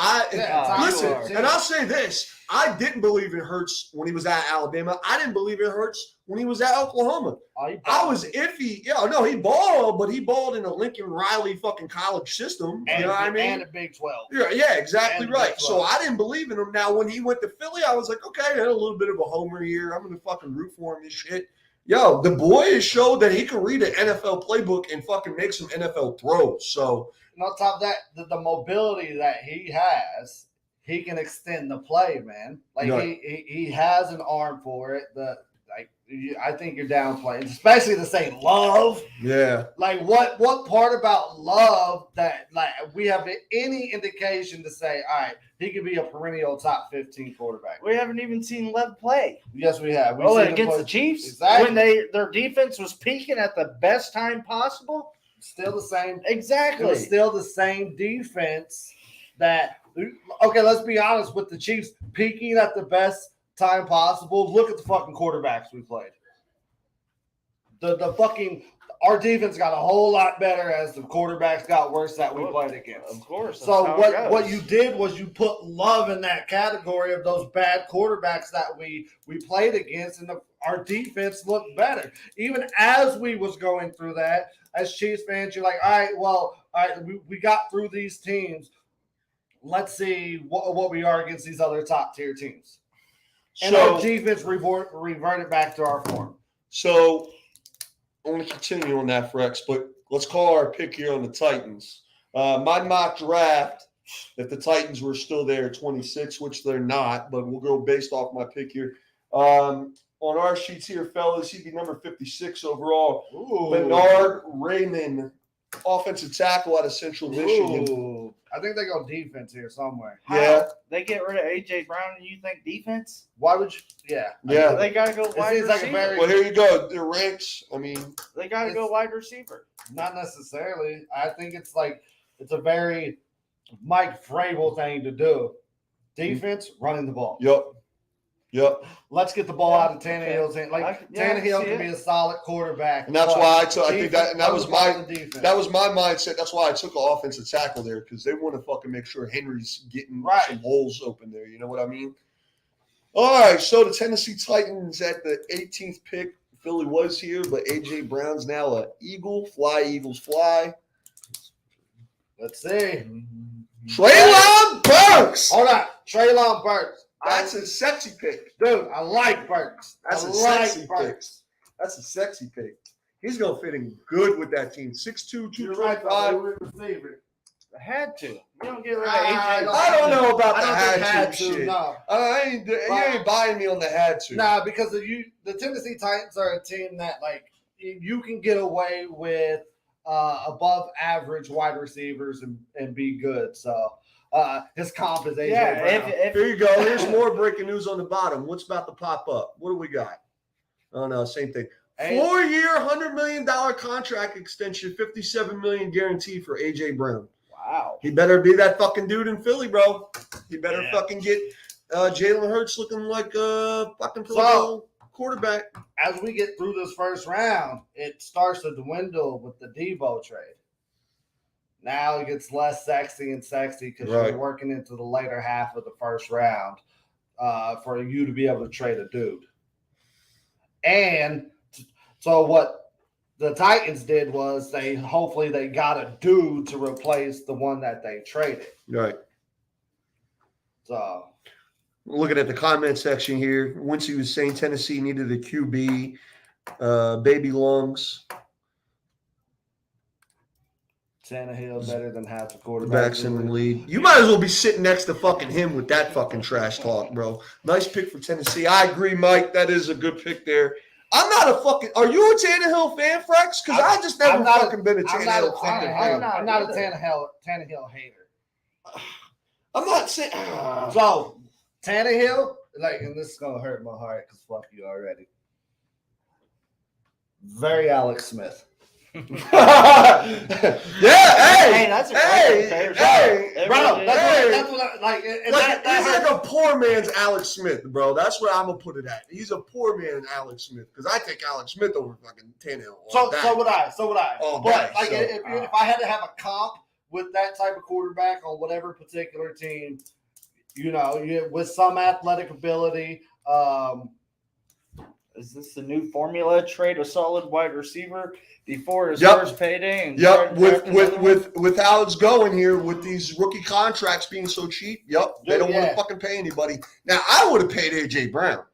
listen, you are. and I'll say this: I didn't believe in Hurts when he was at Alabama. I didn't believe in Hurts when he was at Oklahoma. I was iffy. Yeah, no, he balled, but he balled in a Lincoln Riley fucking college system. And, You know what I mean? And a Big 12. Yeah, exactly and right. Big So 12. I didn't believe in him. Now, when he went to Philly, I was like, okay, I had a little bit of a homer here. I'm going to fucking root for him and shit. Yo, the boy has showed that he can read an NFL playbook and fucking make some NFL throws. So, And on top of that, the mobility that he has, he can extend the play, man. Like Right. he has an arm for it. I think you're downplaying, especially to say Love. yeah. Like what part about Love that like we have any indication to say, all right, he could be a perennial top 15 quarterback. We haven't even seen Lev play. Yes, we have. We've Oh, seen him against play- the Chiefs? Exactly. When their defense was peaking at the best time possible? Still the same. It Exactly. was still the same defense that. Okay, let's be honest with the Chiefs peaking at the best time possible. Look at the fucking quarterbacks we played. Our defense got a whole lot better as the quarterbacks got worse that we played against. Of course. So what you did was you put Love in that category of those bad quarterbacks that we played against, and our defense looked better. Even as we was going through that, as Chiefs fans, you're like, all right, we got through these teams. Let's see what we are against these other top tier teams. And our defense reverted back to our form. So I want to continue on that, Frex, but let's call our pick here on the Titans. My mock draft, if the Titans were still there at 26, which they're not, but we'll go based off my pick here. On our sheets here, fellas, he'd be number 56 overall. Ooh. Bernard Raymond, offensive tackle out of Central Michigan. Ooh. I think they go defense here somewhere. Yeah. They get rid of A.J. Brown and you think defense? Why would you? Yeah. Yeah. They got to go wide seems like a receiver. very- Well, here you go. The ranks, I mean, They got to go wide receiver. Not necessarily. I think it's a very Mike Vrabel thing to do. Defense, running the ball. Yep. Let's get the ball out of Tannehill's hand. Tannehill see can it. be a solid quarterback. And that's but why I think that, and that was defense, my defense. That was my mindset. That's why I took an offensive tackle there, because they want to fucking make sure Henry's getting Right. some holes open there. You know what I mean? All right. So the Tennessee Titans at the 18th pick. Philly was here, but A.J. Brown's now an Eagle. Fly, Eagles, fly. Let's see. Treylon Burks. Hold on. Treylon Burks. That's a sexy pick. Dude, I like Burks. That's I a like sexy Burks. pick. That's a sexy pick. He's going to fit in good with that team. 6'2", You're right, 225. though. Receiver. I had to. You don't get rid of I A.J. don't- I don't know about I the don't think had had to to. shit. No. You ain't buying me on the had to. Nah, because the Tennessee Titans are a team that you can get away with above average wide receivers and be good. So his comp is AJ Yeah, Brown. Here you go. Here's more breaking news on the bottom. What's about to pop up? What do we got? Oh no, same thing. 4-year, $100 million contract extension, $57 million guaranteed for AJ Brown. Wow. He better be that fucking dude in Philly, bro. He better fucking get Jalen Hurts looking like a fucking Pro Bowl quarterback. As we get through this first round, it starts to dwindle with the Debo trade. Now it gets less sexy because you're working into the later half of the first round for you to be able to trade a dude. And so what the Titans did was they got a dude to replace the one that they traded. Right. So looking at the comment section here, Wincy was saying Tennessee needed a QB, baby lungs. Tannehill better than half the quarterbacks in the league. You might as well be sitting next to fucking him with that fucking trash talk, bro. Nice pick for Tennessee. I agree, Mike. That is a good pick there. I'm not a fucking. Are you a Tannehill fan, Frex? Because I just never fucking been a Tannehill fan. I'm not a Tannehill hater. I'm not saying. So Tannehill, and this is gonna hurt my heart because fuck you already. Very Alex Smith. Hey, that's a bro. That's what I like. He's like a poor man's Alex Smith, bro. That's where I'm gonna put it at. He's a poor man Alex Smith because I take Alex Smith over fucking Tannehill. So would I. But if I had to have a comp with that type of quarterback on whatever particular team, with some athletic ability. Is this the new formula? Trade a solid wide receiver before his first payday? And with how it's going here with these rookie contracts being so cheap, they don't want to fucking pay anybody. Now, I would have paid AJ Brown.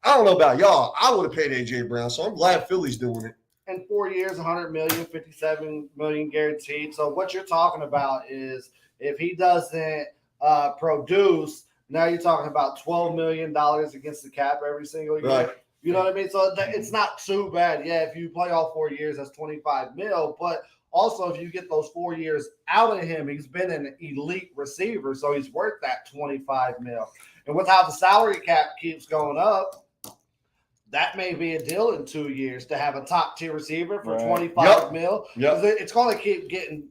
I don't know about y'all. I would have paid AJ Brown, so I'm glad Philly's doing it. In 4 years, $100 million, $57 million guaranteed. So what you're talking about is if he doesn't produce, now you're talking about $12 million against the cap every single year. Right. You know what I mean? So it's not too bad. Yeah, if you play all 4 years, that's $25 million. But also, if you get those 4 years out of him, he's been an elite receiver, so he's worth that $25 million. And with how the salary cap keeps going up, that may be a deal in 2 years to have a top tier receiver for $25 million. Yep. It's going to keep getting,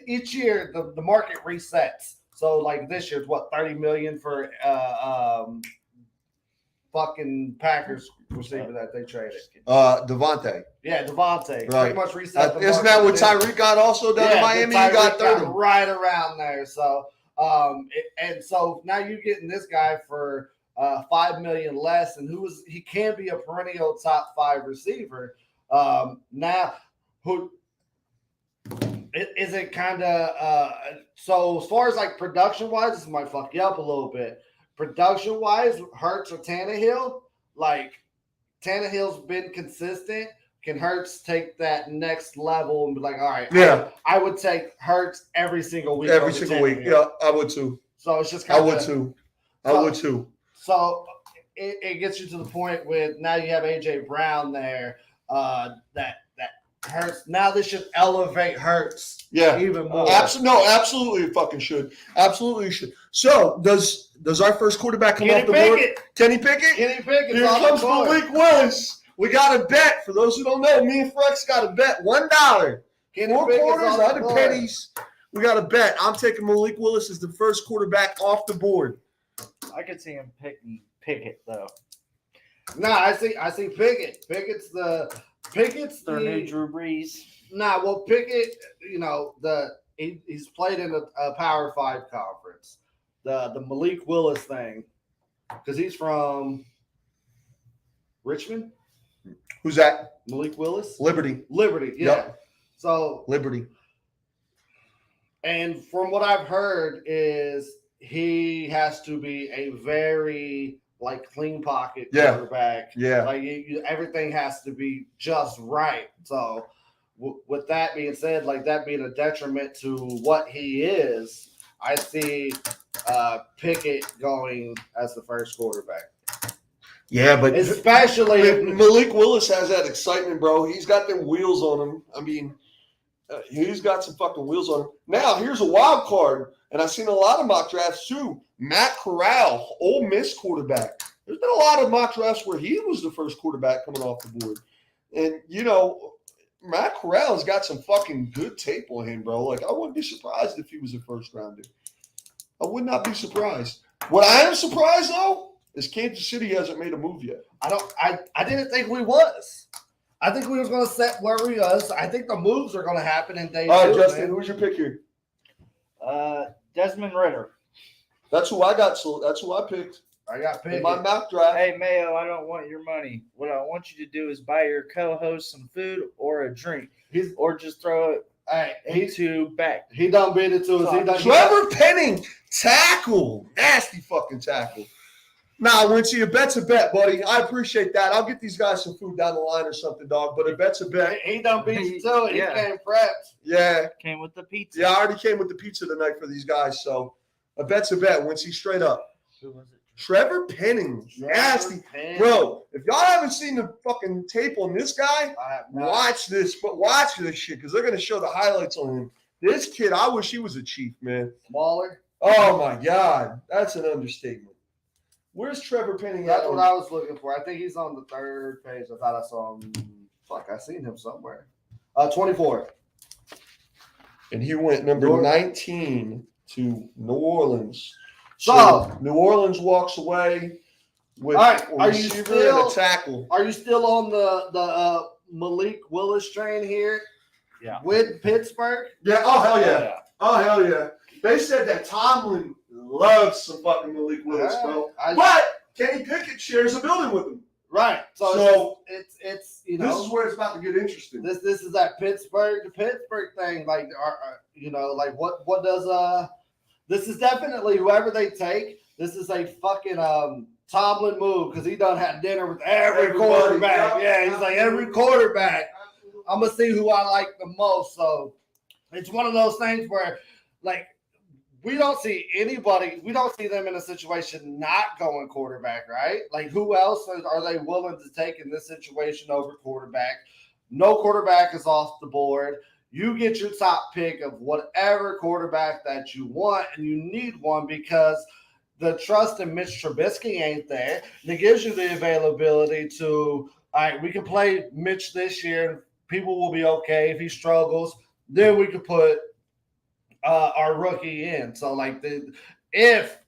each year the market resets. So like this year's $30 million for fucking Packers receiver that they traded. Devontae. Yeah, Devontae. Right. Pretty much reset the isn't that what Tyreek got also done in Miami? He got third. Right around there. So and so now you're getting this guy for $5 million less, and he can be a perennial top 5 receiver. Now who is it kind of so as far as like production wise, this might fuck you up a little bit. Production wise, Hurts or Tannehill, like Tannehill's been consistent. Can Hurts take that next level and be like, all right, I would take Hurts every single week. Every single week. Yeah, I would too. So it's just kind of. I would too. So it gets you to the point with now you have AJ Brown there. That Hurts. Now this should elevate Hurts. Yeah, even more. Absolutely, it fucking should. Absolutely should. So does our first quarterback come off the board? Kenny Pickett. Kenny Pickett. Here comes Malik Willis. We got a bet. For those who don't know, me and Frex got a bet. $1. 4 quarters, 100 pennies. We got a bet. I'm taking Malik Willis as the first quarterback off the board. I could see him picking Pickett though. Nah, I see Pickett. Pickett's the new Drew Brees. Nah, well, Pickett, he's played in a Power 5 conference. The Malik Willis thing, because he's from Richmond. Who's that? Malik Willis. Liberty, yeah. Yep. So Liberty. And from what I've heard is he has to be a very clean pocket quarterback. Yeah. Everything has to be just right. So with that being said, that being a detriment to what he is, I see Pickett going as the first quarterback. Yeah, but especially Malik Willis has that excitement, bro. He's got them wheels on him. I mean, He's got some fucking wheels on him. Now, here's a wild card, and I've seen a lot of mock drafts too. Matt Corral, Ole Miss quarterback. There's been a lot of mock drafts where he was the first quarterback coming off the board. And, Matt Corral has got some fucking good tape on him, bro. Like, I wouldn't be surprised if he was a first rounder. I would not be surprised. What I am surprised, though, is Kansas City hasn't made a move yet. I didn't think we was. I think we was going to set where we was. I think the moves are going to happen in day 2. All right, Justin, who's your pick here? Desmond Ritter. That's who I got. So that's who I picked. I got picked. In my mock draft. Hey, Mayo, I don't want your money. What I want you to do is buy your co-host some food or a drink. Or just throw it into back. He done beat it to us. Trevor Penning, tackle. Nasty fucking tackle. Nah, Wincy, a bet's a bet, buddy. I appreciate that. I'll get these guys some food down the line or something, dog. But a bet's a bet. He done beat you to it. Yeah. He came prepped. Yeah. Came with the pizza. Yeah, I already came with the pizza tonight for these guys. So a bet's a bet, Wincy, straight up. Who was it? Trevor Penning. Nasty. Bro, if y'all haven't seen the fucking tape on this guy, watch this shit because they're going to show the highlights on him. This kid, I wish he was a Chief, man. Smaller. Oh, my God. That's an understatement. Where's Trevor Penning at? That's what I was looking for. I think he's on the 3rd page. I thought I saw him. Fuck, I seen him somewhere. 24. And he went number 19 to New Orleans. So New Orleans walks away with all right, a are you receiver still and a tackle. Are you still on the Malik Willis train here? Yeah. With Pittsburgh? Yeah. Oh, hell yeah. Oh, hell yeah. They said that Tomlin loves some fucking Malik Willis, bro. But Kenny Pickett shares a building with him. Right. So it's this is where it's about to get interesting. This is that Pittsburgh thing. Like, what does this is definitely whoever they take. This is a fucking Tomlin move because he done had dinner with every quarterback. Yeah, he's like every quarterback. I'm gonna see who I like the most. So it's one of those things where, like, we don't see them in a situation not going quarterback, right? Like, who else are they willing to take in this situation over quarterback? No quarterback is off the board. You get your top pick of whatever quarterback that you want, and you need one because the trust in Mitch Trubisky ain't there. And it gives you the availability to, all right, we can play Mitch this year, and people will be okay. If he struggles, then we could put our rookie in. So, like, if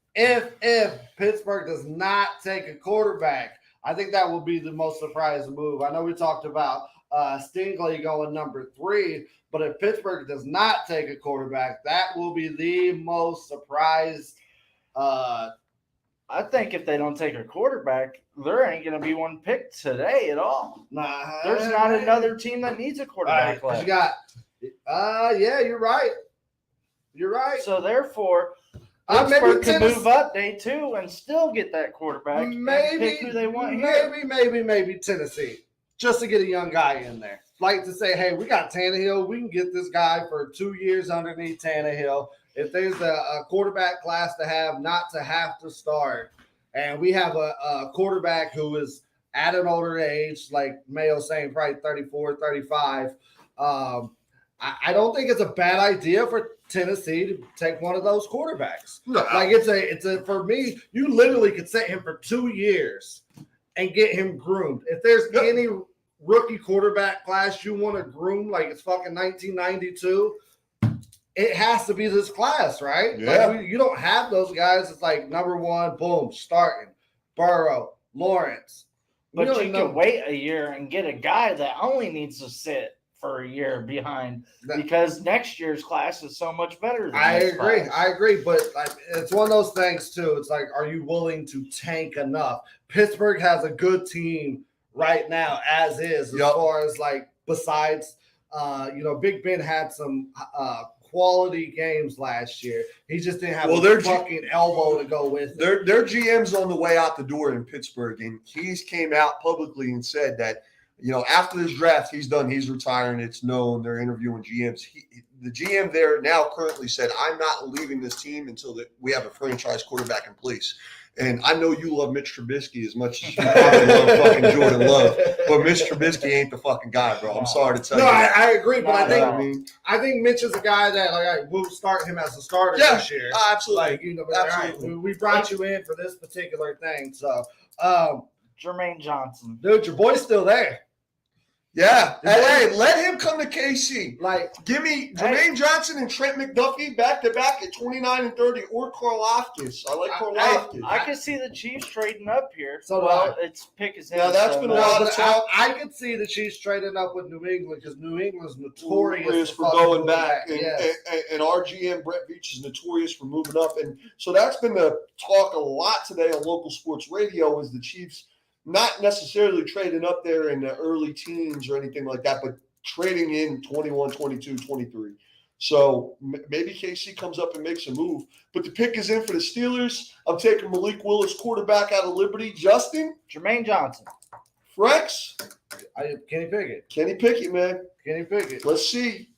Pittsburgh does not take a quarterback, I think that will be the most surprising move. I know we talked about Stingley going number 3, but if Pittsburgh does not take a quarterback, that will be the most surprised. I think if they don't take a quarterback, there ain't going to be one picked today at all. Nah, there's not another team that needs a quarterback. Right, you got, yeah, you're right. You're right. So therefore, Pittsburgh can move up day 2 and still get that quarterback. Maybe pick who they want here. Maybe Tennessee, just to get a young guy in there. Like to say, hey, we got Tannehill. We can get this guy for 2 years underneath Tannehill. If there's a quarterback class to have, not to have to start, and we have a quarterback who is at an older age, like Mayo saying, probably 34, 35, I don't think it's a bad idea for Tennessee to take one of those quarterbacks. No. Like it's a for me, you literally could set him for 2 years and get him groomed. If there's any rookie quarterback class you want to groom, like it's fucking 1992, it has to be this class, right? Yeah. Like you don't have those guys. It's like number 1, boom, starting. Burrow, Lawrence. But you can wait a year and get a guy that only needs to sit for a year behind because next year's class is so much better than I agree. class. I agree. But like, it's one of those things too. It's like, are you willing to tank enough? Pittsburgh has a good team right now as is, as far as like, besides, Big Ben had some quality games last year. He just didn't have a fucking elbow to go with it. Their GM's on the way out the door in Pittsburgh, and Keys came out publicly and said that After this draft, he's done. He's retiring. It's known. They're interviewing GMs. The GM there now currently said, I'm not leaving this team until we have a franchise quarterback in place. And I know you love Mitch Trubisky as much as you probably love fucking Jordan Love, but Mitch Trubisky ain't the fucking guy, bro. I'm sorry to tell you. No, I agree, but I think Mitch is a guy that we'll start him as a starter this year. Absolutely. Absolutely. We brought you in for this particular thing. So, Jermaine Johnson. Dude, your boy's still there. Yeah. Hey, let him come to KC. Give me Hey. Jermaine Johnson and Trent McDuffie back-to-back at 29 and 30, or Karlaftis. I like Karlaftis. I could see the Chiefs trading up here. So its pick is in. Yeah, that's been a lot of talk. I could see the Chiefs trading up with New England because New England's notorious for going back. And our GM, Brett Veach, is notorious for moving up. And so that's been the talk a lot today on local sports radio is the Chiefs not necessarily trading up there in the early teens or anything like that, but trading in 21, 22, 23. So maybe KC comes up and makes a move. But the pick is in for the Steelers. I'm taking Malik Willis, quarterback out of Liberty. Justin? Jermaine Johnson. Frex? Kenny Pickett. Kenny Pickett, man. Kenny Pickett. Let's see.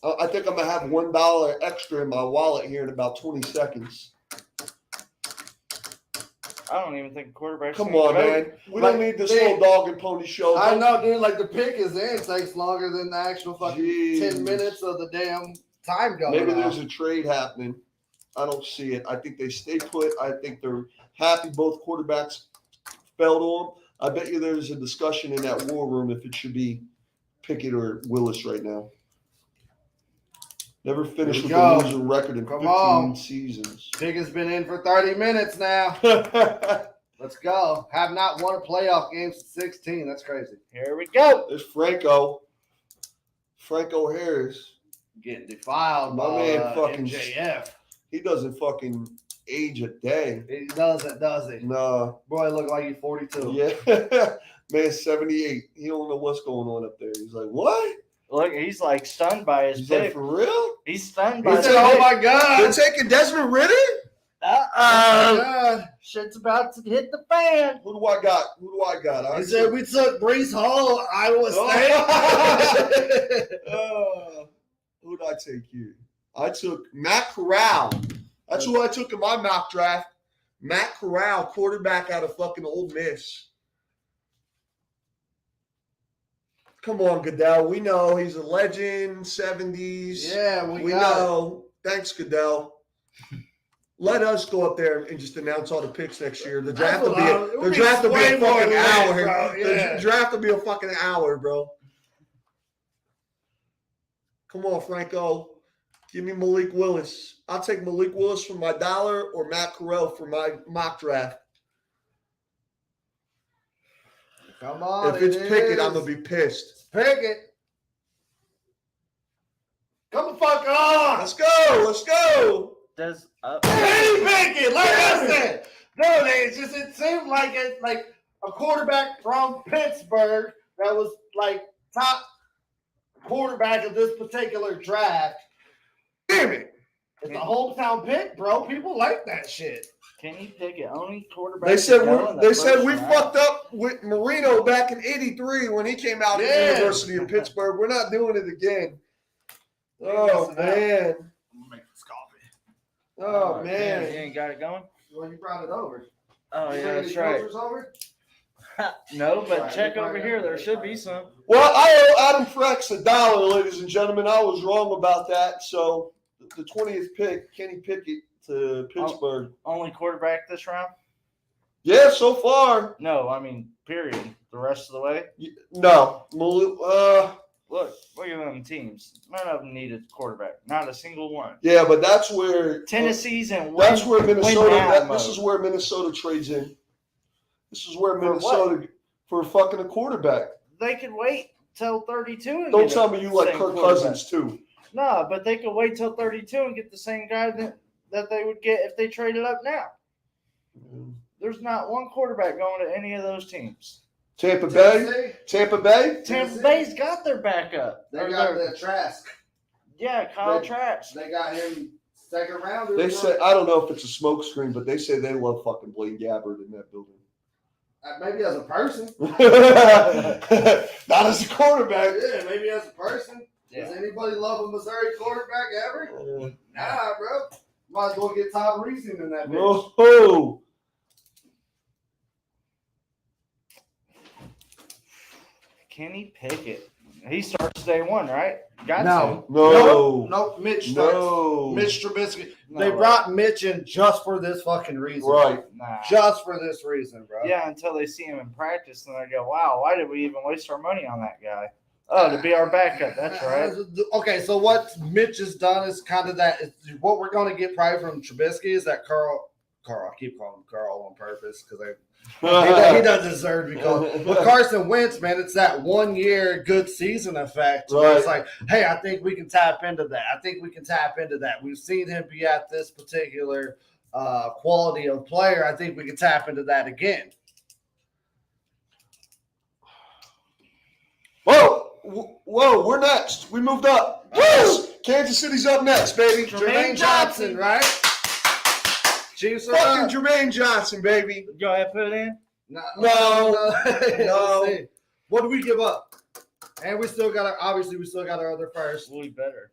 I think I'm going to have $1 extra in my wallet here in about 20 seconds. I don't even think quarterback's Come on, man. We don't need this whole dog and pony show. I know, dude. The pick is in. It takes longer than the actual fucking 10 minutes of the damn time going Maybe on. there's a trade happening. I don't see it. I think they stay put. I think they're happy both quarterbacks fell to them. I bet you there's a discussion in that war room if it should be Pickett or Willis right now. Never finished with a losing record in 15 seasons. Pickett's been in for 30 minutes now. Let's go. Have not won a playoff game since 16. That's crazy. Here we go. There's Franco Harris. Getting defiled My by man fucking MJF. He doesn't fucking age a day. He doesn't, does he? Nah. Boy, look like he's 42. Yeah. Man, 78. He don't know what's going on up there. He's like, what? Look, he's stunned by his He's pick. like, for real? He's stunned by He said, oh my God. They're taking Desmond Ridder? God. Shit's about to hit the fan. Who do I got? He said, we took Brees Hall, Iowa State. Who did I take here? I took Matt Corral. That's who I took in my mock draft. Matt Corral, quarterback out of fucking Ole Miss. Come on, Goodell. We know he's a legend, 70s. Yeah, we know. Thanks, Goodell. Let us go up there and just announce all the picks next year. The draft will be a fucking hour. The draft will be a fucking hour, bro. Come on, Franco. Give me Malik Willis. I'll take Malik Willis for my $1 or Matt Corral for my mock draft. Come on. If it's Pickett, I'm going to be pissed. Pickett. Come the fuck on. Let's go. Kenny Pickett, like I said. No, it seemed like a quarterback from Pittsburgh that was top quarterback of this particular draft. Damn it. It's a hometown pick, bro. People like that shit. Kenny Pickett, only quarterback. They said we fucked up with Marino back in '83 when he came out of the University of Pittsburgh. We're not doing it again. Oh man. I'm gonna make this coffee. Oh man. You ain't got it going? Well, you brought it over. Oh yeah, that's right. No, but check over here. There should be some. Well, I owe Adam Frex $1, ladies and gentlemen. I was wrong about that. So the 20th pick, Kenny Pickett to Pittsburgh. Only quarterback this round? Yeah, so far. No, I mean, period. The rest of the way? No. Look at them teams. None of them needed a quarterback. Not a single one. Yeah, but that's where Tennessee's and that's where Minnesota. This is where Minnesota trades in. This is where Minnesota for fucking a quarterback. They could wait till 32. And don't tell me you like Kirk Cousins too. No, but they could wait till 32 and get the same guy that they would get if they traded up now. There's not one quarterback going to any of those teams. Tampa Bay. Tampa Bay's got their backup. They got the Trask. Yeah, Kyle Trask. They got him second round. They say I don't know if it's a smoke screen, but they say they love fucking Blaine Gabbert in that building. Maybe as a person. Not as a quarterback. Yeah, maybe as a person. Yeah. Does anybody love a Missouri quarterback ever? Nah, bro. Might as well get Todd Reese in that bitch. Oh. Kenny Pickett. He starts day one, right? No. Nope. Mitch starts. No. Mitch Trubisky. No They way. brought Mitch in just for this fucking reason. Right. Nah. Just for this reason, bro. Yeah, until they see him in practice, and I go, "Wow, why did we even waste our money on that guy?" Oh, to be our backup. That's right. Okay, so what Mitch has done is kind of that. What we're going to get probably from Trubisky is that Carl. I keep calling him Carl on purpose because he doesn't deserve to be called. But Carson Wentz, man, it's that 1 year good season effect. Where it's like, hey, I think we can tap into that. We've seen him be at this particular quality of player. I think we can tap into that again. Whoa, we're next. We moved up. Yes. Kansas City's up next, baby. Jermaine Johnson, right? Chiefs are Fucking up. Jermaine Johnson, baby. Go ahead, put it in. No. Let's see. What do we give up? And we still got our other first. We better.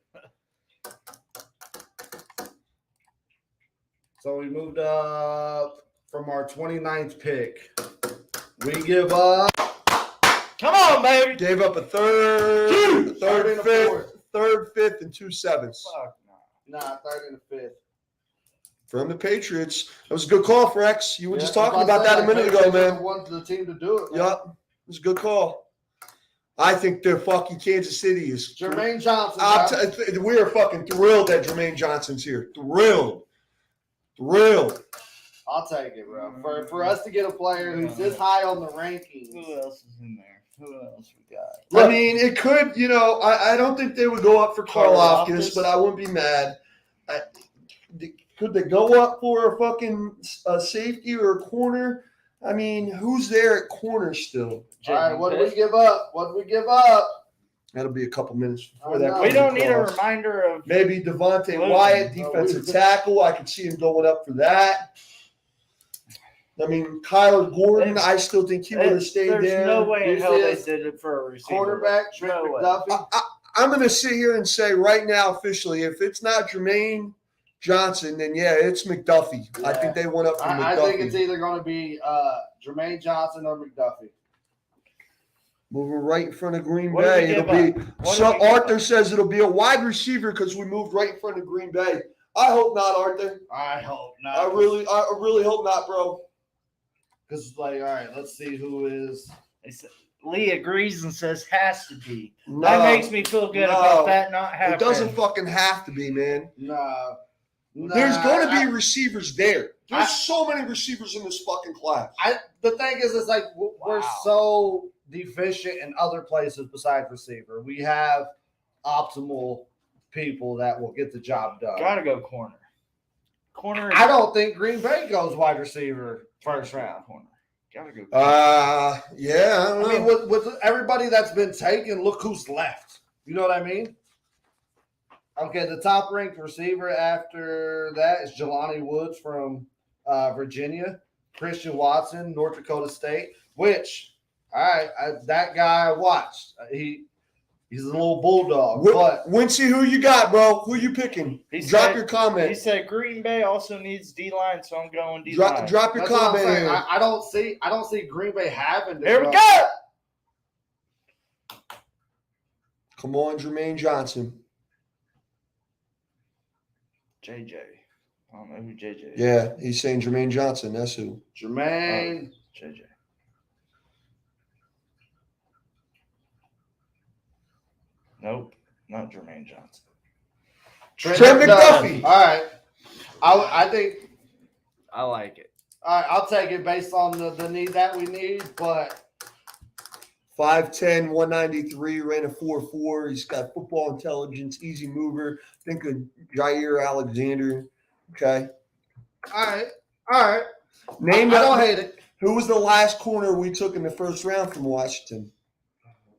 So we moved up from our 29th pick. We give up. Come on, baby. Gave up a third, Third and a fifth, fourth. third, fifth, and 2 7s. Fuck no. Nah, third and a fifth. From the Patriots. That was a good call, Frex. You were just Yeah, talking about that a minute ago, man. Wanted the team to do it. Man. Yep. It was a good call. I think the fucking Kansas City is. Jermaine Johnson. We are fucking thrilled that Jermaine Johnson's here. Thrilled. I'll take it, bro. For us to get a player who's this high on the rankings. Who else is in there? Who else we got? I mean, it could, I don't think they would go up for Karlaftis, but I wouldn't be mad. Could they go up for a fucking safety or a corner? I mean, who's there at corner still? All right, what do we give up? That'll be a couple minutes before I that. know. We don't need a comes. reminder of Maybe Devontae Logan. Wyatt, defensive tackle. I could see him going up for that. I mean, Kyler Gordon, I still think he would have stayed There's there. no way in You hell see they us did it for a receiver. Quarterback, Trent No way. McDuffie. I'm going to sit here and say right now, officially, if it's not Jermaine Johnson, then yeah, it's McDuffie. Yeah. I think they went up for McDuffie. I think it's either going to be Jermaine Johnson or McDuffie. Moving right in front of Green What did Bay. we It'll give be. up? What So did we give Arthur up? says it'll be a wide receiver because we moved right in front of Green Bay. I hope not, Arthur. I hope not. I really hope not, bro. Because it's like, all right, let's see who is. Lee agrees and says has to be. No, That makes me feel good about that not happening. it doesn't fucking have to be, man. Nah. There's going to be receivers there. There's so many receivers in this fucking class. The thing is, it's like we're Wow. so deficient in other places besides receiver. We have optimal people that will get the job done. Gotta go corner. Corner. I don't think Green Bay goes wide receiver first round. Corner. Gotta go. Yeah, I don't know. I mean, with everybody that's been taken, look who's left. You know what I mean? Okay, the top ranked receiver after that is Jelani Woods from Virginia, Christian Watson, North Dakota State, which, all right, that guy I watched. He's a little bulldog. But Wincy, who you got, bro? Who you picking? Drop your He comment. said Green Bay also needs D-line, so I'm going D-line. Drop your that's what I'm comment saying. here. I don't see Green Bay having to Here we go. Come on, Jermaine Johnson. JJ. I don't know who JJ is. Yeah, he's saying Jermaine Johnson. That's who. Jermaine. JJ. Nope, not Jermaine Johnson. Trent McDuffie. All right. I think I like it. all right, I'll take it based on the need that we need, but 5'10", 193, ran a 4.4. He's got football intelligence, easy mover. Think of Jair Alexander. Okay. all right. Name I don't hate it. Who was the last corner we took in the first round from Washington?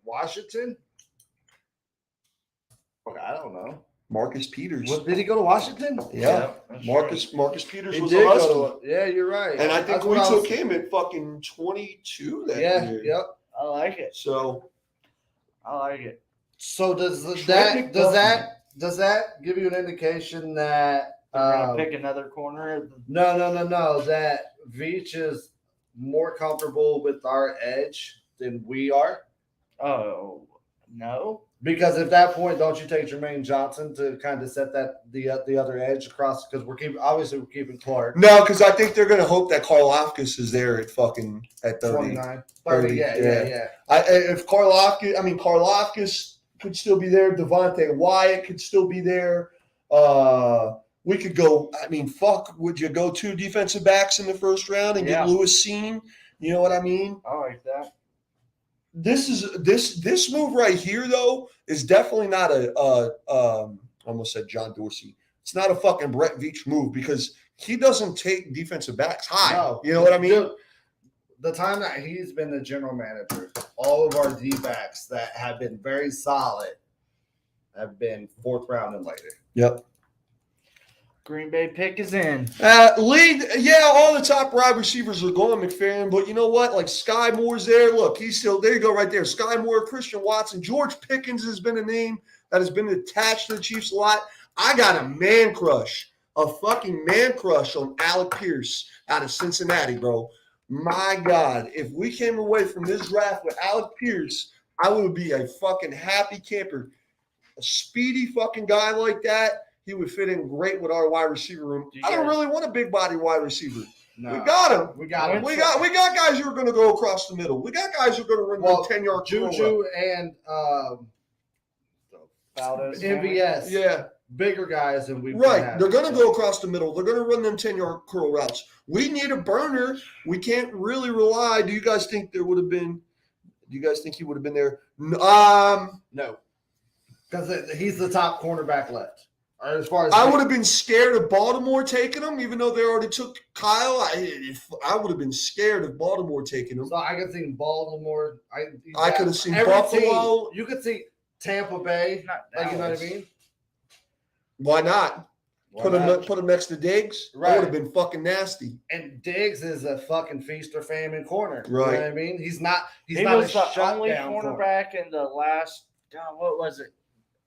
Washington? Okay, I don't know. Marcus Peters. Did he go to Washington? Yeah. that's Marcus Peters He was did a Husky. go to. Yeah, you're right. And I think That's we what took him at fucking 22 that year. Yep. right. I like it. So I like it. So does Trent that give you an indication that They're gonna pick another corner. no that Veach is more comfortable with our edge than we are? Oh no. Because at that point, don't you take Jermaine Johnson to kind of set that the other edge across? Because we're keeping Clark. no, because I think they're gonna hope that Karlaftis is there at 30. 29, 30, yeah. If Karlaftis could still be there, Devontae Wyatt could still be there. We could go. I mean, fuck. Would you go 2 defensive backs in the first round and get Lewis Seen? You know what I mean? I like that. This move right here though is definitely not I almost said John Dorsey. It's not a fucking Brett Veach move because he doesn't take defensive backs high. No, you know what I mean? Dude, the time that he's been the general manager, all of our D-backs that have been very solid have been 4th round and later. Yep. Green Bay pick is in. All the top wide receivers are going, McFerrin, but you know what? Like Sky Moore's there. Look, he's still there. You go right there. Sky Moore, Christian Watson, George Pickens has been a name that has been attached to the Chiefs a lot. I got a fucking man crush on Alec Pierce out of Cincinnati, bro. My God, if we came away from this draft with Alec Pierce, I would be a fucking happy camper. A speedy fucking guy like that. He would fit in great with our wide receiver room. I don't really want a big body wide receiver. No, we got him. We got him. We got guys who are going to go across the middle. We got guys who are going to run the 10-yard Juju and MVS. Yeah. Bigger guys than we've Right. They're going to go across the middle. They're going to run them 10-yard curl routes. We need a burner. We can't really rely. Do you guys think he would have been there? No. Because he's the top cornerback left. As far as I would have been scared of Baltimore taking him, even though they already took Kyle. I would have been scared of Baltimore taking him. So I could see Baltimore. I could have seen Buffalo. You could see Tampa Bay. You know what I mean? Why not? Put him next to Diggs. Right. That would have been fucking nasty. And Diggs is a fucking feast or famine corner. Right. You know what I mean? He was the only cornerback in the last. What was it?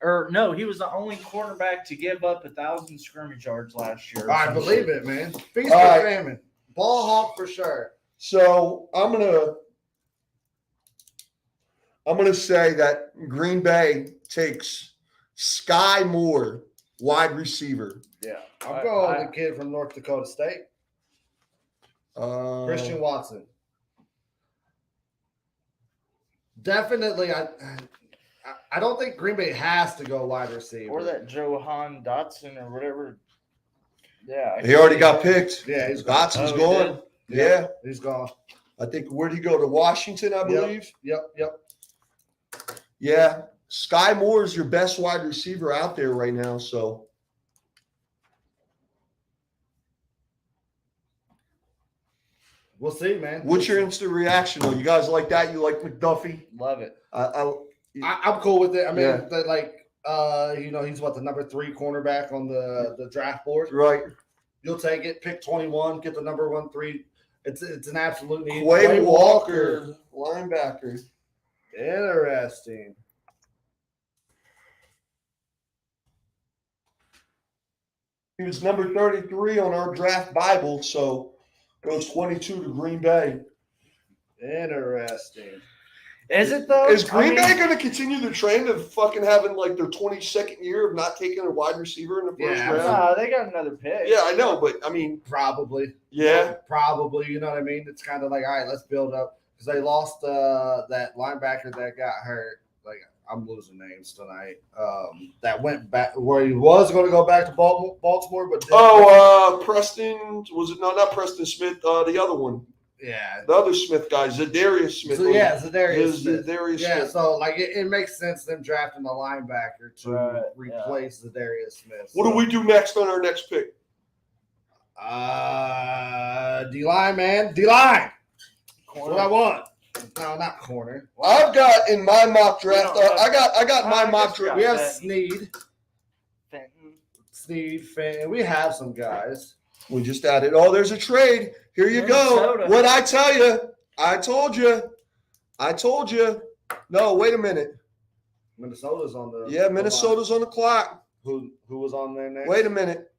Or no, he was the only cornerback to give up 1,000 scrimmage yards last year. I believe it, man. Feast or famine. Ball hawk for sure. So I'm gonna say that Green Bay takes Sky Moore, wide receiver. Yeah, I'm going with the kid from North Dakota State, Christian Watson. Definitely, I don't think Green Bay has to go wide receiver. Or that Johan Dotson or whatever. Yeah. He already got picked. Yeah, he's Dotson's gone. going. Yeah. He's gone. I think, where'd he go? To Washington, I believe. Yep. Yeah. Sky Moore is your best wide receiver out there right now, so. We'll see, man. What's your instant reaction, though? You guys like that? You like McDuffie? Love it. I'm cool with it. I mean, Yeah. he's the number 3 cornerback on the draft board. Right. You'll take it. Pick 21. Get the number 1-3. It's an absolute need. Quay Walker, linebacker. Interesting. He was number 33 on our draft Bible, so goes 22 to Green Bay. Interesting. Is it though? Is Green Bay going to continue the trend of fucking having like their 22nd year of not taking a wide receiver in the first round? No, they got another pick. Yeah, I know, but I mean, Probably. yeah, Probably. You know what I mean? It's kind of like, all right, let's build up. Because they lost that linebacker that got hurt. Like, I'm losing names tonight. That went back where he was going to go back to Baltimore, but Preston was it? No, not Preston Smith. The other one, yeah, the other Smith guy, Zadarius Smith. So, yeah, Zadarius Smith. Zadarius Yeah, Smith. so like it makes sense them drafting the linebacker to replace Zadarius Smith. What do we do next on our next pick? D-line, man. D-line. That's what I want. No, not corner. I've got in my mock draft. I got my mock draft. We have Snead. Snead, Finn. We have some guys. We just added. Oh, there's a trade. Here you Minnesota. go. What'd I tell you? I told you. No, wait a minute. Minnesota's on the. Yeah, Minnesota's on the clock. Who was on there next? Wait a minute.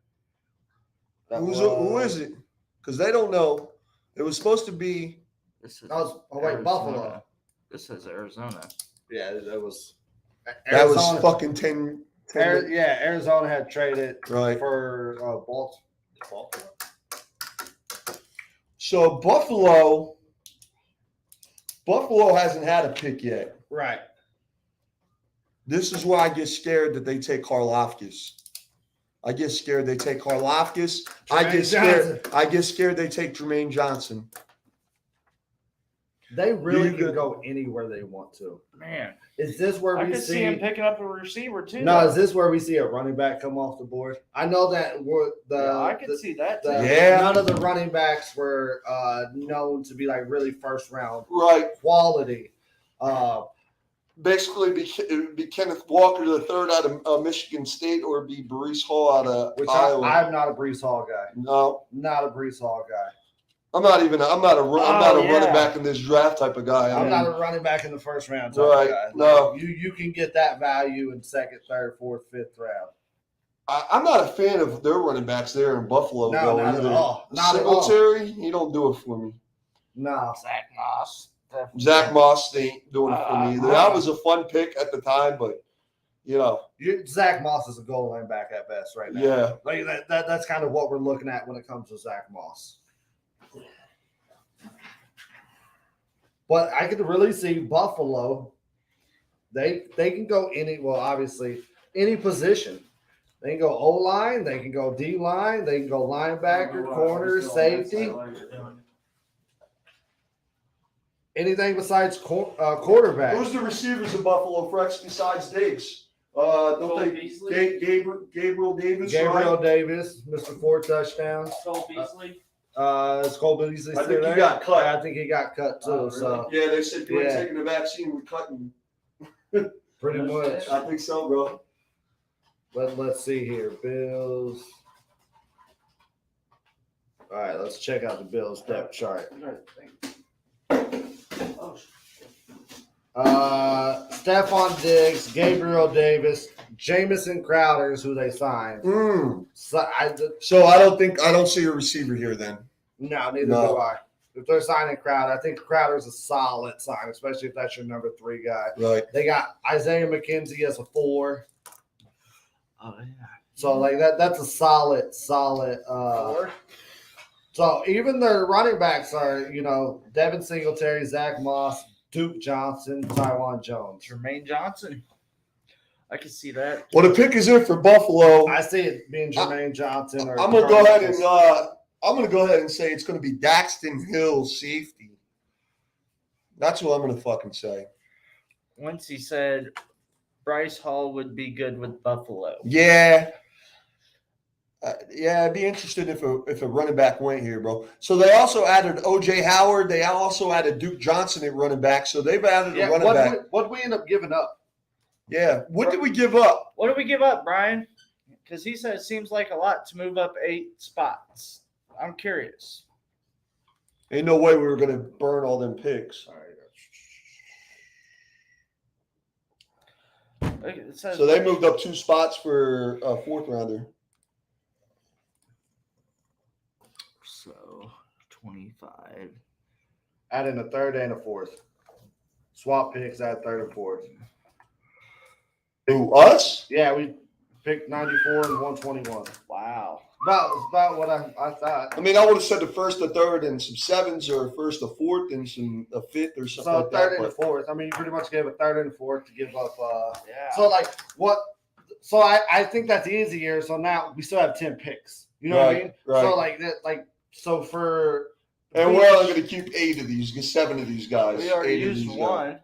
Who is it? Because they don't know. It was supposed to be. Buffalo. This is Arizona. Yeah, that was. That was fucking 10. Arizona had traded Right. for Baltimore. So Buffalo hasn't had a pick yet. Right. This is why I get scared that they take Karlaftis. I get scared they take Karlaftis. I get scared they take Jermaine Johnson. They really can go anywhere they want to. Man, is this where we see him picking up a receiver too? No, is this where we see a running back come off the board? I know that I can see that too. None of the running backs were known to be like really first round quality. Basically, it would be Kenneth Walker III out of Michigan State, or it'd be Breece Hall out of Iowa. I'm not a Breece Hall guy. No, not a Breece Hall guy. I'm not a running back in this draft type of guy. I'm not a running back in the first round type of guy. No, you can get that value in second, third, fourth, fifth round. I'm not a fan of their running backs there in Buffalo. No, not at all. Singletary, he don't do it for me. No, Zach Moss ain't doing it for me either. That was a fun pick at the time, but Zach Moss is a goal line back at best right now. Yeah, like that's kind of what we're looking at when it comes to Zach Moss. But I could really see Buffalo. They can go obviously any position. They can go O-line, they can go D-line, they can go linebacker, corner, safety. Anything besides quarterback. Who's the receivers in Buffalo, Frex, besides Diggs? Don't they Gabriel Davis? Gabriel Davis, Mr. 4 touchdowns. Cole Beasley. Is Cole Beasley I still think there? he got cut. I think he got cut too. Really? So yeah, they said you ain't taking the vaccine. We're cutting. pretty much. I think so, bro. But let's see here, Bills. All right, let's check out the Bills depth chart. Stephon Diggs, Gabriel Davis, Jameson Crowder is who they signed. So I don't see a receiver here then. No, neither do I. If they're signing Crowder, I think Crowder's a solid sign, especially if that's your number 3 guy. Right. They got Isaiah McKenzie as a 4. Oh yeah. So like that's a solid. So even their running backs are, Devin Singletary, Zach Moss, Duke Johnson, Tywan Jones. Jermaine Johnson. I can see that. Well, the pick is in for Buffalo. I see it being Jermaine Johnson. I'm gonna go ahead and say it's gonna be Daxton Hill, safety. That's what I'm gonna fucking say. Once he said Bryce Hall would be good with Buffalo. Yeah. I'd be interested if a running back went here, bro. So they also added O.J. Howard. They also added Duke Johnson at running back. So they've added a running back. What did we end up giving up? Yeah. What did we give up? What did we give up, Brian? Because he said it seems like a lot to move up 8 spots. I'm curious. Ain't no way we were going to burn all them picks. All right. So they moved up 2 spots for a 4th rounder. So 25. Add in a 3rd and a 4th. Swap picks, add 3rd and 4th. Who, us? Yeah, we picked 94 and 121. Wow. About what I thought. I mean, I would have said the 1st, the 3rd, and some 7s, or 1st, a 4th, and a 5th, or something like that. 3rd and a 4th. I mean, you pretty much gave a 3rd and a 4th to give up. Yeah. So, like, what? So, I think that's easier. So, now we still have 10 picks. You know what I mean? Right. So, so for. And we're only going to keep 8 of these, 7 of these guys. We already 8 of used these 1, guys.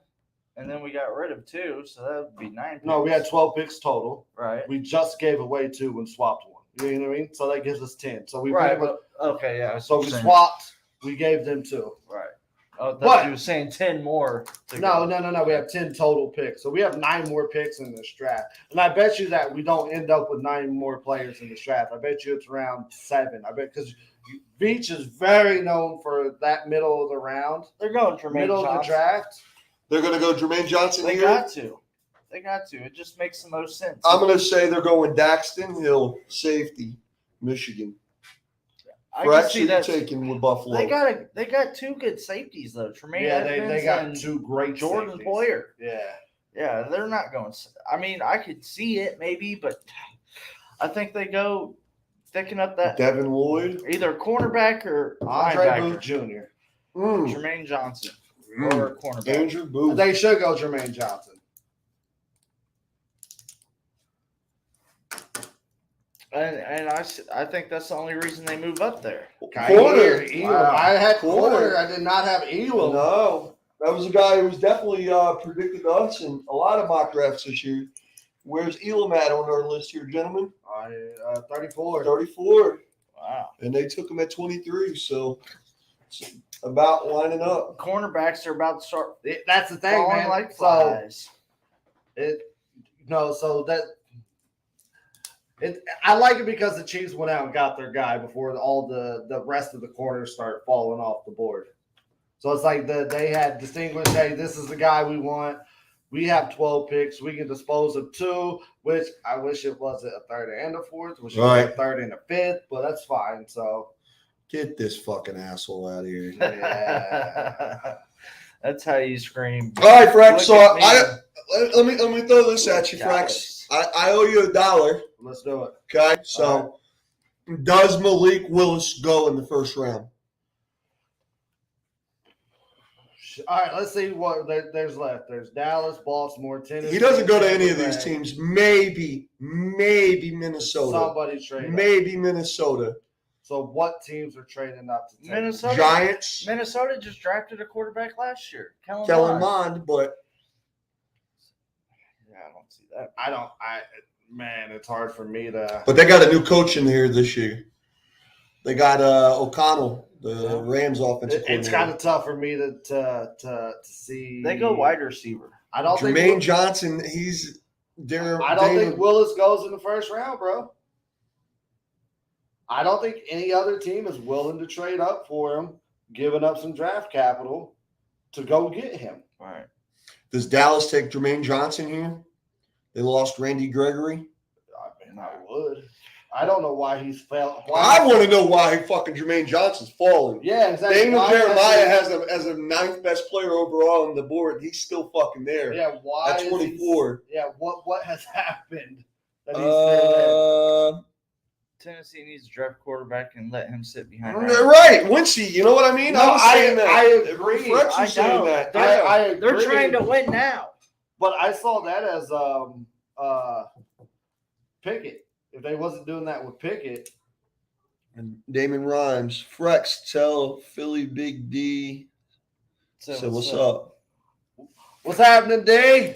and then we got rid of 2, so that would be 9 picks. No, we had 12 picks total. Right. We just gave away 2 and swapped 1. You know what I mean? So that gives us 10. So we right. pretty much, Okay, yeah. so we swapped. We gave them 2. Right. Oh, But- that you were saying 10 more. No. We have 10 total picks. So we have 9 more picks in this draft. And I bet you that we don't end up with 9 more players in this draft. I bet you it's around 7. I bet because Beach is very known for that middle of the round, They're going Jermaine middle Johnson. of the draft. They're going to go Jermaine Johnson They here. got to. They got to. It just makes the most sense. I'm going to say they're going Daxton Hill, safety, Michigan. I Fresh can see that. taking with Buffalo. They got 2 good safeties though. Tremaine Yeah, Edmonds they got and 2 great Jordan safeties. Poyer. Yeah. Yeah, they're not going. I mean, I could see it maybe, but I think they go thicken up that Devin Lloyd. either cornerback or Andre linebacker. Booth Jr. Jermaine Johnson or cornerback. Andrew Booth. They should go Jermaine Johnson. And I think that's the only reason they move up there. Corner. Wow. I had Corner. corner. I did not have Elam. No, that was a guy who was definitely predicted us in a lot of mock drafts this year. Where's Elam at on our list here, gentlemen? 34. 34. Wow. And they took him at 23, so it's about lining up. Cornerbacks are about to start That's the thing, falling man. like So flies. I like it because the Chiefs went out and got their guy before all the rest of the corners start falling off the board. So it's like they had distinguished, hey, this is the guy we want. We have 12 picks. We can dispose of 2, which I wish it wasn't a 3rd and a 4th, which Right. was a 3rd and a 5th, but that's fine. So Get this fucking asshole out of here. yeah. That's how you scream. All right, Frax. So Look at me. let me throw this at you, Frax. I owe you $1. Let's do it. Okay. So does Malik Willis go in the first round? All right, let's see what there's left. There's Dallas, Baltimore, Tennessee. He doesn't go to any of these Red. teams. Maybe Minnesota. Somebody trade. up. Maybe Minnesota. So what teams are trading up to take? Minnesota. Giants. Minnesota just drafted a quarterback last year. Kellen Mond, but Yeah, I don't see that. Man, it's hard for me to. they got a new coach in here this year. They got O'Connell, the Rams offensive It's coordinator. kind of tough for me to see. They go wide receiver. I don't Jermaine think. Johnson, he's there. I don't think Willis goes in the first round, bro. I don't think any other team is willing to trade up for him, giving up some draft capital to go get him. All right. Does Dallas take Jermaine Johnson here? They lost Randy Gregory. I mean, I would. I don't know why he's fell. I want to know why fucking Jermaine Johnson's falling. Yeah, exactly. Daniel Why Jeremiah has has him as a 9th best player overall on the board. He's still fucking there. Yeah, why At is 24. he, yeah, what has happened that he's still there? Tennessee needs to draft quarterback and let him sit behind. Right, Wincy. You know what I mean? No, I was saying that. I agree. Rex was I saying know. that. I They're agree. trying to win now. But I saw that as Pickett. If they wasn't doing that with Pickett, And Damon Rhymes, Frex, tell Philly Big D. So what's up? what's happening, D?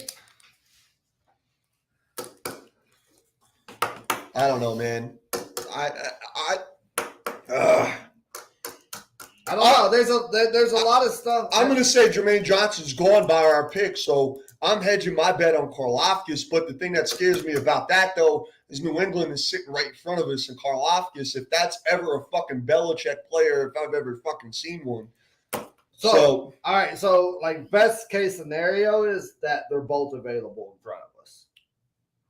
I don't know, man. I don't know. There's a lot of stuff. I'm going to say Jermaine Johnson's gone by our pick, so I'm hedging my bet on Karlaftis. But the thing that scares me about that, though, is New England is sitting right in front of us, and Karlaftis, if that's ever a fucking Belichick player, if I've ever fucking seen one. So all right. So like best case scenario is that they're both available in front of us.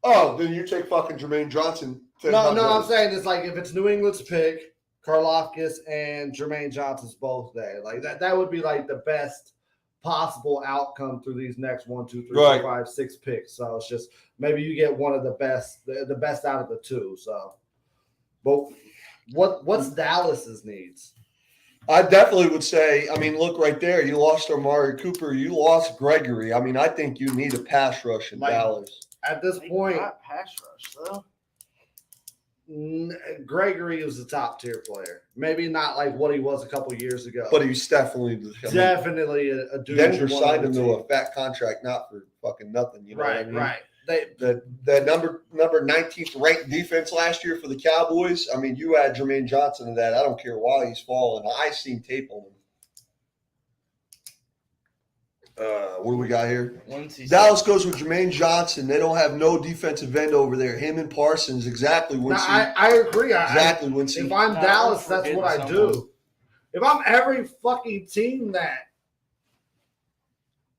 Oh, then you take fucking Jermaine Johnson. No, I'm saying it's like if it's New England's pick, Karlaftis and Jermaine Johnson's both there. Like that would be like the best possible outcome through these next 1, 2, 3, Right. 4, 5, 6 picks. So it's just maybe you get one of the best out of the 2. So, but what's Dallas's needs? I definitely would say, I mean, look right there. You lost Amari Cooper. You lost Gregory. I mean, I think you need a pass rush in Like, Dallas. At this They point, got pass rush though. Gregory was a top tier player. Maybe not like what he was a couple years ago, But he's definitely definitely a dude. Denver you want signed on him the to team. a fat contract, not for fucking nothing. You know what I Right, mean? right. They, The number 19th ranked defense last year for the Cowboys. I mean, you add Jermaine Johnson to that. I don't care why he's falling. I seen tape on him. What do we got here? Once he Dallas goes with Jermaine Johnson. They don't have no defensive end over there. Him and Parsons, exactly. No, I agree. Exactly. If If I'm Dallas, that's what I do. If I'm every fucking team that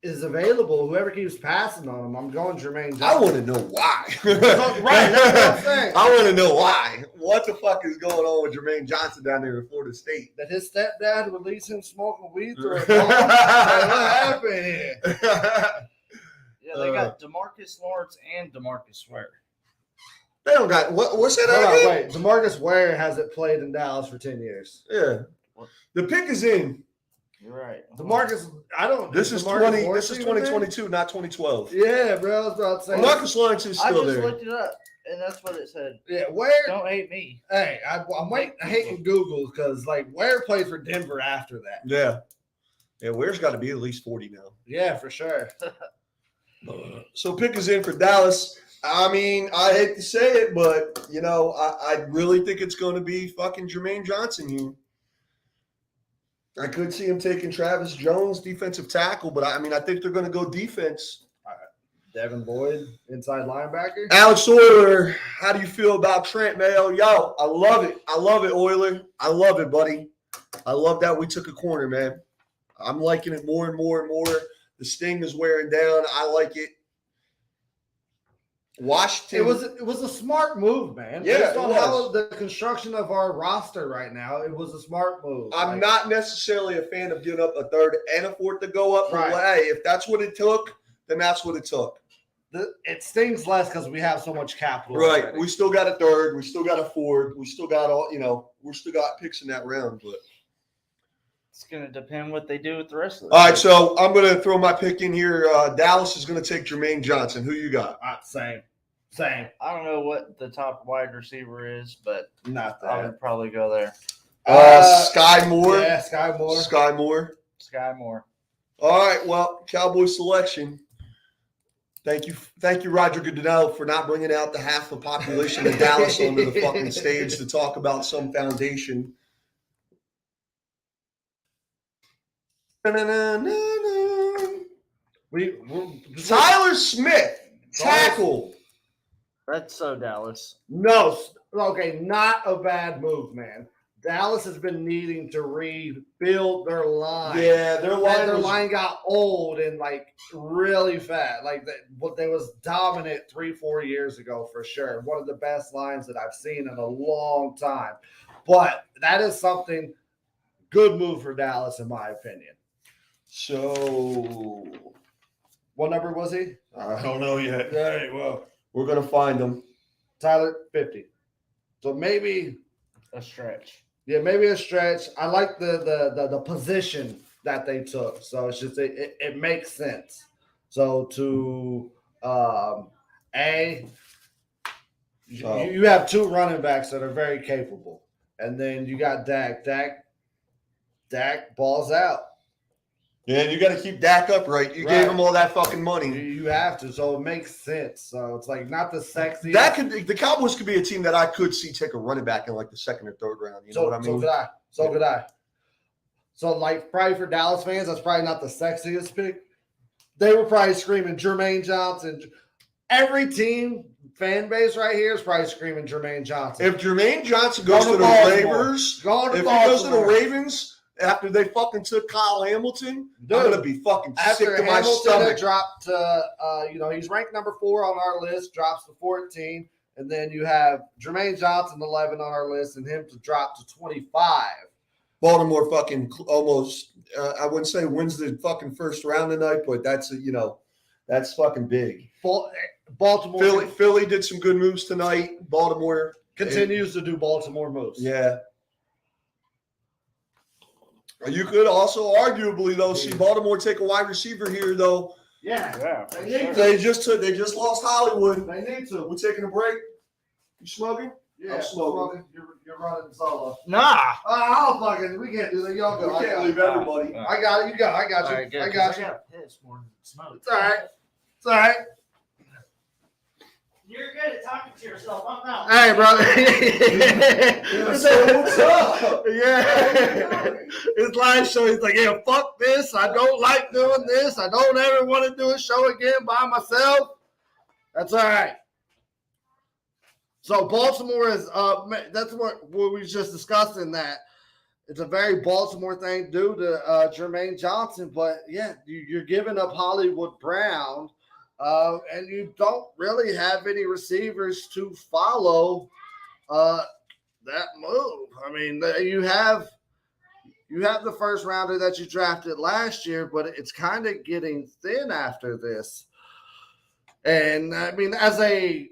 is available, whoever keeps passing on him, I'm going Jermaine Johnson. I want to know why. Right, that's what I'm saying. I want to know why. What the fuck is going on with Jermaine Johnson down there in Florida State? That his stepdad released him smoking weed through a ball? What happened here? Yeah, they got DeMarcus Lawrence and DeMarcus Ware. They don't got what's that? Hold on, again? wait. DeMarcus Ware hasn't played in Dallas for 10 years. Yeah, the pick is in. You're right. DeMarcus, I don't. This is DeMarcus 20. This is 2022, not 2012. Yeah, bro. I was about to say. Marcus Lawrence is I still just there. looked it up, and that's what it said. Yeah, Ware. Don't hate me. Hey, I'm waiting. I hate Google because like Ware played for Denver after that. Yeah. Ware's got to be at least 40 now. Yeah, for sure. So pick is in for Dallas. I mean, I hate to say it, but I really think it's going to be fucking Jermaine Johnson here. I could see him taking Travis Jones, defensive tackle, but I think they're going to go defense. Devin Lloyd, inside linebacker. Alex Euler, how do you feel about Trent Mayo? Yo, I love it. I love it, Euler. I love it, buddy. I love that we took a corner, man. I'm liking it more and more and more. The sting is wearing down. I like it. Washington. It was a smart move, man. Yeah, Based on it how was. the construction of our roster right now, it was a smart move. I'm not necessarily a fan of giving up a third and a fourth to go up. Right. But hey, if that's what it took, then that's what it took. It stings less because we have so much capital. Right. already. We still got a third. We still got a fourth. We still got we still got picks in that round. But It's going to depend what they do with the rest of all right, so I'm going to throw my pick in here. Dallas is going to take Jermaine Johnson. Who you got? Same. I don't know what the top wide receiver is, but Not I that. would probably go there. Sky Moore. Yeah, Sky Moore. Sky Moore. Sky Moore. All right, well, Cowboy selection. Thank you, Roger Goodell, for not bringing out the half the population of Dallas onto the fucking stage to talk about some foundation. Tyler Smith, tackle. That's so Dallas. No, okay, not a bad move, man. Dallas has been needing to rebuild their line. Yeah, their line got old and like really fat. Like they was dominant 3-4 years ago for sure. One of the best lines that I've seen in a long time. But that is something good move for Dallas, in my opinion. So, What number was he? I don't know yet. Very well. We're gonna find him. Tyler, 50. So maybe A stretch. Yeah, maybe a stretch. I like the position that they took. So it's just it makes sense. So to you have two running backs that are very capable. And then you got Dak. Dak balls out. Yeah, and you got to keep Dak upright. You gave him all that fucking money. You have to, so it makes sense. So it's like not the sexy. The Cowboys could be a team that I could see take a running back in like the second or third round. You know what I mean? So could I. So like probably for Dallas fans, that's probably not the sexiest pick. They were probably screaming Jermaine Johnson. Every team fan base right here is probably screaming Jermaine Johnson. If Jermaine Johnson goes to the Ravens, if he goes to the Ravens after they fucking took Kyle Hamilton, I'm gonna be fucking sick to my stomach. Dropped to he's ranked number 4 on our list, drops to 14, and then you have Jermaine Johnson 11 on our list, and him to drop to 25. Baltimore fucking almost. I wouldn't say wins the fucking first round tonight, but that's that's fucking big. Baltimore Philly did some good moves tonight. Baltimore continues to do Baltimore moves. Yeah. You could also arguably though see Baltimore take a wide receiver here though. Yeah. They just lost Hollywood. They need to. We're taking a break. You smoking? Yeah, I'm smoking. You're running solo. Nah. We can't do that. Y'all go. We can't leave everybody. I got it. You got it. I got you. Right, good, I got you. I got pissed more than smoke. It's all right. It's all right. You're good at talking to yourself. I'm not. Hey, brother. So what's up? Yeah. His live show, he's like, yeah, fuck this. I don't like doing this. I don't ever want to do a show again by myself. That's all right. So Baltimore is, that's what we just discussed in that. It's a very Baltimore thing due to Jermaine Johnson. But, yeah, you're giving up Hollywood Brown. And you don't really have any receivers to follow that move. I mean, you have the first rounder that you drafted last year, but it's kind of getting thin after this. And, I mean, as a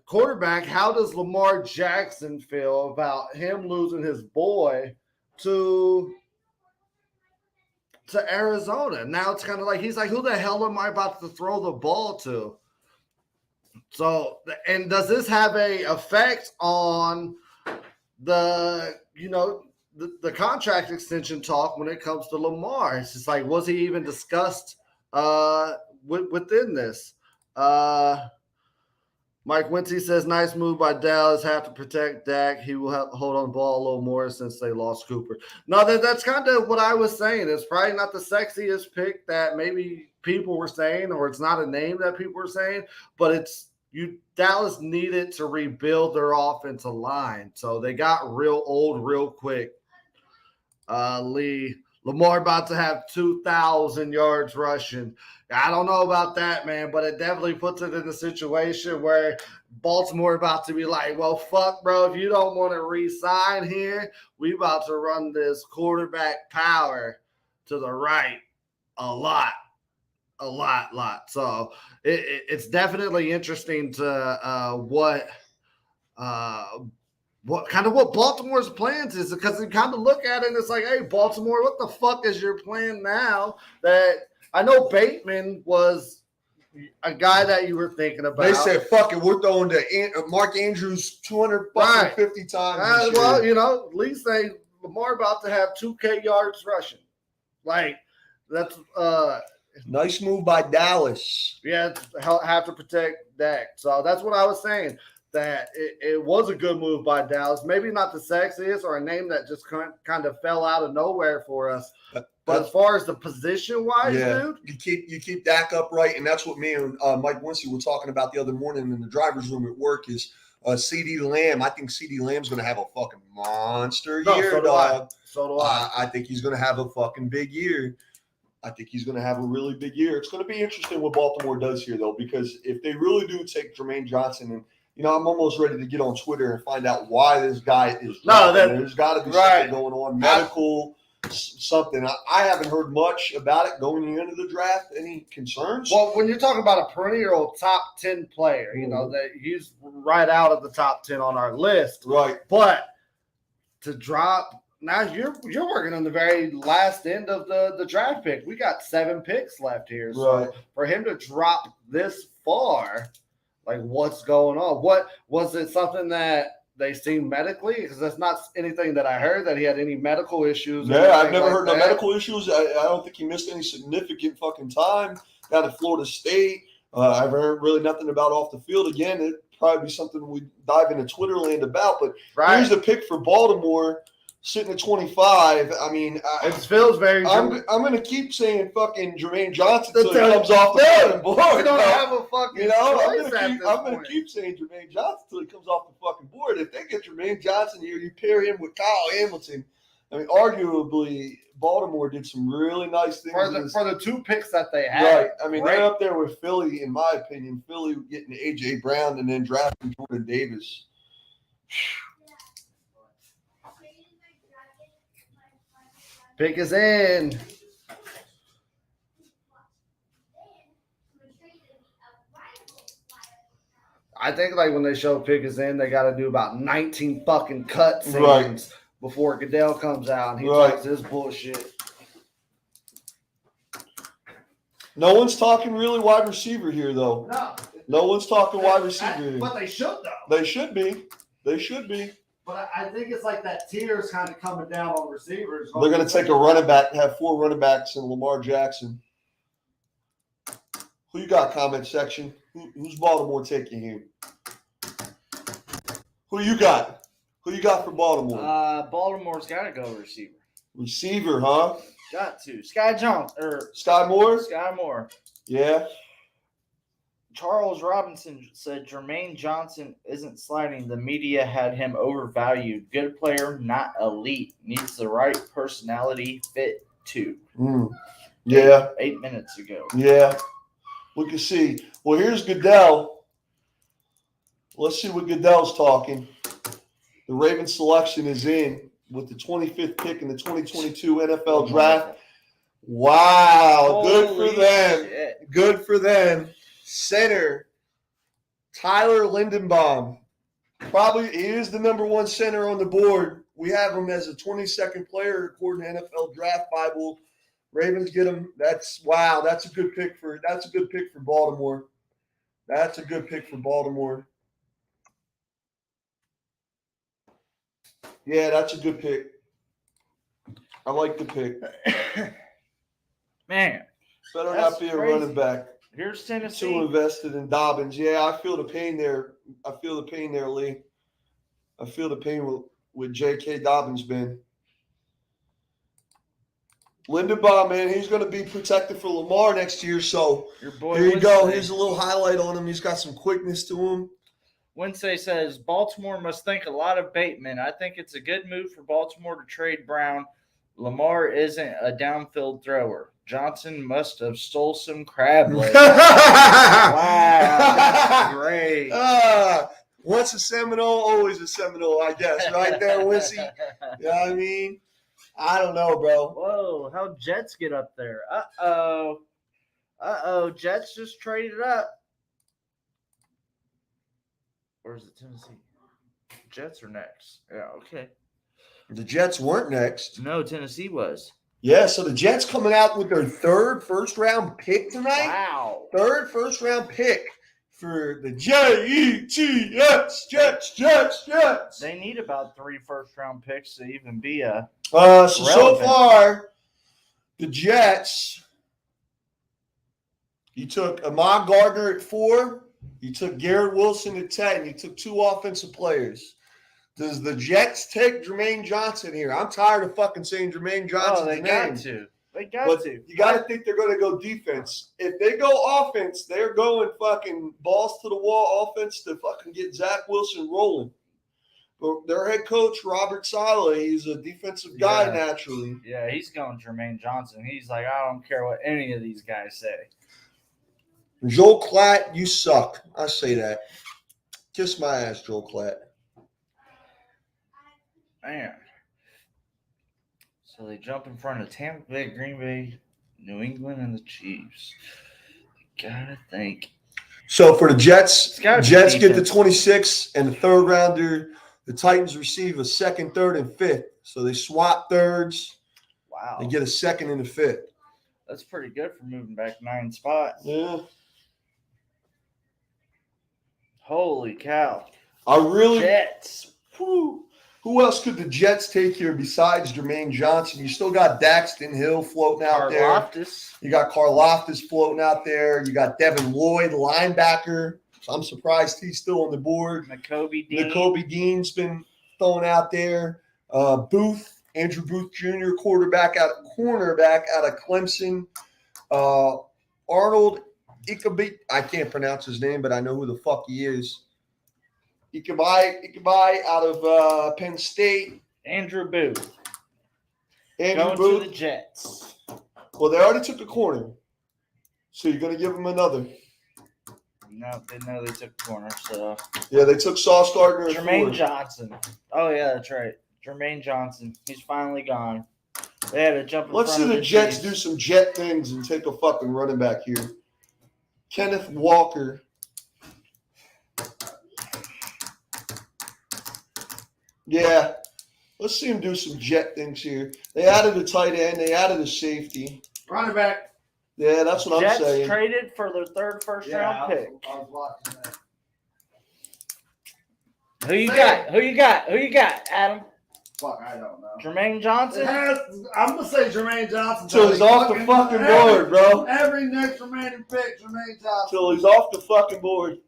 quarterback, how does Lamar Jackson feel about him losing his boy to Arizona? Now it's kind of like, he's like, who the hell am I about to throw the ball to? So, and does this have a effect on the contract extension talk when it comes to Lamar? It's just like, was he even discussed within this? Mike Winty says, nice move by Dallas. Have to protect Dak. He will have to hold on the ball a little more since they lost Cooper. No, that's kind of what I was saying. It's probably not the sexiest pick that maybe people were saying, or it's not a name that people were saying, but Dallas needed to rebuild their offensive line. So they got real old real quick. Lamar about to have 2,000 yards rushing. I don't know about that, man, but it definitely puts it in a situation where Baltimore about to be like, well, fuck, bro, if you don't want to re-sign here, we about to run this quarterback power to the right a lot. So it's definitely interesting to what Baltimore's plans is, because you kind of look at it and it's like, hey, Baltimore, what the fuck is your plan now? That I know Bateman was a guy that you were thinking about. They said, fuck it, we're throwing to Mark Andrews 250 times. Well, at least Lamar about to have 2K yards rushing. Like, that's nice move by Dallas. Yeah, have to protect Dak. So that's what I was saying. That it was a good move by Dallas. Maybe not the sexiest or a name that just kind of fell out of nowhere for us. But as far as the position-wise, dude. You keep Dak upright, and that's what me and Mike Winston were talking about the other morning in the driver's room at work is CeeDee Lamb. I think CeeDee Lamb's going to have a fucking monster year, dog. So do I. I think he's going to have a fucking big year. I think he's going to have a really big year. It's going to be interesting what Baltimore does here, though, because if they really do take Jermaine Johnson and I'm almost ready to get on Twitter and find out why this guy is. There's got to be something going on, medical, something. I haven't heard much about it going into the draft. Any concerns? Well, when you're talking about a perennial top 10 player, that he's right out of the top 10 on our list. Right. But to drop now, you're working on the very last end of the draft pick. We got 7 picks left here, so for him to drop this far. Like, what's going on? What was it? Something that they seen medically? Because that's not anything that I heard that he had any medical issues. Yeah, I've never heard no medical issues. I don't think he missed any significant fucking time down at Florida State. I've heard really nothing about off the field. Again, it'd probably be something we dive into Twitter land about. But here's the pick for Baltimore. Sitting at 25, I mean, it feels very. I'm going to keep saying fucking Jermaine Johnson until he comes off the fucking board. We don't have a fucking. I'm going to keep saying Jermaine Johnson until he comes off the fucking board. If they get Jermaine Johnson here, you pair him with Kyle Hamilton. I mean, arguably, Baltimore did some really nice things for the 2 picks that they had. Right. I mean, they're up there with Philly, in my opinion. Philly getting AJ Brown and then drafting Jordan Davis. Pick is in. I think like when they show pick is in, they got to do about 19 fucking cut scenes before Goodell comes out and he talks his bullshit. No one's talking really wide receiver here, though. No one's talking wide receiver here. But they should, though. They should be. But I think it's like that tier is kind of coming down on receivers. They're going to take a running back, have 4 running backs and Lamar Jackson. Who you got, comment section? Who's Baltimore taking here? Who you got? Who you got for Baltimore? Baltimore's got to go receiver. Receiver, huh? Got to. Sky Moore. Yeah. Charles Robinson said Jermaine Johnson isn't sliding. The media had him overvalued. Good player, not elite. Needs the right personality fit too. Yeah. 8 minutes ago. Yeah. We can see. Well, here's Goodell. Let's see what Goodell's talking. The Ravens selection is in with the 25th pick in the 2022 NFL Draft. Wow. Good for them. Shit. Good for them. Center, Tyler Lindenbaum. Probably he is the number one center on the board. We have him as a 22nd player according to NFL Draft Bible. Ravens get him. That's a good pick for Baltimore. That's a good pick for Baltimore. Yeah, that's a good pick. I like the pick. Man. Better not be a running back. Here's Tennessee. Too invested in Dobbins. Yeah, I feel the pain there. Lee. I feel the pain with J.K. Dobbins, man. Lindenbaum, man, he's going to be protected for Lamar next year. So Your boy here you go. Wednesday. Here's a little highlight on him. He's got some quickness to him. Wednesday says Baltimore must think a lot of Bateman. I think it's a good move for Baltimore to trade Brown. Lamar isn't a downfield thrower. Johnson must have stole some crab legs. Wow, that's great. Once a Seminole, always a Seminole, I guess. Right there, Wissy. You know what I mean? I don't know, bro. Whoa, how'd Jets get up there? Uh-oh. Jets just traded up. Or is it Tennessee? Jets are next. Yeah, okay. The Jets weren't next. No, Tennessee was. Yeah, so the Jets coming out with their third first-round pick tonight. Wow. Third first-round pick for the Jets. Jets. They need about 3 first-round picks to even be a So far, the Jets, you took Ahmad Gardner at 4, you took Garrett Wilson at 10, you took 2 offensive players. Does the Jets take Jermaine Johnson here? I'm tired of fucking saying Jermaine Johnson's name. They got to. You got to think they're going to go defense. If they go offense, they're going fucking balls to the wall offense to fucking get Zach Wilson rolling. But their head coach, Robert Saleh, he's a defensive guy naturally. Yeah, he's going Jermaine Johnson. He's like, I don't care what any of these guys say. Joel Klatt, you suck. I say that. Kiss my ass, Joel Klatt. Man. So they jump in front of Tampa Bay, Green Bay, New England, and the Chiefs. Gotta think. So for the Jets get the defense. 26th and the third rounder. The Titans receive a second, third, and fifth. So they swap thirds. Wow. They get a second and a fifth. That's pretty good for moving back 9 spots. Yeah. Holy cow. Jets. Whew. Who else could the Jets take here besides Jermaine Johnson? You still got Daxton Hill floating out there. You got Karlaftis floating out there. You got Devin Lloyd, linebacker. I'm surprised he's still on the board. Nakobe Dean's been thrown out there. Booth, Andrew Booth Jr., cornerback out of Clemson. Arnold Ikabi, I can't pronounce his name, but I know who the fuck he is. Ikabai out of Penn State. Andrew Booth. Going to the Jets. Well, they already took a corner, so you're going to give them another. No, they know they took corner. So yeah, they took Sauce Gardner. Jermaine Johnson. Oh yeah, that's right. Jermaine Johnson. He's finally gone. They had to jump. Let's see the Jets do some Jet things and take a fucking running back here. Kenneth Walker. Yeah, let's see him do some Jet things here. They added a tight end. They added a safety. Running back. Yeah, that's what Jets I'm saying. Traded for their third first-round pick. I was watching that. Who you got? Who you got, Adam? Fuck, I don't know. Jermaine Johnson? I'm going to say Jermaine Johnson. Till he's off the fucking board, bro. Every next remaining pick, Jermaine Johnson. Till he's off the fucking board.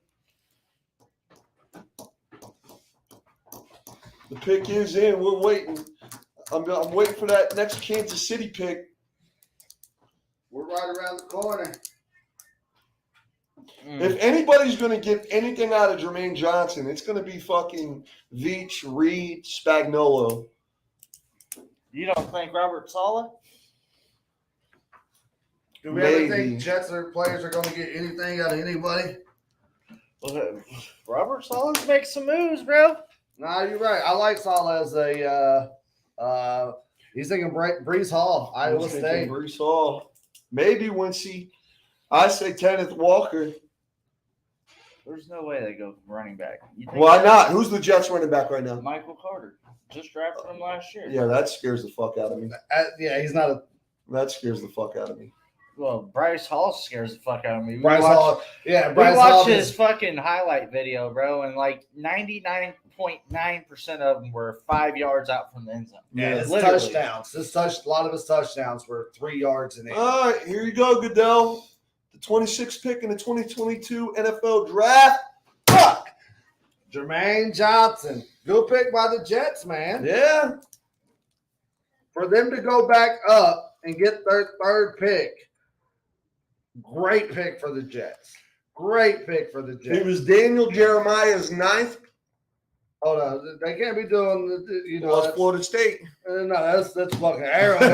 The pick is in. We're waiting. I'm waiting for that next Kansas City pick. We're right around the corner. If anybody's going to get anything out of Jermaine Johnson, it's going to be fucking Veach, Reed, Spagnuolo. You don't think Robert Saleh? Do we ever think Jets or players are going to get anything out of anybody? Robert Saleh makes some moves, bro. No, you're right. I like Saleh as a he's thinking Brees Hall, Iowa State. Brees Hall. Maybe I say Kenneth Walker. There's no way they go running back. Why not? Who's the Jets running back right now? Michael Carter. Just drafted him last year. Yeah, that scares the fuck out of me. Yeah, he's not a. That scares the fuck out of me. Well, Bryce Hall scares the fuck out of me. Bryce Hall watched his fucking highlight video, bro, and like 99.9% of them were 5 yards out from the end zone. Yeah, his touchdowns. A lot of his touchdowns were 3 yards in it. All right, here you go, Goodell. The 26th pick in the 2022 NFL Draft. Fuck! Jermaine Johnson. Good pick by the Jets, man. Yeah. For them to go back up and get their third pick, great pick for the Jets. Great pick for the Jets. It was Daniel Jeremiah's 9th. Oh, no. They can't be doing, That's Florida State. No, that's fucking Arrowhead.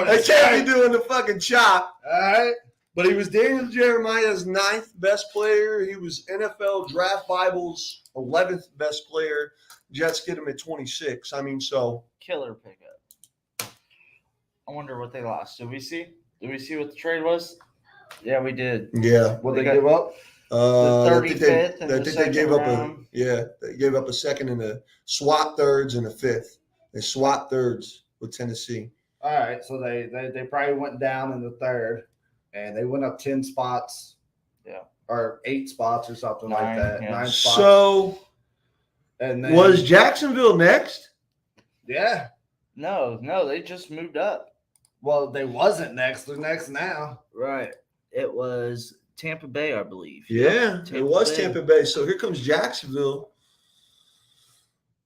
They can't be doing the fucking chop. All right. But he was Daniel Jeremiah's 9th best player. He was NFL Draft Bible's 11th best player. Jets get him at 26. I mean, so. Killer pickup. I wonder what they lost. Did we see? Did we see what the trade was? Yeah, we did. Yeah. What they give up? The 35th and the they gave up round. they gave up a second and a swap thirds and a fifth. They swapped thirds with Tennessee. All right, so they probably went down in the third, and they went up 10 spots. Yeah. Or 8 spots or something like that. Yeah. 9 spots. So and then, was Jacksonville next? Yeah. No, they just moved up. Well, they wasn't next. They're next now. Right. It was Tampa Bay, I believe. Yeah, Tampa it was Bay. Tampa Bay. So here comes Jacksonville.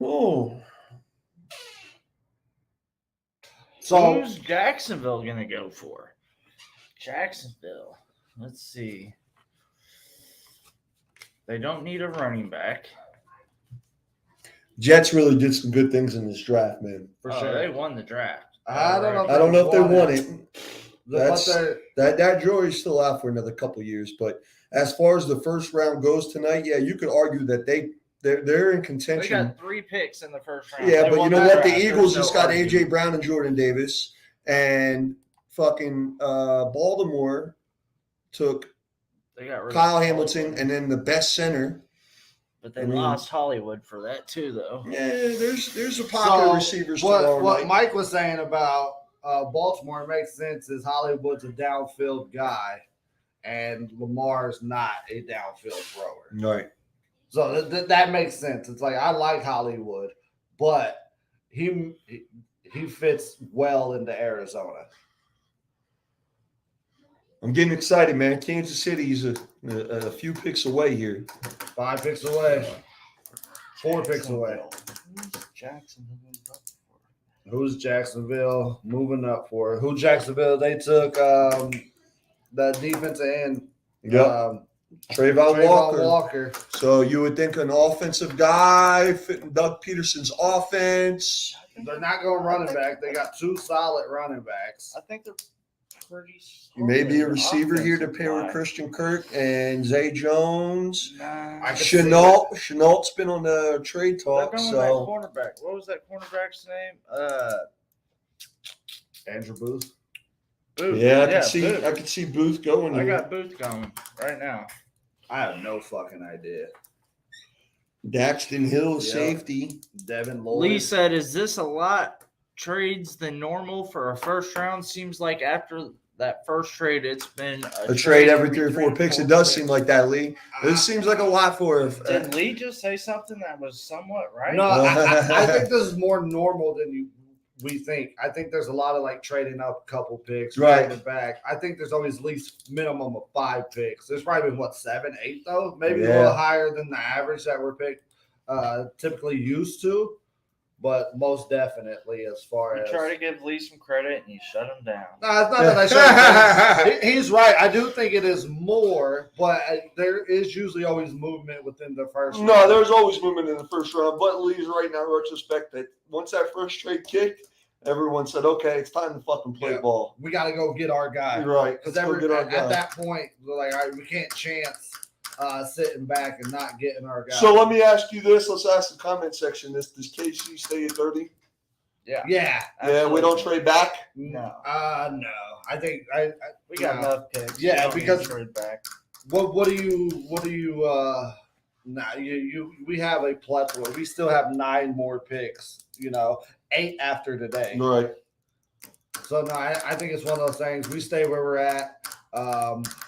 Oh. So who's Jacksonville going to go for? Jacksonville. Let's see. They don't need a running back. Jets really did some good things in this draft, man. for sure. They won the draft. I don't know. I don't know if they won it. But That jury's still out for another couple years. But as far as the first round goes tonight, yeah, you could argue that they're in They contention. got 3 picks in the first round. Yeah, They but you won know that what? The draft. Eagles There's just no got argument. A.J. Brown and Jordan Davis, and fucking Baltimore took They got rid of Kyle Hollywood. Hamilton and then the best center. But they lost Hollywood for that too, though. Yeah, there's a pocket of receivers tomorrow what night. Mike was saying about Baltimore makes sense. Is Hollywood's a downfield guy, and Lamar's not a downfield thrower. Right. So that makes sense. It's like I like Hollywood, but he fits well into Arizona. I'm getting excited, man. Kansas City's a few picks away here. 5 picks away, 4 picks away. Who's Jacksonville moved up for? Who's Jacksonville moving up for? Who Jacksonville? They took the defensive end. Yep. Trayvon Walker. So you would think an offensive guy fitting Doug Peterson's offense. They're not going running back. They got 2 solid running backs. I think they're pretty. Maybe a receiver here to offensive pair with line. Christian Kirk and Zay Jones. Nah. I could see Chenault's been on the trade They're talk. going So that cornerback. What was that cornerback's name? Andrew Booth. Booth. yeah, Booth. I could see Booth going. I here. got Booth going right now. I have no fucking idea. Daxton Hill, Yeah. safety. Devin Lloyd. Lee said, "Is this a lot trades than normal for a first round? Seems like after that first trade, it's been A trade every 3 or 4 picks. It does seem like that, Lee. This seems like a lot for her. Did Lee just say something that was somewhat right? No, I think this is more normal than we think. I think there's a lot of like trading up a couple picks, Right. trading back. I think there's always at least minimum of 5 picks. There's probably been 7, 8 though, maybe a little higher than the average that we're typically used to. But most definitely, as far You as try to give Lee some credit and you shut him down. no, it's not that I shut him down. He's right. I do think it is more, but there is usually always movement within the first. No, round. there's always movement in the first round. But Lee's right now, in retrospect, that once that first trade kicked, everyone said, okay, it's time to fucking play ball. We got to go get our guy. You're right. Because Let's at that point, we're like, all right, we can't chance sitting back and not getting our guy. So let me ask you this. Let's ask the comment section this. Does KC stay at 30? Yeah. Yeah. Yeah, we don't trade back? No. No. I think We got no. enough picks. Yeah, We don't need because- to trade back. What do you we have a plethora. We still have 9 more picks, 8 after today. Right. So no, I think it's one of those things. We stay where we're at.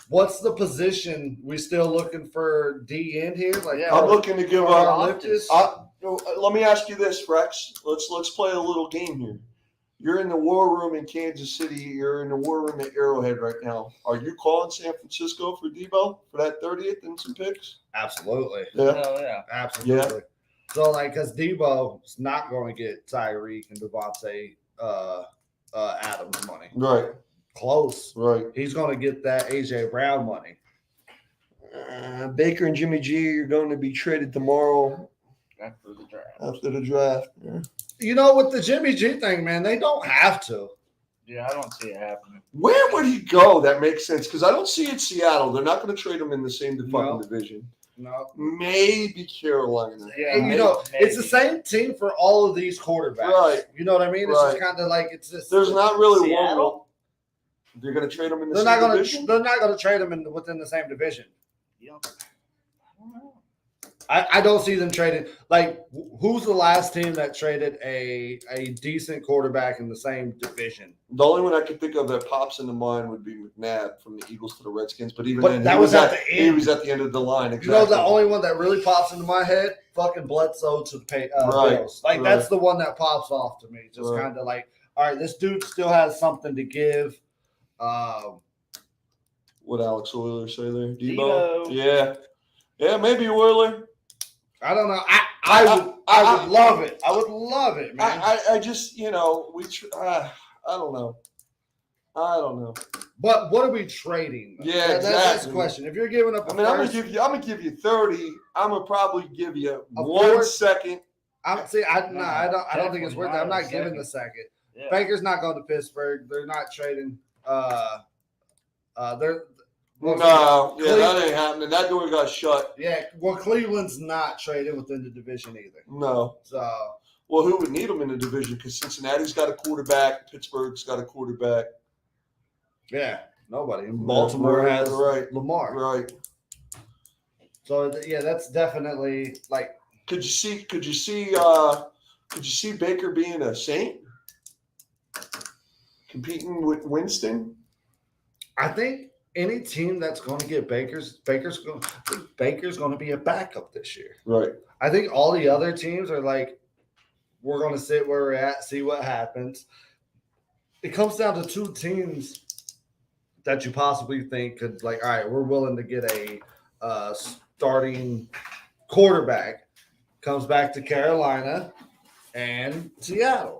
What's the position? We still looking for D end here? Like Yeah. I'm looking to give our up. Liftus? Let me ask you this, Rex. Let's play a little game here. You're in the war room in Kansas City. You're in the war room at Arrowhead right now. Are you calling San Francisco for Debo for that 30th and some picks? Absolutely. Yeah. Hell yeah. Absolutely. So because Debo is not going to get Tyreek and Devontae Adams money. Right. Close. Right. He's going to get that AJ Brown money. Baker and Jimmy G are going to be traded tomorrow After the draft. after the draft. Yeah. With the Jimmy G thing, man, they don't have to. Yeah, I don't see it happening. Where would he go? That makes sense because I don't see it Seattle. They're not going to trade him in the same fucking division. No. Maybe Carolina. Yeah, And, it's the same team for all of these quarterbacks. Right. You know what I mean? It's just kind of like it's just. There's not really Seattle? one. They're going to trade him in the They're same not going division? to. They're not going to trade them within the same division. Yeah. I don't know. I don't see them trading. Like, who's the last team that traded a decent quarterback in the same division? The only one I can think of that pops into mind would be McNabb from the Eagles to the Redskins. But even But then, that he was at the He end. was at the end of the line. Exactly. You know, the only one that really pops into my head, fucking Bledsoe to the Bills. Like, that's the one that pops off to me. Just kind of like, all right, this dude still has something to give. What Alex Euler say there? Debo. Yeah. Yeah, maybe Euler. I don't know. I would love it. I would love it, man. I just, I don't know. I don't know. But what are we trading? Yeah, That's the exactly. question. If you're giving up, I'm gonna give you 30. I'm gonna probably give you A 1 fourth? second. I don't think it's worth it. I'm not Definitely giving not the second. Yeah. Baker's not going to Pittsburgh. They're not trading. They're No, yeah, that ain't happening. That door got shut. yeah. Well, Cleveland's not trading within the division either. No. So Well, who would need them in the division? Because Cincinnati's got a quarterback. Pittsburgh's got a quarterback. yeah, nobody. Baltimore has Lamar. Right. So yeah, that's definitely like. Could you see Baker being a Saint? Competing with Winston? I think any team that's going to get Baker's going to be a backup this year. Right. I think all the other teams are like, we're going to sit where we're at, see what happens. It comes down to 2 teams that you possibly think could, like, all right, we're willing to get a starting quarterback. Comes back to Carolina and Seattle.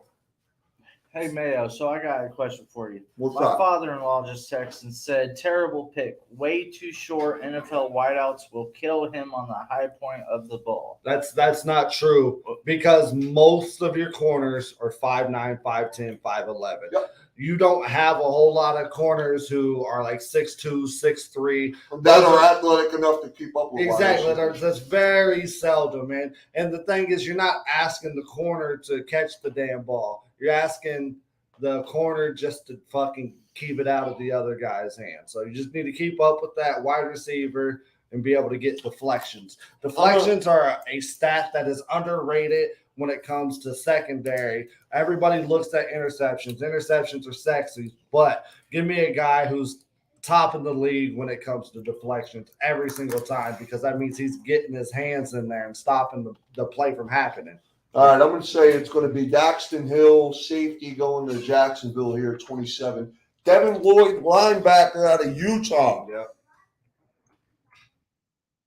Hey, Mayo, so I got a question for you. What's My up? father-in-law just texted and said, terrible pick. Way too short. NFL wideouts will kill him on the high point of the ball. That's not true because most of your corners are 5'9", 5'10", 5'11". Yep. You don't have a whole lot of corners who are like 6'2", 6'3". That are athletic enough to keep up with Exactly. wide receivers. That's very seldom, man. And the thing is, you're not asking the corner to catch the damn ball. You're asking the corner just to fucking keep it out of the other guy's hands. So you just need to keep up with that wide receiver and be able to get deflections. Deflections are a stat that is underrated when it comes to secondary. Everybody looks at interceptions. Interceptions are sexy, but give me a guy who's top in the league when it comes to deflections every single time, because that means he's getting his hands in there and stopping the play from happening. All right, I'm going to say it's going to be Daxton Hill, safety, going to Jacksonville here at 27. Devin Lloyd, linebacker out of Utah. Yeah.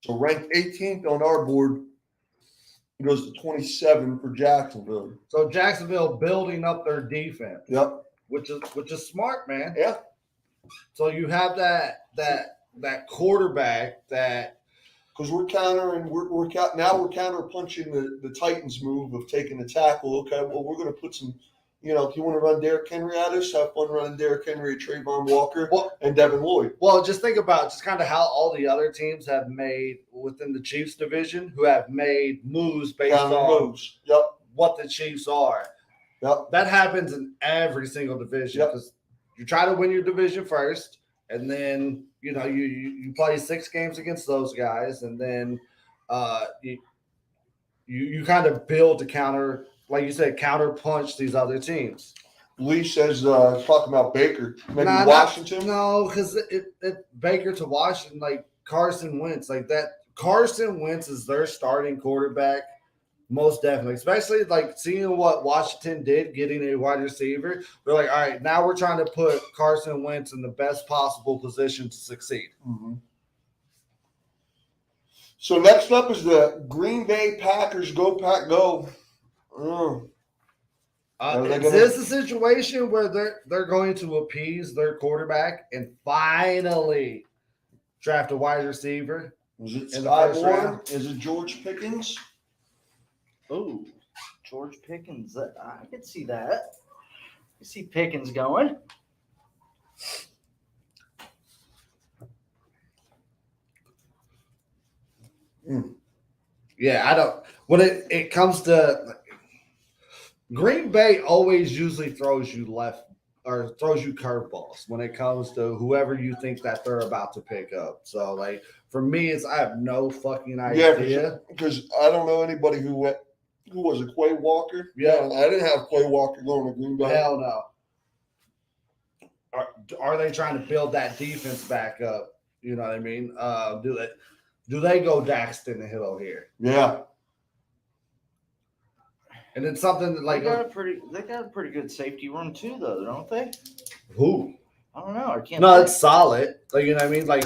So ranked 18th on our board. He goes to 27 for Jacksonville. So Jacksonville building up their defense. Yep. Which is smart, man. Yeah. So you have that quarterback that, because we're countering, now we're counter punching the Titans move of taking the tackle. Okay, well, we're going to put some, if you want to run Derrick Henry at us, have fun running Derrick Henry, Trayvon Walker, and Devin Lloyd. Well, just think about just kind of how all the other teams have made within the Chiefs division, who have made moves based on moves. Yep. what the Chiefs are. Yep. That happens in every single division, because you try to win your division first, and then you play 6 games against those guys, and then you kind of build to counter, like you said, counter punch these other teams. Lee says talking about Baker, maybe Washington. No, because Baker to Washington, like Carson Wentz, like that. Carson Wentz is their starting quarterback. Most definitely, especially like seeing what Washington did, getting a wide receiver. They're like, all right, now we're trying to put Carson Wentz in the best possible position to succeed. Mm-hmm. So next up is the Green Bay Packers. Go Pack, go! Is this a situation where they're going to appease their quarterback and finally draft a wide receiver? Is it in the first round? Is it George Pickens? Oh, George Pickens. I can see that. I see Pickens going. Yeah, I don't. When it comes to Green Bay, always usually throws you curveballs when it comes to whoever you think that they're about to pick up. So, like for me, I have no fucking idea. Yeah, because I don't know anybody who was it, Quay Walker? Yeah, I didn't have Quay Walker going to Green Bay. Hell no. Are they trying to build that defense back up? You know what I mean? Do they go Daxton Hill here? Yeah. And it's something that, like, they got a pretty good safety room too, though, don't they? Who? I don't know. I can't. No, it's solid. Like, you know what I mean? Like,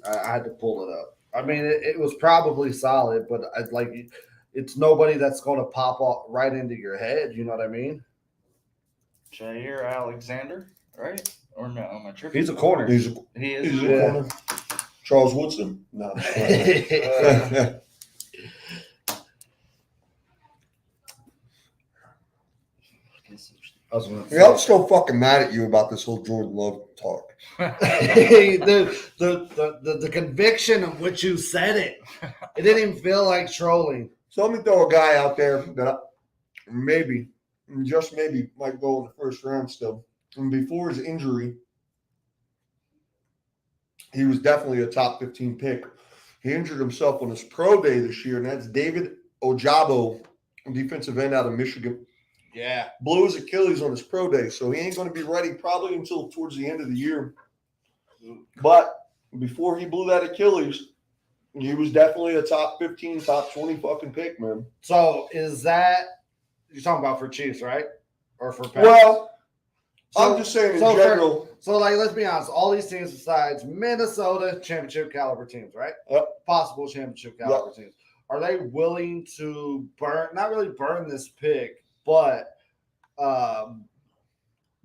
I had to pull it up. I mean, it was probably solid, but it's nobody that's going to pop off right into your head. You know what I mean? Jair Alexander, right? Or no? Am I tripping? He's a corner. He is. He's a corner. Charles Woodson? No. I'm still fucking mad at you about this whole Jordan Love talk. the conviction of which you said it didn't even feel like trolling. So let me throw a guy out there that maybe, just maybe, might go in the first round still. And before his injury, he was definitely a top 15 pick. He injured himself on his pro day this year, and that's David Ojabo, defensive end out of Michigan. Yeah. Blew his Achilles on his pro day, so he ain't going to be ready probably until towards the end of the year. But before he blew that Achilles, he was definitely a top 15, top 20 fucking pick, man. So is that – you're talking about for Chiefs, right? Or for Panthers? Well, I'm just saying in general. Let's be honest. All these teams besides Minnesota, championship caliber teams, right? Yep. Possible championship caliber teams. Are they willing to not really burn this pick, but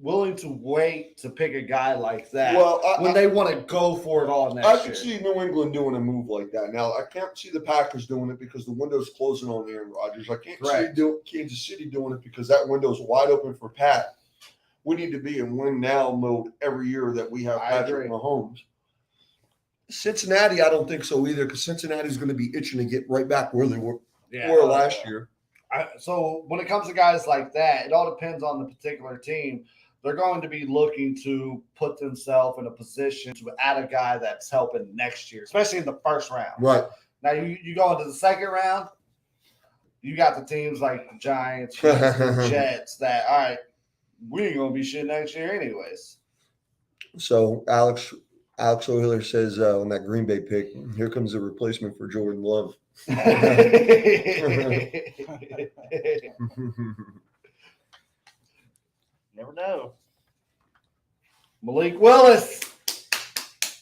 willing to wait to pick a guy like that when they want to go for it all next year? I could see New England doing a move like that. Now, I can't see the Packers doing it because the window's closing on Aaron Rodgers. I can't see Kansas City doing it because that window's wide open for Pat. We need to be in win-now mode every year that we have Patrick Mahomes. Cincinnati, I don't think so either because Cincinnati's going to be itching to get right back where they were last year. So when it comes to guys like that, it all depends on the particular team. They're going to be looking to put themselves in a position to add a guy that's helping next year, especially in the first round. Right. Now, you go into the second round, you got the teams like the Giants, Chiefs, the Jets that, all right, we ain't going to be shit next year anyways. So Alex O'Hiller says on that Green Bay pick, here comes a replacement for Jordan Love. Never know. Malik Willis,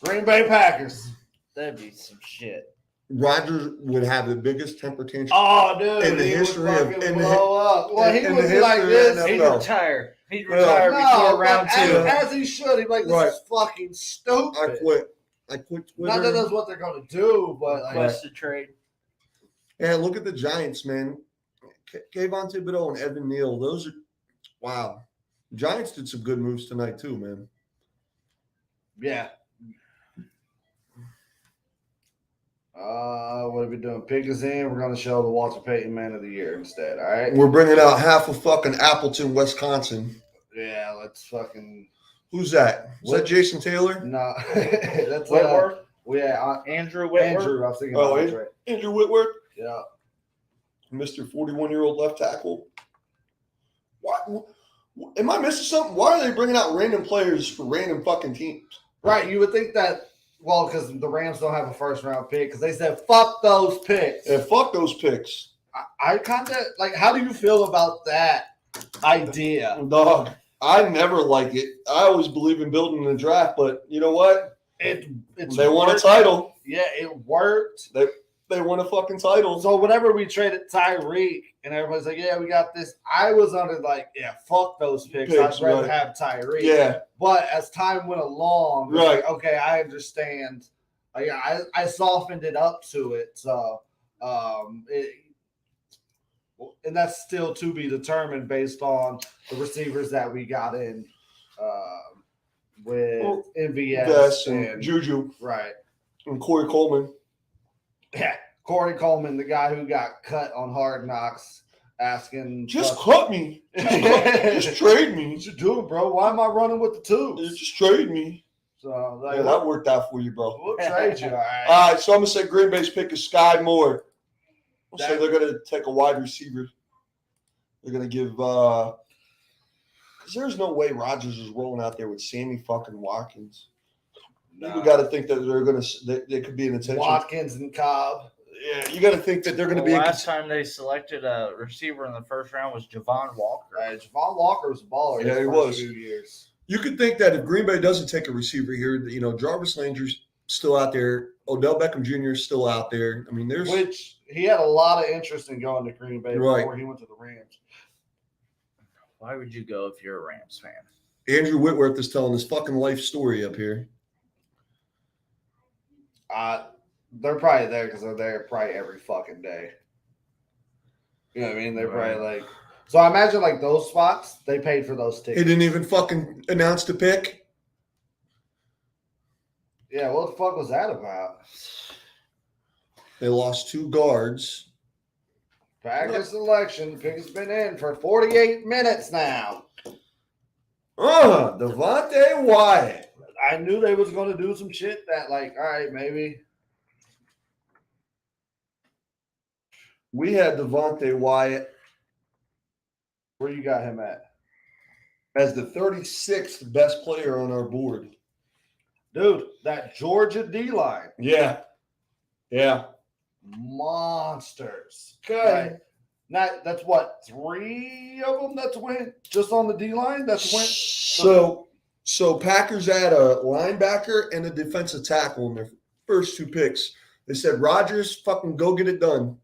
Green Bay Packers. That'd be some shit. Rodgers would have the biggest temper tantrum Oh, dude, in the he history would of fucking blow up. Well, he in would the be like history of this. NFL. He'd retire. He'd retire No, before but round two. as he should. He'd be like, this is fucking stupid. I quit Twitter. Not that that's what they're going to do, but like, Requested trade. Yeah, look at the Giants, man. Kayvon Thibodeau and Evan Neal. Those are wow. Giants did some good moves tonight too, man. yeah. What are we doing? Pick us in. We're going to show the Walter Payton Man of the Year instead. All right. We're bringing out half of fucking Appleton, Wisconsin. Yeah, let's fucking. Who's that? Is that Jason Taylor? No, that's Whitworth. Andrew Andrew Whitworth. Andrew, I was thinking. Oh, Andre. Andrew Whitworth, Yeah. Mr. 41-year-old left tackle. What? Am I missing something? Why are they bringing out random players for random fucking teams? Right. You would think that. Well, because the Rams don't have a first-round pick, because they said, fuck those picks. Yeah, fuck those picks. I kind of, like, how do you feel about that idea? Dog, I never like it. I always believe in building the draft, but you know what? It's They won a title. Yeah, it worked. They won a fucking title. So whenever we traded Tyreek, and everybody's like, yeah, we got this, I was under like, yeah, fuck those picks. I'd rather have Tyreek. Yeah. But as time went along, right. Like, okay, I understand. I softened it up to it. So, and that's still to be determined based on the receivers that we got in with MVS and Juju. Right. And Corey Coleman. Yeah. Corey Coleman, the guy who got cut on Hard Knocks, asking. Just cut me. Just trade me. What you doing, bro? Why am I running with the twos? Just trade me. So like, yeah, that worked out for you, bro. We'll trade you. All right. All right, so I'm going to say Green Bay's pick is Sky Moore. So they're going to take a wide receiver. They're going to give because there's no way Rodgers is rolling out there with Sammy fucking Watkins. No. You got to think that they're going to they could be an attention. Watkins and Cobb. Yeah, you got to think that they're going to be. Last time they selected a receiver in the first round was Javon Walker. Javon Walker was a baller. Yeah, he was. Few years. You could think that if Green Bay doesn't take a receiver here, you know, Jarvis Landry's still out there. Odell Beckham Jr. is still out there. I mean, which he had a lot of interest in going to Green Bay before he went to the Rams. Why would you go if you're a Rams fan? Andrew Whitworth is telling his fucking life story up here. They're probably there because they're there probably every fucking day. You know what I mean? They're probably like. So I imagine like those spots, they paid for those tickets. They didn't even fucking announce the pick. Yeah, what the fuck was that about? They lost 2 guards. Packers selection. Pick has been in for 48 minutes now. Devontae Wyatt. I knew they was going to do some shit that, like, all right, maybe. We had Devontae Wyatt. Where you got him at? As the 36th best player on our board. Dude, that Georgia D-line. Yeah. Yeah. Monsters. Okay. Right? That's what, 3 of them that's went just on the D-line? That's went. So Packers had a linebacker and a defensive tackle in their first 2 picks. They said, Rodgers, fucking go get it done.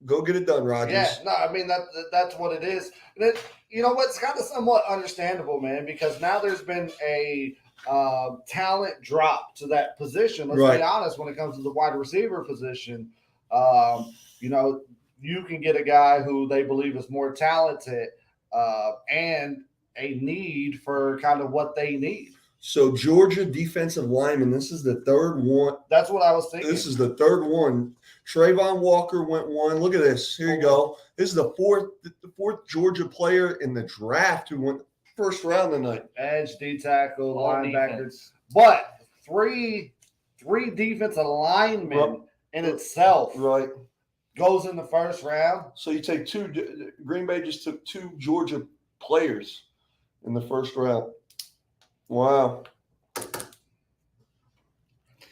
Go get it done, Rodgers. Yeah, no, I mean, that's what it is. And you know what's kind of somewhat understandable, man, because now there's been a talent drop to that position. Let's be honest, when it comes to the wide receiver position, you know, you can get a guy who they believe is more talented and a need for kind of what they need. So Georgia defensive lineman, this is the 3rd one. That's what I was thinking. This is the 3rd one. Trayvon Walker went 1. Look at this. Here you go. This is the fourth Georgia player in the draft who went first round tonight. Edge, D tackle, linebackers. Defense. But three defensive linemen in itself. Right. goes in the first round. So you take Green Bay just took 2 Georgia players in the first round. Wow.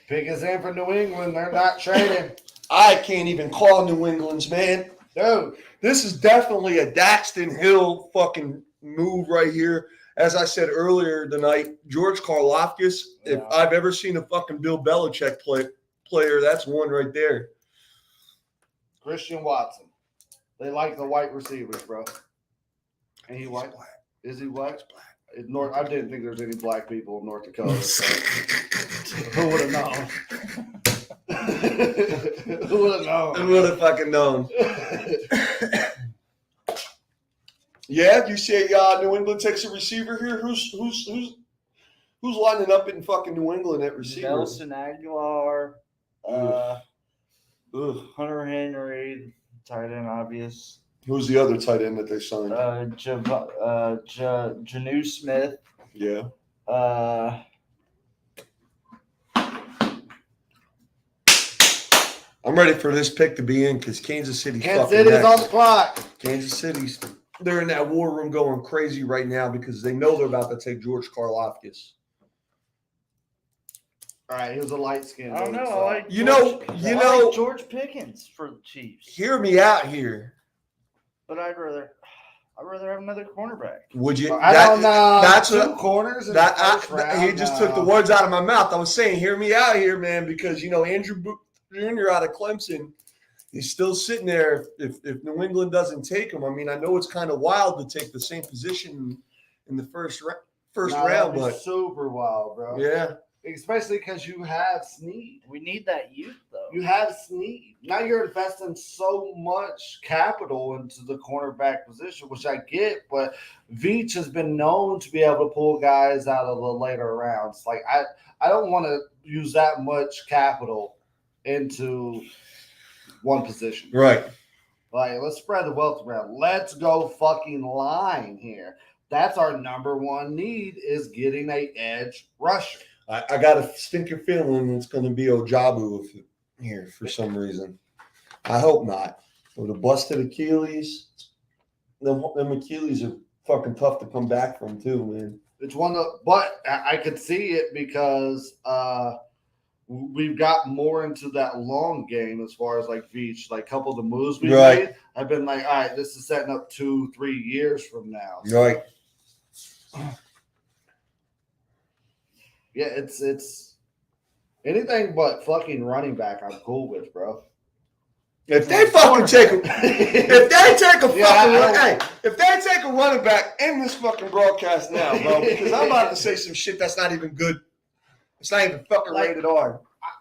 Pick is in for New England. They're not trading. I can't even call New England's, man. Dude. This is definitely a Daxton Hill fucking move right here. As I said earlier tonight, George Karlaftis, if I've ever seen a fucking Bill Belichick player, that's one right there. Christian Watson. They like the white receivers, bro. Ain't he white? Black. Is he white? He's black. I didn't think there was any black people in North Dakota. So. Who would have known? Who would have known? Who would have fucking known? Yeah, you say New England takes a receiver here. Who's lining up in fucking New England at receiver? Nelson Aguilar, Hunter Henry, tight end, obvious. Who's the other tight end that they signed? Janu Smith. Yeah. I'm ready for this pick to be in because Kansas City's on the clock. Kansas City's they're in that war room going crazy right now because they know they're about to take George Karlaftis. All right, he was a light skin. I don't know. So. I like George Pickens for the Chiefs. Hear me out here. But I'd rather have another cornerback. Would you? I don't know. That's two corners. He just took the words out of my mouth. I was saying, hear me out here, man, because Andrew Booth Jr. out of Clemson. He's still sitting there if New England doesn't take him. I mean, I know it's kind of wild to take the same position in the first round, but super wild, bro. Yeah. Especially because you have Snead. We need that youth, though. You have Snead. Now you're investing so much capital into the cornerback position, which I get, but Veach has been known to be able to pull guys out of the later rounds. Like, I don't want to use that much capital into one position. Right. Like, let's spread the wealth around. Let's go fucking line here. That's our number one need is getting an edge rusher. I got a stinking feeling it's going to be Ojabu here for some reason. I hope not. With a busted Achilles, them Achilles are fucking tough to come back from too, man. It's but I could see it because we've got more into that long game as far as like Veach, like a couple of the moves we made. I've been like, all right, this is setting up 2-3 years from now. So. Right. Yeah, it's anything but fucking running back. I'm cool with, bro. If they fucking take a, if they take a running back in this fucking broadcast now, bro, because I'm about to say some shit that's not even good. It's not even fucking rated R.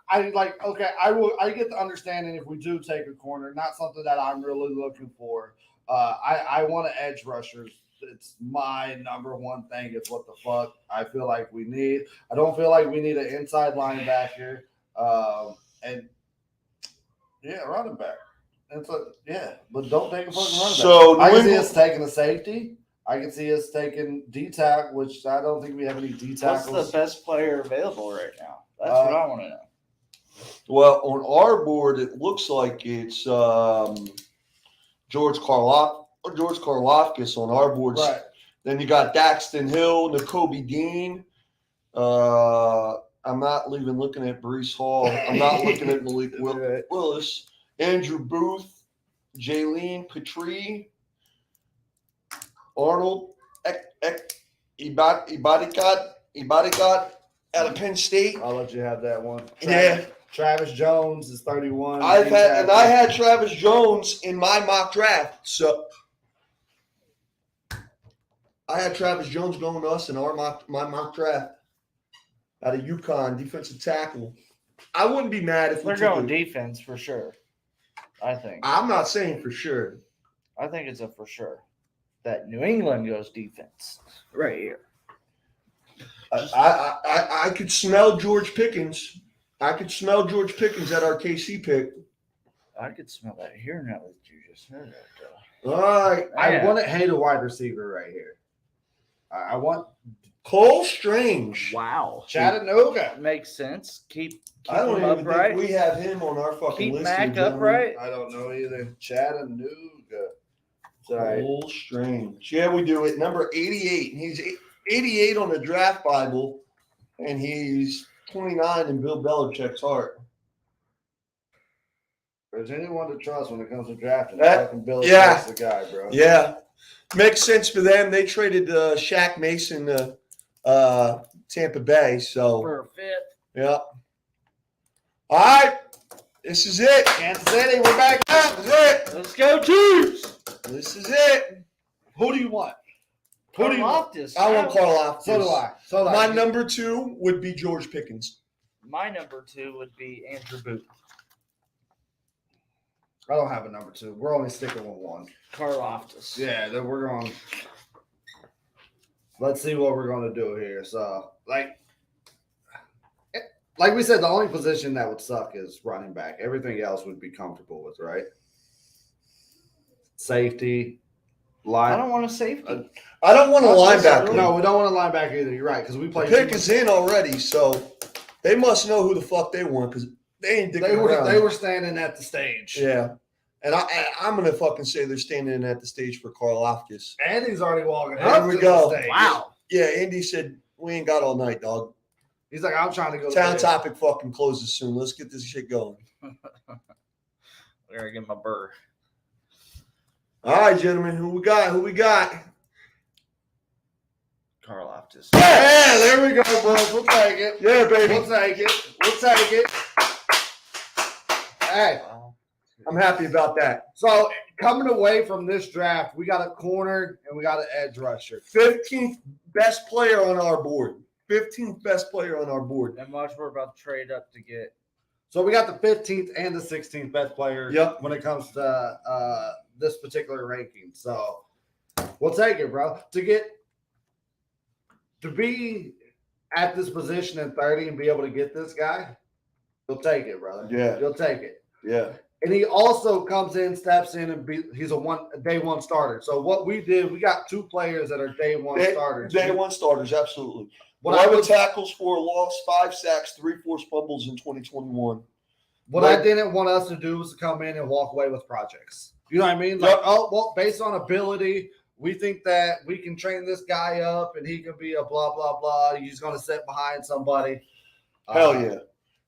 I get the understanding if we do take a corner, not something that I'm really looking for. I want to edge rushers. It's my number one thing. It's what the fuck I feel like we need. I don't feel like we need an inside linebacker. And running back. But don't take a fucking running back. So I can see us taking a safety. I can see us taking D-tack, which I don't think we have any D-tackles. What's the best player available right now? That's what I want to know. Well, on our board, it looks like it's George Karlaftis on our board. Right. Then you got Daxton Hill, Nakobe Dean. I'm not even looking at Breece Hall. I'm not looking at Malik Willis. Andrew Booth, Jaylene Petrie, Arnold Ibadikat out of Penn State. I'll let you have that one. Yeah. Travis Jones is 31. I had Travis Jones in my mock draft. So I had Travis Jones going to us in my mock draft out of UConn, defensive tackle. I wouldn't be mad if they're going defense for sure. I think. I'm not saying for sure. I think it's a for sure that New England goes defense right here. I could smell George Pickens. I could smell George Pickens at our KC pick. I could smell that here now that you just said that. All right. I wouldn't hate a wide receiver right here. I want Cole Strange. Wow. Chattanooga. Makes sense. Keep I don't him even upright. think we have him on our fucking Keep list. Mac here, gentlemen. upright. I don't know either. Chattanooga. Sorry. Cole Strange. Yeah, we do it. Number 88. He's 88 on the draft Bible, and he's 29 in Bill Belichick's heart. There's anyone to trust when it comes to drafting. That- Fucking Billy yeah. the guy, bro. Yeah. Makes sense for them. They traded Shaq Mason to Tampa Bay. So, For a fifth. yeah. All right. This is it. Kansas City, we're back up. This is it. Let's go, Chiefs. This is it. Who do you want? Who do you want? Loftus. I want Carl Loftus. So do I. So do My I. number 2 would be George Pickens. My number 2 would be Andrew Booth. I don't have a number 2. We're only sticking with one. Carl Loftus. Yeah, then we're going. Let's see what we're going to do here. So, like we said, the only position that would suck is running back. Everything else would be comfortable with, right? Safety, line. I don't want a safety. I don't want a linebacker. No, we don't want a linebacker either. You're right, because we play. Pick is in already, so they must know who the fuck they want because they ain't dicking around. They were standing at the stage. Yeah. And I'm going to fucking say they're standing at the stage for Carl Loftus. And he's already walking There up we to go. the stage. Wow. Yeah, Andy said, we ain't got all night, dog. He's like, I'm trying to go. Town to Topic fucking closes soon. Let's get this shit going. I gotta get my burr. All right, gentlemen. Who we got? Carl Loftus. Yeah, there we go, bro. We'll take it. Yeah, baby. We'll take it. Hey, I'm happy about that. so coming away from this draft, we got a corner and we got an edge rusher. 15th best player on our board. 15th best player on our board. And watch, we're about to trade up to get. So we got the 15th and the 16th best player Yep. when it comes to this particular ranking. So we'll take it, bro. To be at this position in 30 and be able to get this guy, you'll take it, brother. Yeah. You'll take it. Yeah. And he also comes in, steps in, and he's a day one starter. So what we did, we got 2 players that are day one starters. Day one starters, absolutely. What I 11 would- tackles, 4 loss, 5 sacks, 3 forced fumbles in 2021. What I didn't want us to do was to come in and walk away with projects. You know what I mean? Like, Yep. oh, well, based on ability, we think that we can train this guy up and he can be a blah, blah, blah. He's going to sit behind somebody. Hell yeah.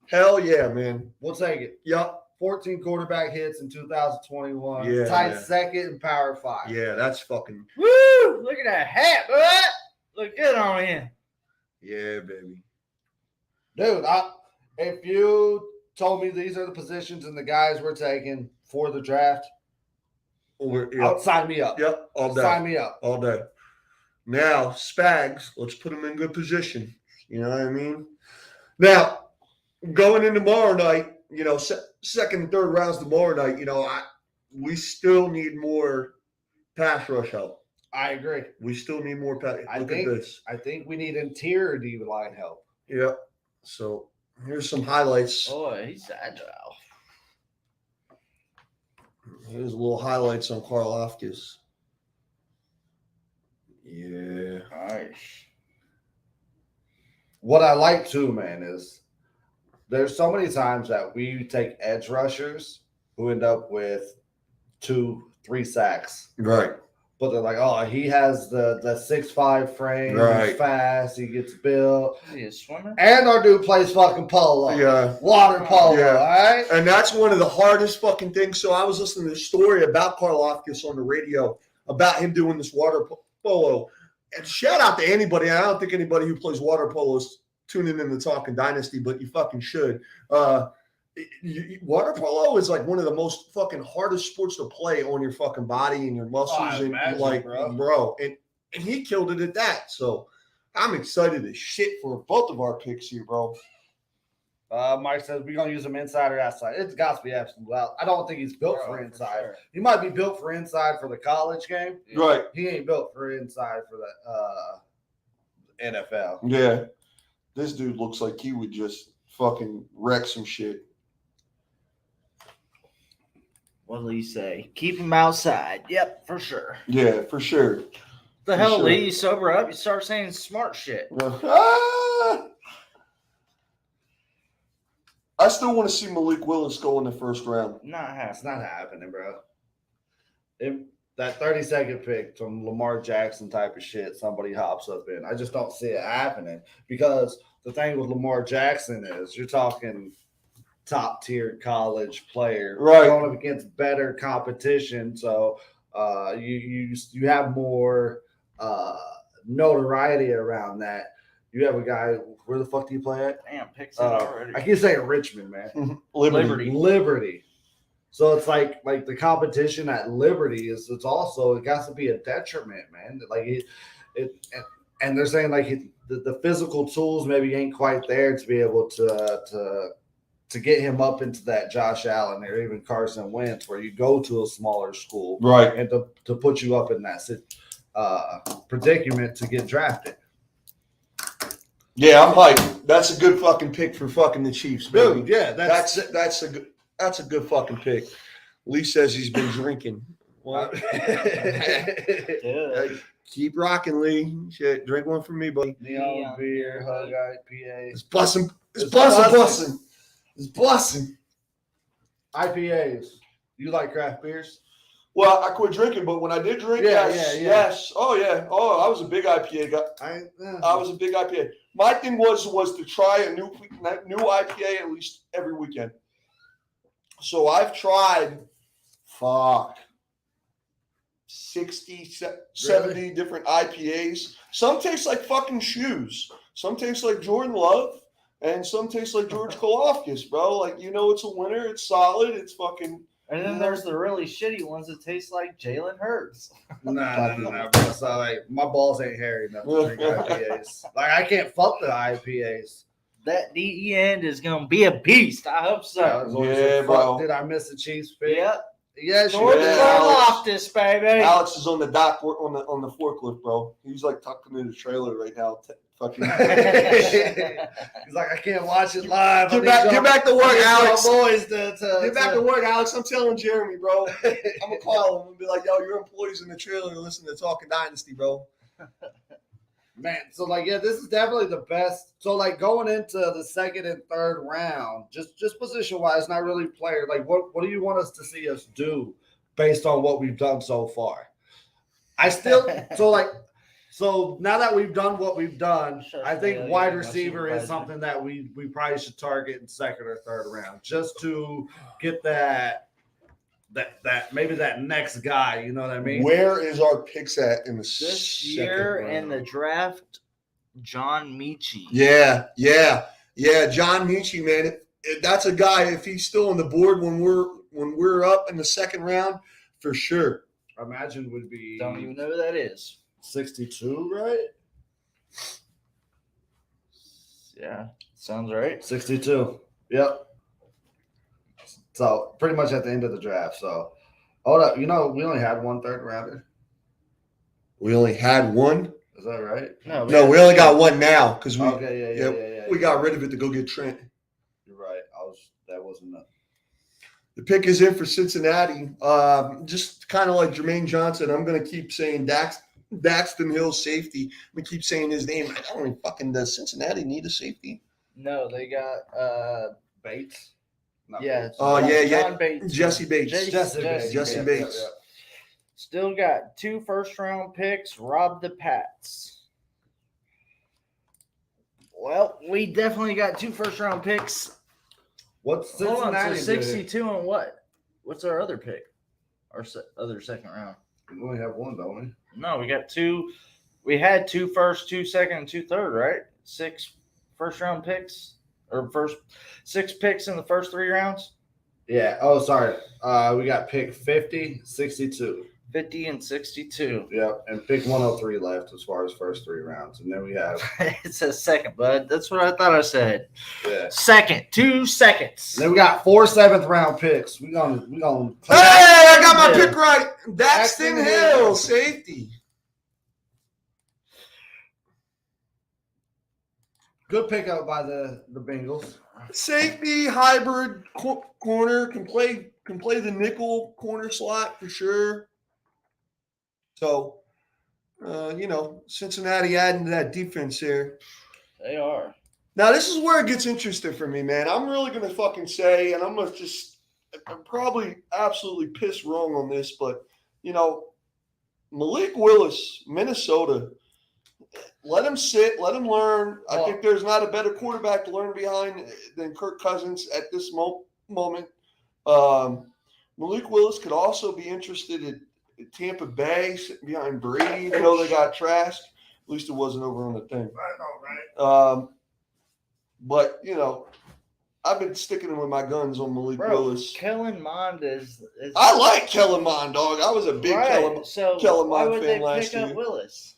Hell yeah, man. We'll take it. Yup. 14 quarterback hits in 2021. Yeah, Tied man. second in Power 5. Yeah, that's fucking. Woo! Look at that hat, boy. Look good on him. Yeah, baby. Dude, if you told me these are the positions and the guys we're taking for the draft, sign me up. Yep. All day. Sign me up. All day. Now, Spags, let's put them in good position. You know what I mean? Now, going in tomorrow night, second and third rounds tomorrow night, we still need more pass rush help. I agree. We still need more pass. Look at this. I think we need interior D line help. Yep. So here's some highlights. Boy, he's agile. Here's a little highlights on Carl Loftus. Yeah. Nice. What I like too, man, is there's so many times that we take edge rushers who end up with 2-3 sacks. Right. But they're like, oh, he has the 6'5" frame, Right. he's fast, he gets built. Is he a swimmer? And our dude plays fucking polo. Yeah. Water polo, Yeah. all right? And that's one of the hardest fucking things. So I was listening to a story about Carl Loftus on the radio about him doing this water polo. And shout out to anybody. I don't think anybody who plays water polo is tuning in to Talking Dynasty, but you fucking should. Water polo is like one of the most fucking hardest sports to play on your fucking body and your muscles. I and imagine, like, bro. And he killed it at that. So I'm excited as shit for both of our picks here, bro. Mike says we're gonna use him inside or outside. It's got to be absolute out. I don't think he's built for inside. Sure. He might be built for inside for the college game. Right. He ain't built for inside for the NFL. Yeah. This dude looks like he would just fucking wreck some shit. What will you say? Keep him outside. Yep, for sure. Yeah, for sure. The For hell, sure. Lee? You sober up. You start saying smart shit. I still want to see Malik Willis go in the first round. Not It's happening. not happening, bro. That 32nd pick from Lamar Jackson type of shit, somebody hops up in. I just don't see it happening because the thing with Lamar Jackson is you're talking top tier college player Right. going up against better competition. So you have more notoriety around that. You have a guy. Where the fuck do you play at? Damn, picks it already. I keep saying Richmond, man. Liberty. Liberty. So it's like the competition at Liberty is it got to be a detriment, man. Like and they're saying like the physical tools maybe ain't quite there to be able to get him up into that Josh Allen or even Carson Wentz where you go to a smaller school, Right. and to put you up in that predicament to get drafted. Yeah, I'm hyped. That's a good fucking pick for fucking the Chiefs, baby. Dude, yeah, That's a good fucking pick. Lee says he's been drinking. Well, Yeah. hey, keep rocking, Lee. Shit, drink one for me, buddy. Neon beer, hug IPA. It's bussin'. It's It's bussin'. bussin'. It's bussin'. IPAs. You like craft beers? Well, I quit drinking, but when I did drink, Yeah, yes, yeah. yes. Oh, yeah. Oh, I was a big IPA guy. I was a big IPA. My thing was to try a new IPA at least every weekend. So I've tried, 60, 70 different IPAs. Some taste like fucking shoes. Some taste like Jordan Love. And some taste like George Kalafdis, bro. Like, it's a winner. It's solid. It's fucking... And then there's the really shitty ones that taste like Jalen Hurts. Nah, bro. So like my balls ain't hairy enough to drink IPAs. Like I can't fuck the IPAs. That DE end is gonna be a beast. I hope so. Yeah, bro. Did I miss the Chiefs pick? Yep. Yes, you George did. Karlaftis, baby. Alex is on the dock on the forklift, bro. He's like tucking in the trailer right now. Fucking He's like, I can't watch it live. Get back to work, Alex. Boys Get back to work, Alex. I'm telling Jeremy, bro. I'm gonna call him and be like, "Yo, your employees in the trailer listen to Talking Dynasty, bro." Man, so like, yeah, this is definitely the best. So like, going into the second and third round, just position wise, not really player. Like, what do you want us to see us do based on what we've done so far? So now that we've done what we've done, I think wide receiver is something that we probably should target in second or third round, just to get that maybe that next guy. You know what I mean? Where is our picks at in the This second year round? in the draft, John Michie. Yeah. John Michie, man. That's a guy. If he's still on the board when we're up in the second round, for sure. Imagine would be Don't even know who that is. 62, right? Yeah, sounds right. 62. Yep. So pretty much at the end of the draft. So hold up, we only had one third rounder. We only had one. Is that right? No, We only got one now because we Okay, yeah. we got rid of it to go get Trent. You're right. That wasn't enough. The pick is in for Cincinnati. Just kind of like Jermaine Johnson, I'm going to keep saying Daxton Hill safety. I'm going to keep saying his name. I don't even fucking does Cincinnati need a safety? No, they got Bates. No, yeah. Bates. Oh, yeah. John Bates. Jesse Bates. Jesse Bates. Jesse Yeah, Bates. yeah. Still got 2 first-round picks. Rob the Pats. Well, we definitely got 2 first-round picks. What's Hold on, Cincinnati? so 62 and what? What's our other pick? Our other second round? We only have one, don't we? No, we got 2. We had 2 first, 2 second, and 2 third, right? 6 first-round picks, or 6 picks in the first 3 rounds. Yeah. Oh, sorry. We got pick 50, 62. 50 and 62. Yep. And pick 103 left as far as first 3 rounds. And then we have, It says second, bud. That's what I thought I said. yeah. Second, 2 seconds. And then we got 4 7th round picks. We gonna Hey, I got my Yeah. pick right. Daxton Hill, safety. good pickup by the Bengals. Safety, hybrid corner, can play the nickel corner slot for sure. So Cincinnati adding to that defense here. They are. Now, this is where it gets interesting for me, man. I'm really going to fucking say, and I'm going to I'm probably absolutely pissed wrong on this, but, Malik Willis, Minnesota, let him sit, let him learn. I think there's not a better quarterback to learn behind than Kirk Cousins at this moment. Malik Willis could also be interested in Tampa Bay, sitting behind Brady, even though they got trashed. At least it wasn't over on the thing. I know, right? But, I've been sticking with my guns on Malik Willis. Kellen Mond is I like Kellen Mond, dog. I was a big Kellen Mond fan last year. Why would they pick up Willis?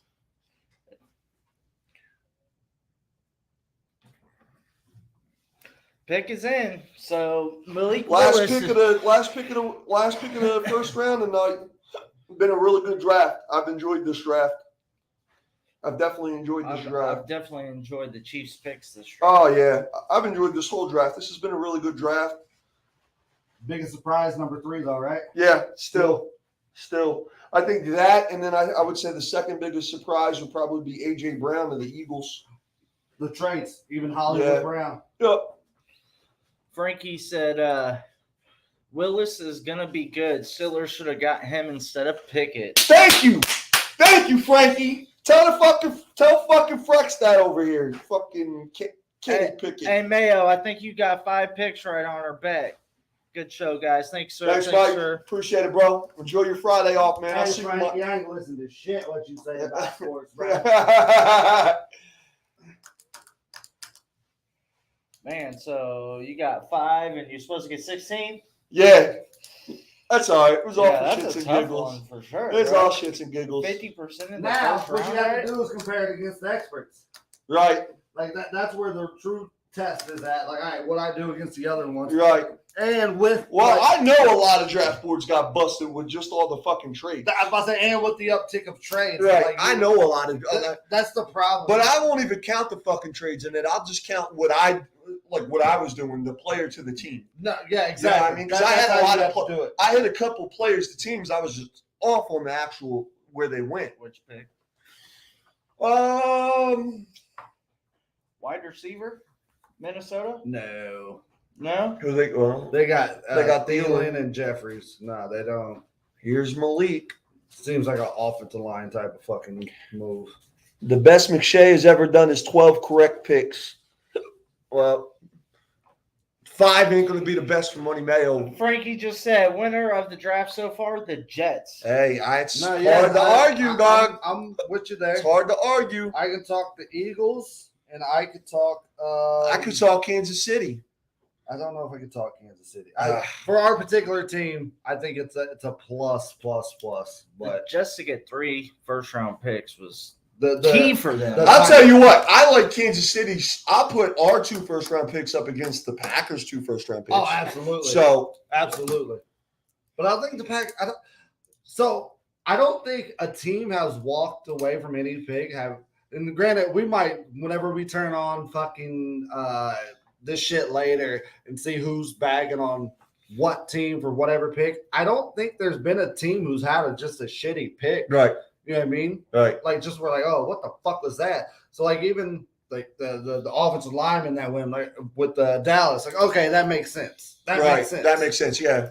Pick is in. So Malik Willis. Last pick of the first round tonight. Been a really good draft. I've enjoyed this draft. I've definitely enjoyed this draft. I've definitely enjoyed the Chiefs picks this draft. Oh yeah, I've enjoyed this whole draft. This has been a really good draft. Biggest surprise, number 3, though, right? Yeah, still. I think that, and then I would say the second biggest surprise would probably be A.J. Brown of the Eagles. The traits, even Hollywood Brown. Yep. Frankie said Willis is going to be good. Steelers should have got him instead of Pickett. Thank you, Frankie. Tell fucking Frex that over here. Fucking Kenny Pickett. Hey, Mayo, I think you got 5 picks right on our bet. Good show, guys. Thanks, sir. Thanks, Mike. Sir. Appreciate it, bro. Enjoy your Friday off, man. Hey, Frankie, I ain't listen to shit what you say about sports, bro. Man, so you got 5 and you're supposed to get 16? Yeah. That's all right. It was all for that's shits a and tough giggles. one for sure. It's all shits and giggles. 50% in the now, first what round, you have right? to do is compare it against the experts. Right. Like that's where the true test is at. Like, all right, what I do against the other ones. Right. And with I know a lot of draft boards got busted with just all the fucking trades. I was about to say, and with the uptick of trades. Right. Like, I know a lot of that's the problem. But I won't even count the fucking trades in it. I'll just count what I was doing, the player to the team. No, yeah, exactly. I mean, because I had a lot of I had a couple players to teams. I was just off on the actual where they went. Which pick? Wide receiver, Minnesota? No. They got Thielen and Jeffries. No, they don't. Here's Malik. Seems like an offensive line type of fucking move. The best McShay has ever done is 12 correct picks. Well, 5 ain't going to be the best for Money Mayo. Frankie just said winner of the draft so far, the Jets. Hey, it's hard to argue, dog. I'm with you there. It's hard to argue. I can talk the Eagles, and I could talk. I could talk Kansas City. I don't know if I could talk Kansas City. For our particular team, I think it's a plus. But just to get 3 first-round picks was the key for them. I'll tell you what, I like Kansas City. I'll put our 2 first-round picks up against the Packers' 2 first-round picks. Oh, absolutely. So absolutely. But I think the Pack. I don't think a team has walked away from any pick. And granted, we might whenever we turn on fucking this shit later and see who's bagging on what team for whatever pick. I don't think there's been a team who's had just a shitty pick. right. You know what I mean? Right. Like just we're like, oh, what the fuck was that? So like even like the offensive lineman that went like with the Dallas, like okay, that makes sense. That makes sense. Yeah.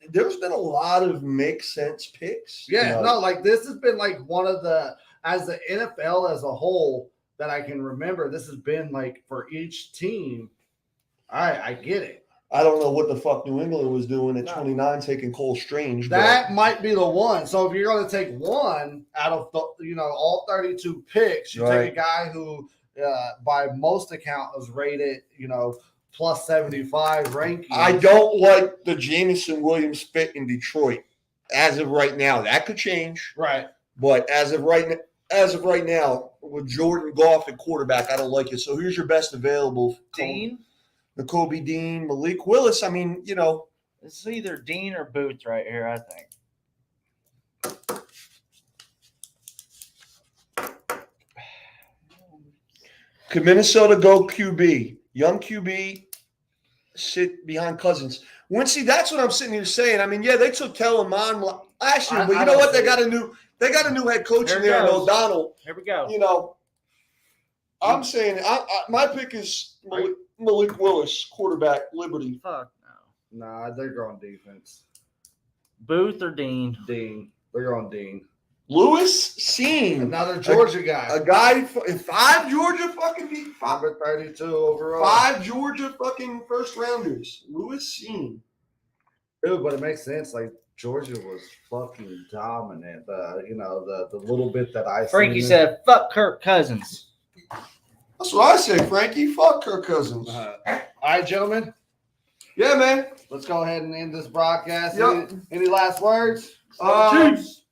There's been a lot of make sense picks. Yeah, no, like this has been like one of the as the NFL as a whole that I can remember. This has been like for each team. All right, I get it. I don't know what the fuck New England was doing at 29 taking Cole Strange. That might be the one. So if you're going to take one out of the, all 32 picks, you take a guy who, by most accounts, was rated, plus 75 rankings. I don't like the Jameson Williams fit in Detroit as of right now. That could change, right? But as of right now, with Jordan Goff at quarterback, I don't like it. So here's your best available: Dean. Nakobe Dean, Malik Willis. I mean, it's either Dean or Booth right here, I think. Could Minnesota go QB? Young QB, sit behind Cousins. That's what I'm sitting here saying. I mean, yeah, they took Kellen Mond last year, but you know what? They got a new They got a new head coach Here in it there, and goes. O'Donnell. Here we go. You know, I'm saying my pick is Malik Willis, quarterback, Liberty. Fuck no. Nah, they're going defense. Booth or Dean? Dean. They're going Dean. Lewis Seen. Another Georgia guy. A guy, 5 Georgia fucking Number 32 overall. 5 Georgia fucking first rounders. Lewis Seen. Dude, but it makes sense. Like, Georgia was fucking dominant. The little bit that I Frankie seen said, "Fuck Kirk Cousins." That's what I say, Frankie. Fuck Kirk Cousins. All right, gentlemen. Yeah, man. Let's go ahead and end this broadcast. Yep. Any last words? Chiefs.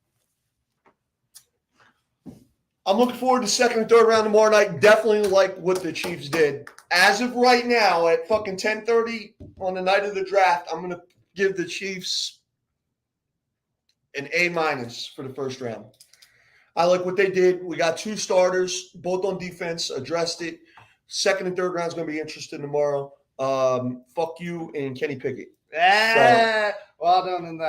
I'm looking forward to second and third round tomorrow night. Definitely like what the Chiefs did. As of right now, at fucking 10:30 on the night of the draft, I'm going to give the Chiefs an A- for the first round. I like what they did. We got 2 starters, both on defense, addressed it. Second and third round is going to be interesting tomorrow. Fuck you and Kenny Pickett. Well done in that.